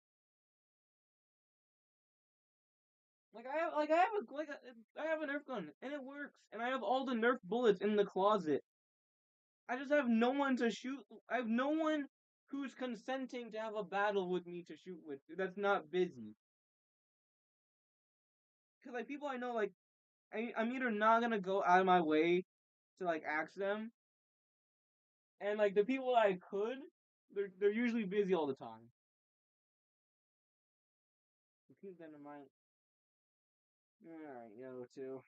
I have a Nerf gun and it works, and I have all the Nerf bullets in the closet. I just have no one to shoot. I have no one who's consenting to have a battle with me to shoot with. That's not busy. Cause like people I know, like I'm either not gonna go out of my way to like ask them, and like the people I could, they're usually busy all the time. So keep that in mind. All right, yo, too.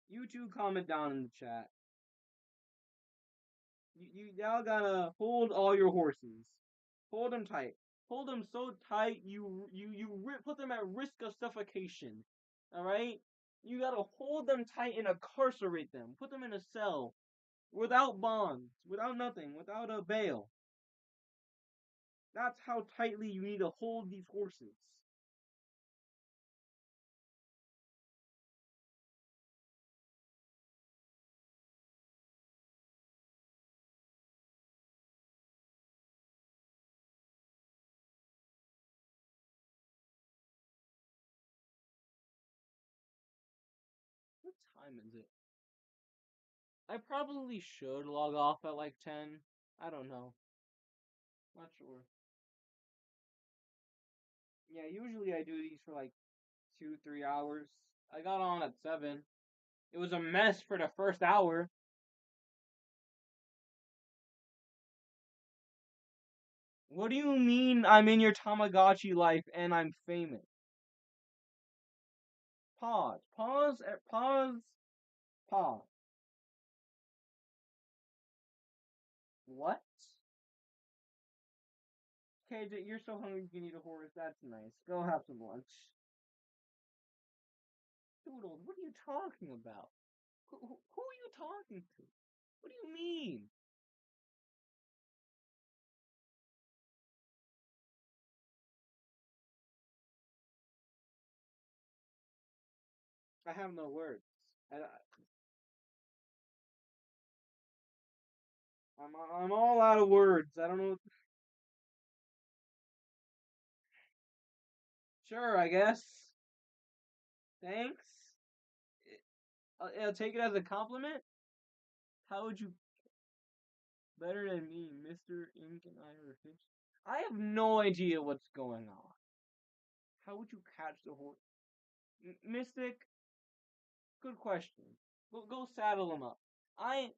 You two comment down in the chat. Y'all gotta hold all your horses. Hold them tight. Hold them so tight put them at risk of suffocation. All right. You gotta hold them tight and incarcerate them. Put them in a cell without bonds, without nothing, without a bail. That's how tightly you need to hold these horses. What time is it? I probably should log off at like 10. I don't know. Not sure. Yeah, usually I do these for like 2, 3 hours. I got on at 7. It was a mess for the first hour. What do you mean I'm in your Tamagotchi life and I'm famous? Pause. Pause. Pause. Pause. What? KJ, you're so hungry you can eat a horse. That's nice. Go have some lunch. Doodles, what are you talking about? Who are you talking to? What do you mean? I have no words. I'm all out of words. I don't know. Sure, I guess. Thanks. I'll take it as a compliment. How would you better than me, Mr. Ink and I are fish? I have no idea what's going on. How would you catch the horse? Mystic, good question. Go saddle him up. I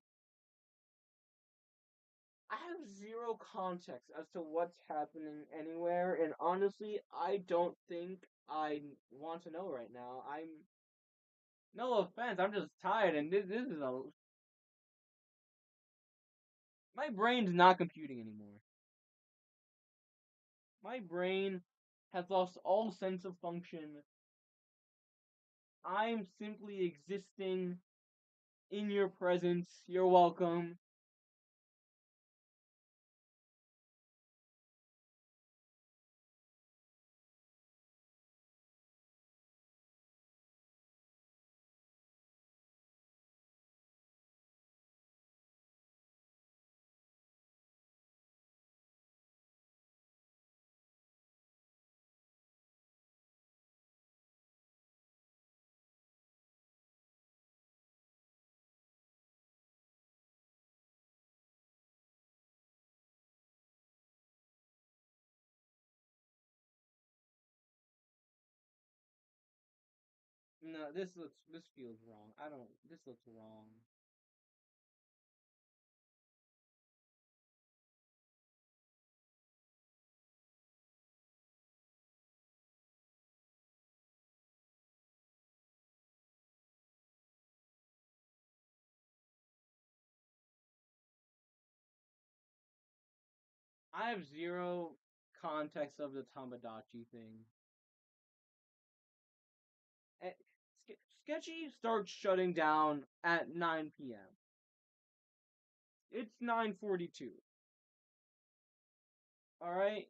I have zero context as to what's happening anywhere, and honestly, I don't think I want to know right now. I'm no offense, I'm just tired, and this is a My brain's not computing anymore. My brain has lost all sense of function. I'm simply existing in your presence. You're welcome. No, this feels wrong. This looks wrong. I have zero context of the Tamagotchi thing. Eh, Sketchy starts shutting down at 9 p.m. It's 9:42. All right,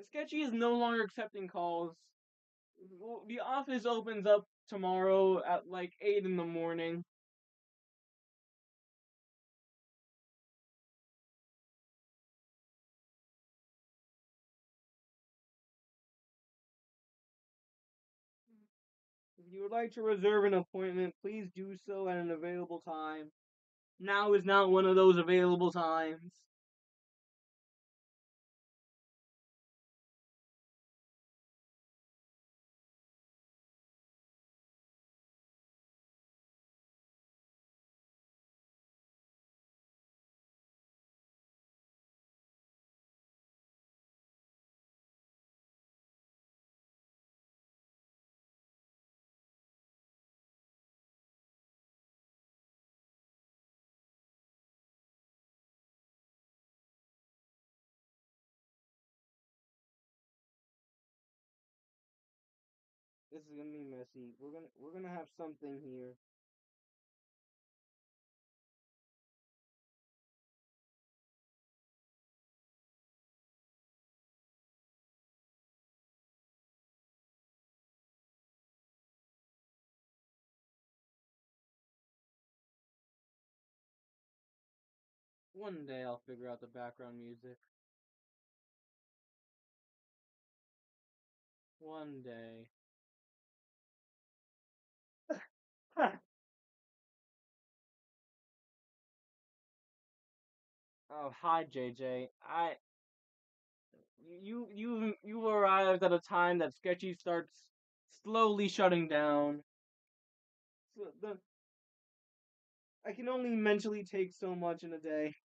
Sketchy is no longer accepting calls. The office opens up tomorrow at like 8 in the morning. If you would like to reserve an appointment, please do so at an available time. Now is not one of those available times. This is gonna be messy. We're gonna have something here. One day I'll figure out the background music. One day. Oh, hi JJ. You arrived at a time that Sketchy starts slowly shutting down. So I can only mentally take so much in a day.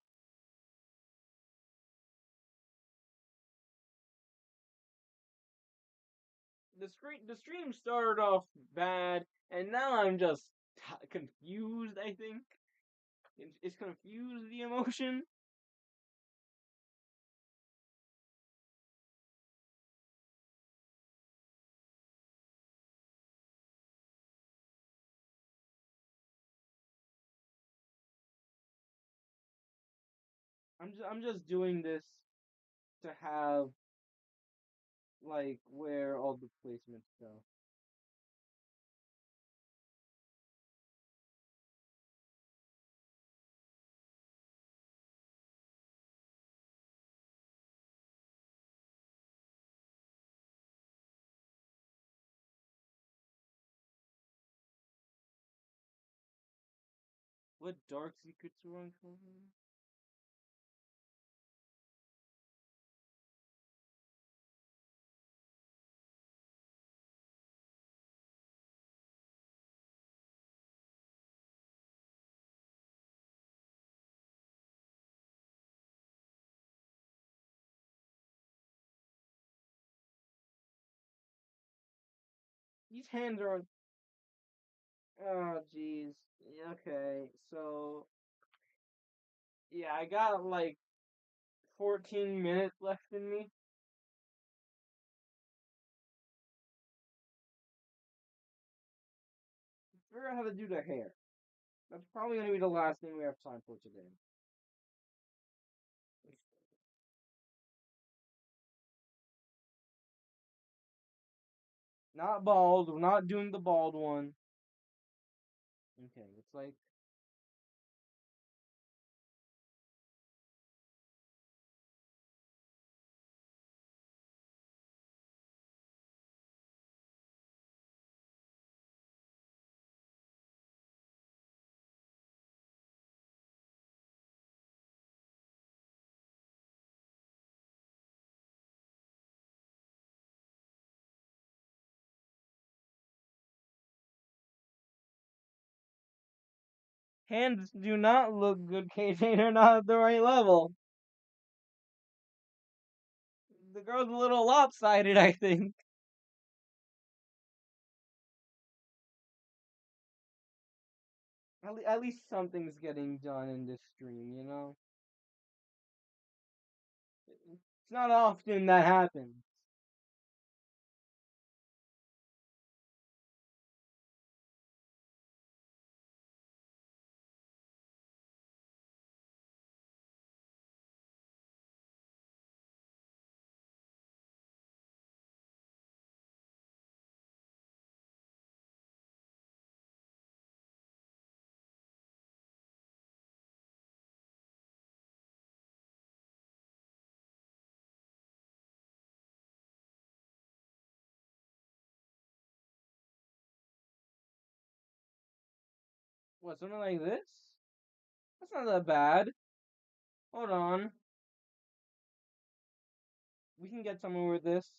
The stream started off bad, and now I'm just confused. I think it's confused the emotion. I'm just doing this to have like where all the placements go. What dark secrets were uncovered? These hands are. Oh, jeez. Okay, so Yeah, I got like 14 minutes left in me. Figure out how to do the hair. That's probably gonna be the last thing we have time for today. Not bald. We're not doing the bald one. Okay, it's like hands do not look good, KJ. They're not at the right level. The girl's a little lopsided, I think. At least something's getting done in this stream, you know? It's not often that happens. What, something like this? That's not that bad. Hold on. We can get somewhere with this.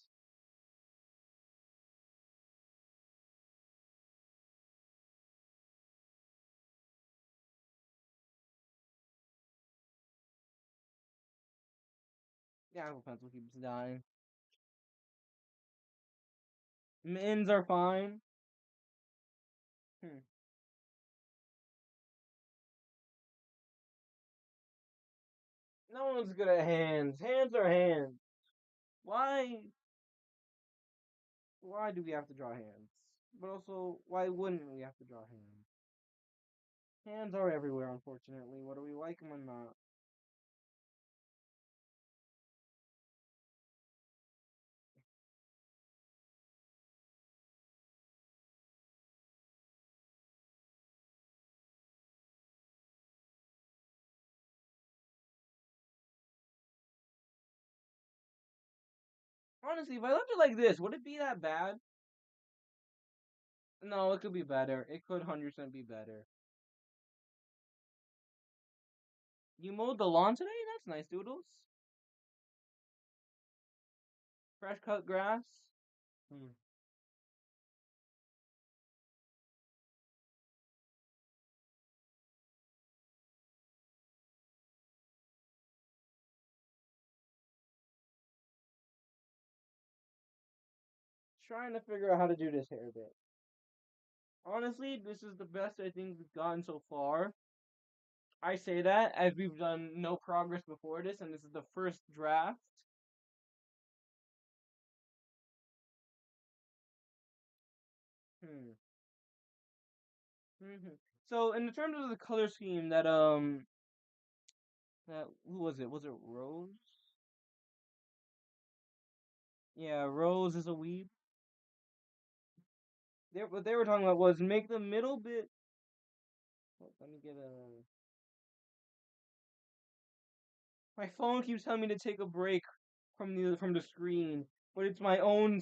Yeah, Apple Pencil keeps dying. Mittens are fine. Hmm. No one's good at hands. Hands are hands. Why? Why do we have to draw hands? But also, why wouldn't we have to draw hands? Hands are everywhere, unfortunately, whether we like them or not. Honestly, if I left it like this, would it be that bad? No, it could be better. It could 100% be better. You mowed the lawn today? That's nice, Doodles. Fresh cut grass? Hmm. Trying to figure out how to do this hair bit. Honestly, this is the best I think we've gotten so far. I say that as we've done no progress before this, and this is the first draft. Hmm. Hmm. So, in terms of the color scheme, that who was it? Was it Rose? Yeah, Rose is a weeb. What they were talking about was make the middle bit. Let me get a. My phone keeps telling me to take a break from the screen, but it's my own.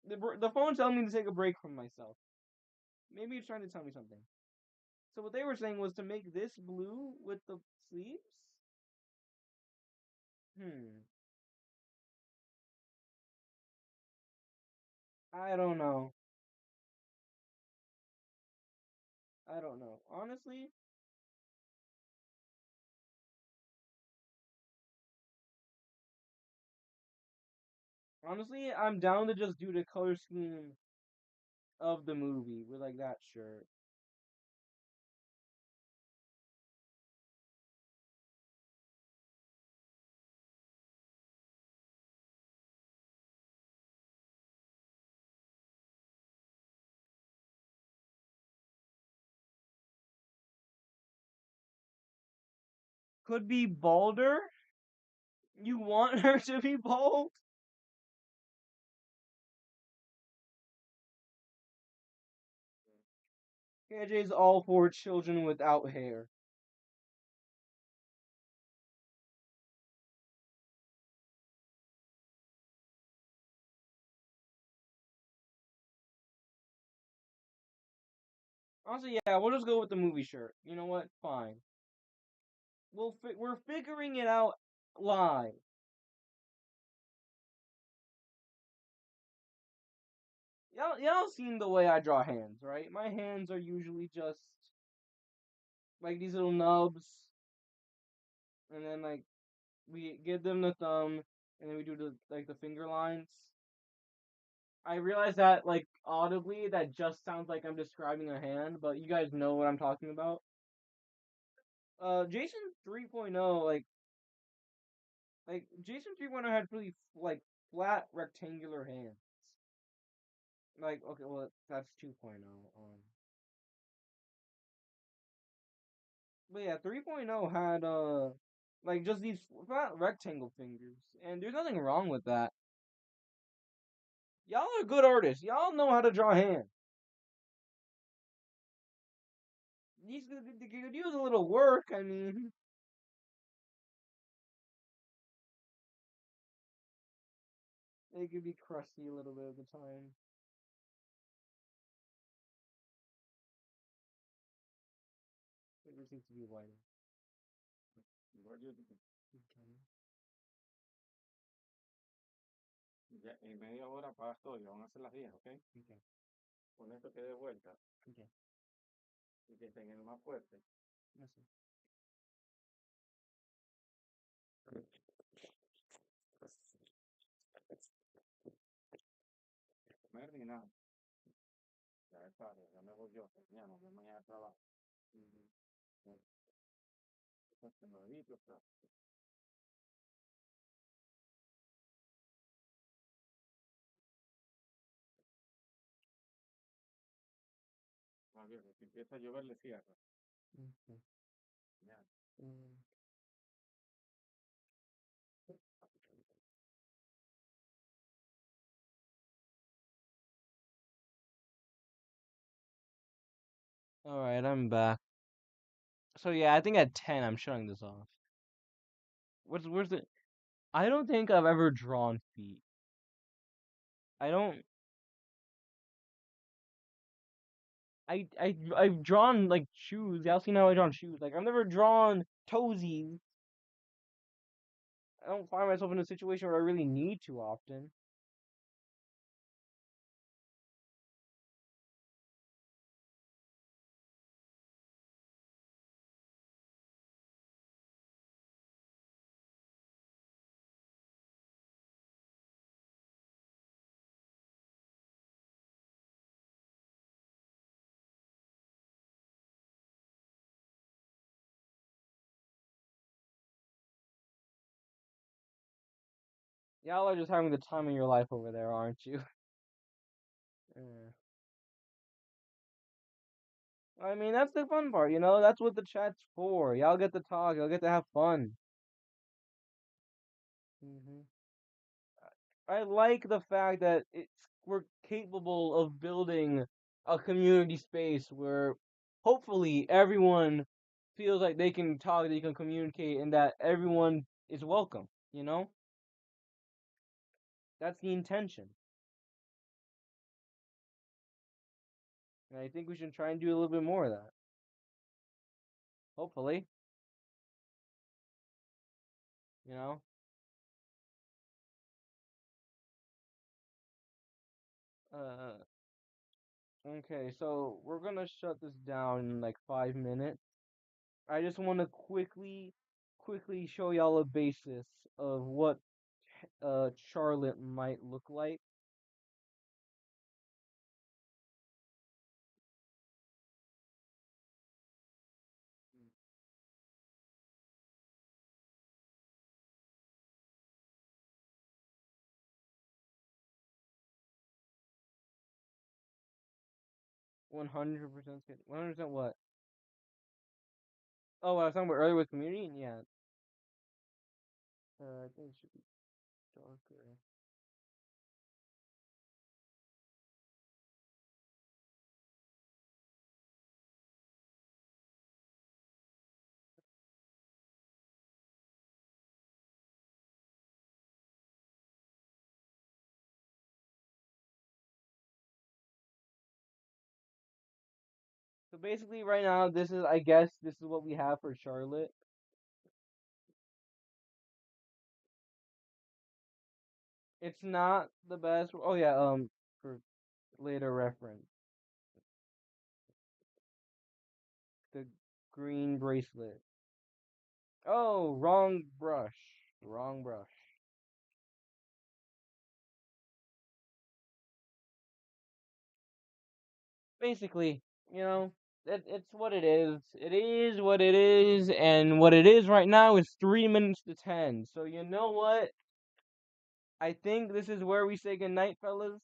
The phone's telling me to take a break from myself. Maybe it's trying to tell me something. So what they were saying was to make this blue with the sleeves. Hmm. I don't know. I don't know. Honestly, I'm down to just do the color scheme of the movie with like that shirt. could be balder. You want her to be bald? KJ's all for children without hair. Honestly, yeah, we'll just go with the movie shirt. You know what? Fine. We're figuring it out live. Y'all seen the way I draw hands, right? My hands are usually just like these little nubs, and then like we give them the thumb, and then we do the finger lines. I realize that like audibly that just sounds like I'm describing a hand, but you guys know what I'm talking about. Jason 3.0 like Jason 3.0 had really like flat rectangular hands. Like okay, well that's 2.0. But yeah, 3.0 had like just these flat rectangle fingers, and there's nothing wrong with that. Y'all are good artists. Y'all know how to draw hands. These could use a little work. I mean, they could be crusty a little bit of the time. It just needs to be whiter. Okay. Ya, en media hora paso y van a hacer las 10, ¿ok? Okay. Con esto que dé vuelta Okay. y que estén en el más fuerte. Listen. Merly, nada. Ya es tarde, ya me voy yo. Mañana trabajo. Entonces, no evito, pero más bien, si empieza a llover, le cierro. Okay. Ya. Mm. All right, I'm back. So yeah, I think at 10 I'm shutting this off. Where's the? I don't think I've ever drawn feet. I don't. I've drawn like shoes. Y'all seen how I drawn shoes? Like I've never drawn toesies. I don't find myself in a situation where I really need to often. Y'all are just having the time of your life over there, aren't you? Yeah. I mean, that's the fun part, you know? That's what the chat's for. Y'all get to talk, y'all get to have fun. hmm I like the fact that we're capable of building a community space where hopefully everyone feels like they can talk, they can communicate, and that everyone is welcome, you know? That's the intention. And I think we should try and do a little bit more of that. Hopefully, you know? Uh, okay, so we're gonna shut this down in like 5 minutes. I just want to quickly show y'all a basis of what Charlotte might look like. 100% 100% what? Oh, what I was talking about earlier with community? Yeah. I think it should be darker. So basically, right now, I guess, this is what we have for Charlotte. It's not the best. Oh yeah, for later reference, the green bracelet. Oh, wrong brush. Wrong brush. Basically, you know, it's what it is. It is what it is, and what it is right now is 3 minutes to 10. So you know what? I think this is where we say goodnight, fellas.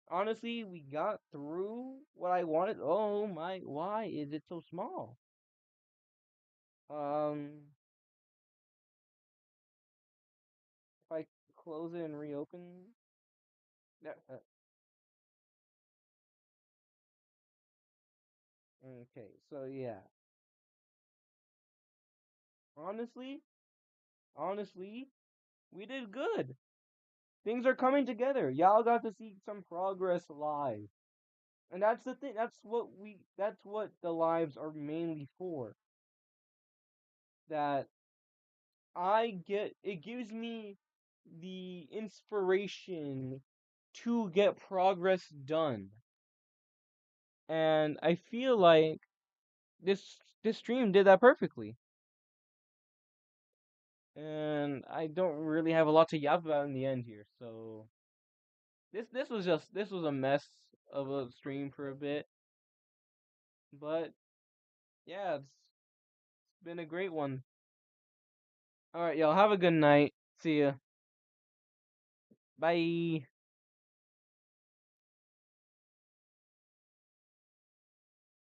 Honestly, we got through what I wanted. Oh my, why is it so small? If I close it and reopen, yeah. Okay, so yeah. Honestly, honestly, we did good. Things are coming together. Y'all got to see some progress live. And that's the thing. That's what the lives are mainly for. That it gives me the inspiration to get progress done. And I feel like this stream did that perfectly. And I don't really have a lot to yap about in the end here. So this was a mess of a stream for a bit. But yeah, it's been a great one. All right, y'all have a good night. See ya. Bye.